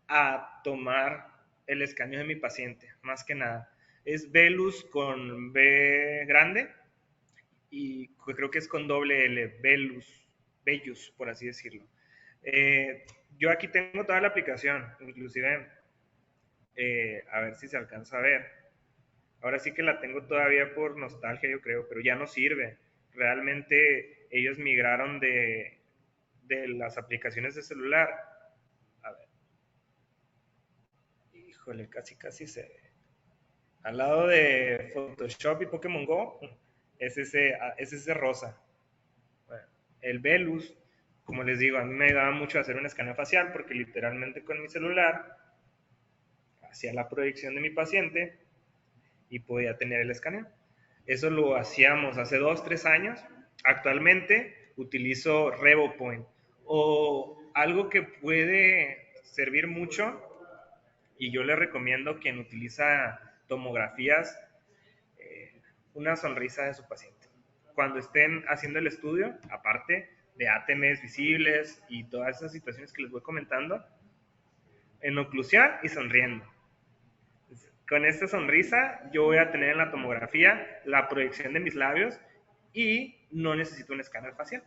a tomar el escaneo de mi paciente, más que nada. Es Velus con B grande y creo que es con doble L, Velus, por así decirlo. Yo aquí tengo toda la aplicación, inclusive, a ver si se alcanza a ver. Ahora sí que la tengo todavía por nostalgia, yo creo, pero ya no sirve. Realmente ellos migraron de las aplicaciones de celular. A ver. Híjole, casi se ve. Al lado de Photoshop y Pokémon Go, es ese rosa. Bueno, el Velus, como les digo, a mí me ayudaba mucho a hacer un escaneo facial porque literalmente con mi celular hacía la proyección de mi paciente y podía tener el escaneo. Eso lo hacíamos hace 2, 3 años. Actualmente utilizo RevoPoint o algo que puede servir mucho y yo le recomiendo quien utiliza tomografías, una sonrisa de su paciente. Cuando estén haciendo el estudio, aparte de ATMs visibles y todas esas situaciones que les voy comentando, en oclusión y sonriendo. Con esta sonrisa yo voy a tener en la tomografía la proyección de mis labios y no necesito un escáner facial.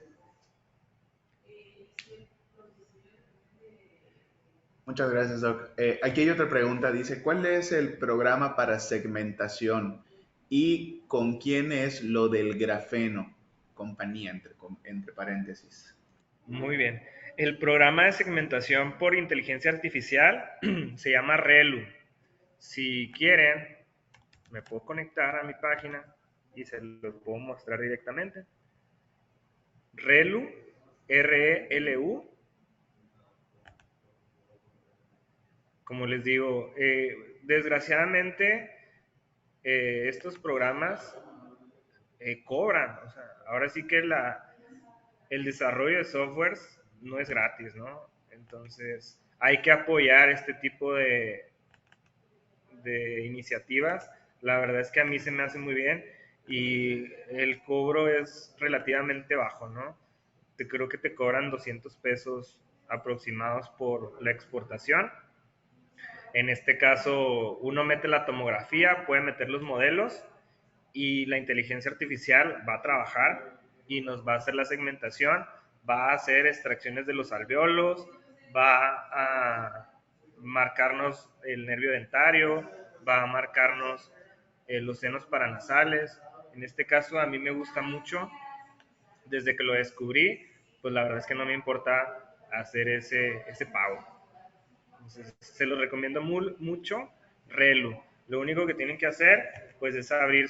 Muchas gracias, doc. Aquí hay otra pregunta. Dice, ¿cuál es el programa para segmentación y con quién es lo del grafeno? Compañía, entre paréntesis. Muy bien. El programa de segmentación por inteligencia artificial se llama ReLU. Si quieren, me puedo conectar a mi página y se los puedo mostrar directamente. ReLU, R-E-L-U. Como les digo, desgraciadamente estos programas cobran. O sea, ahora sí que el desarrollo de softwares no es gratis, ¿no? Entonces, hay que apoyar este tipo de iniciativas. La verdad es que a mí se me hace muy bien y el cobro es relativamente bajo, ¿no? Creo que te cobran 200 pesos aproximados por la exportación. En este caso, uno mete la tomografía, puede meter los modelos y la inteligencia artificial va a trabajar y nos va a hacer la segmentación, va a hacer extracciones de los alveolos, va a marcarnos el nervio dentario, va a marcarnos los senos paranasales. En este caso a mí me gusta mucho, desde que lo descubrí, pues la verdad es que no me importa hacer ese pago. Entonces, se lo recomiendo mucho, ReLU. Lo único que tienen que hacer, pues, es abrir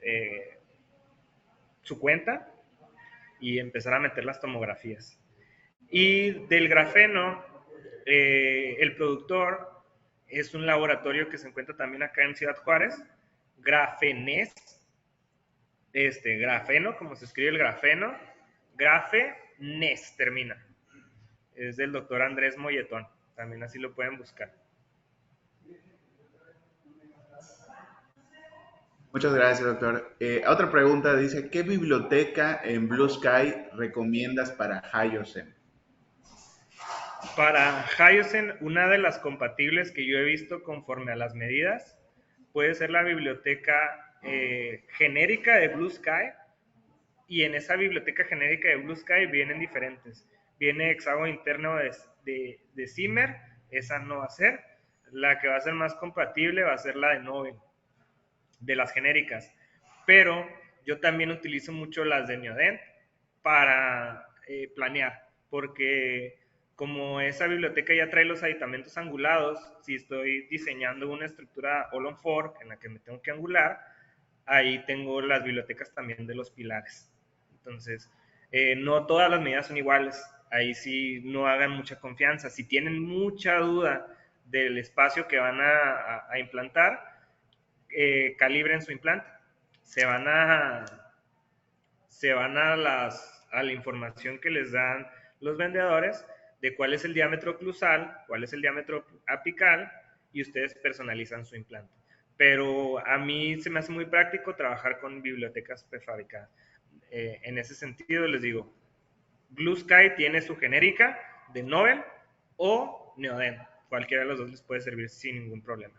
eh, su cuenta y empezar a meter las tomografías. Y del grafeno, el productor es un laboratorio que se encuentra también acá en Ciudad Juárez, Grafenes, grafeno, como se escribe el grafeno, Grafenes termina. Es del doctor Andrés Molletón, también así lo pueden buscar. Muchas gracias, doctor. Otra pregunta dice, ¿qué biblioteca en Blue Sky recomiendas para Hyosen? Para Hyosen, una de las compatibles que yo he visto conforme a las medidas puede ser la biblioteca genérica de Blue Sky, y en esa biblioteca genérica de Blue Sky vienen diferentes. Viene hexágono interno de Zimmer, esa no va a ser. la que va a ser más compatible va a ser la de Novin, de las genéricas. Pero yo también utilizo mucho las de Neodent para planear, porque como esa biblioteca ya trae los aditamentos angulados, si estoy diseñando una estructura all on four en la que me tengo que angular, ahí tengo las bibliotecas también de los pilares. Entonces, no todas las medidas son iguales. Ahí sí no hagan mucha confianza. Si tienen mucha duda del espacio que van a implantar, calibren su implante. Se van a la información que les dan los vendedores de cuál es el diámetro oclusal, cuál es el diámetro apical, y ustedes personalizan su implante. Pero a mí se me hace muy práctico trabajar con bibliotecas prefabricadas. En ese sentido les digo, Blue Sky tiene su genérica de Nobel o Neodent. Cualquiera de los dos les puede servir sin ningún problema.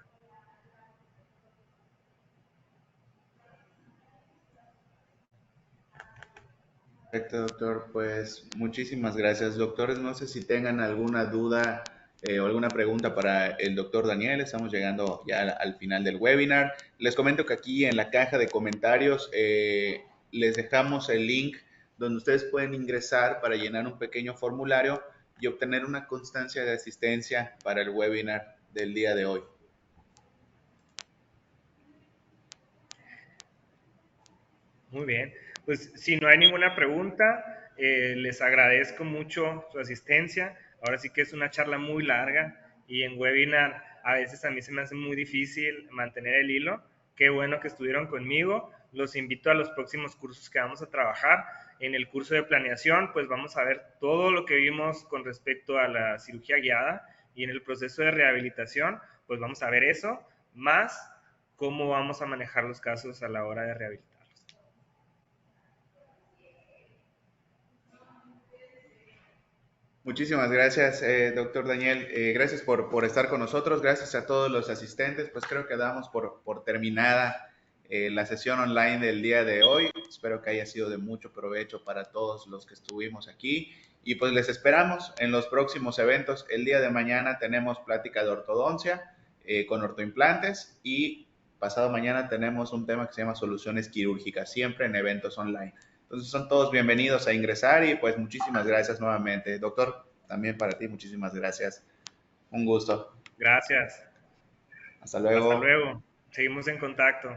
Perfecto, doctor. Pues muchísimas gracias, doctores. No sé si tengan alguna duda o alguna pregunta para el doctor Daniel. Estamos llegando ya al final del webinar. Les comento que aquí en la caja de comentarios les dejamos el link donde ustedes pueden ingresar para llenar un pequeño formulario y obtener una constancia de asistencia para el webinar del día de hoy. Muy bien, pues si no hay ninguna pregunta, les agradezco mucho su asistencia. Ahora sí que es una charla muy larga y en webinar a veces a mí se me hace muy difícil mantener el hilo. Qué bueno que estuvieron conmigo. Los invito a los próximos cursos que vamos a trabajar. En el curso de planeación, pues vamos a ver todo lo que vimos con respecto a la cirugía guiada, y en el proceso de rehabilitación, pues vamos a ver eso, más cómo vamos a manejar los casos a la hora de rehabilitar. Muchísimas gracias, doctor Daniel. Gracias por estar con nosotros. Gracias a todos los asistentes. Pues creo que damos por terminada la sesión online del día de hoy. Espero que haya sido de mucho provecho para todos los que estuvimos aquí. Y pues les esperamos en los próximos eventos. El día de mañana tenemos plática de ortodoncia con ortoimplantes, y pasado mañana tenemos un tema que se llama soluciones quirúrgicas, siempre en eventos online. Entonces son todos bienvenidos a ingresar y pues muchísimas gracias nuevamente. Doctor, también para ti muchísimas gracias. Un gusto. Gracias. Hasta Hasta luego. luego. Seguimos en contacto.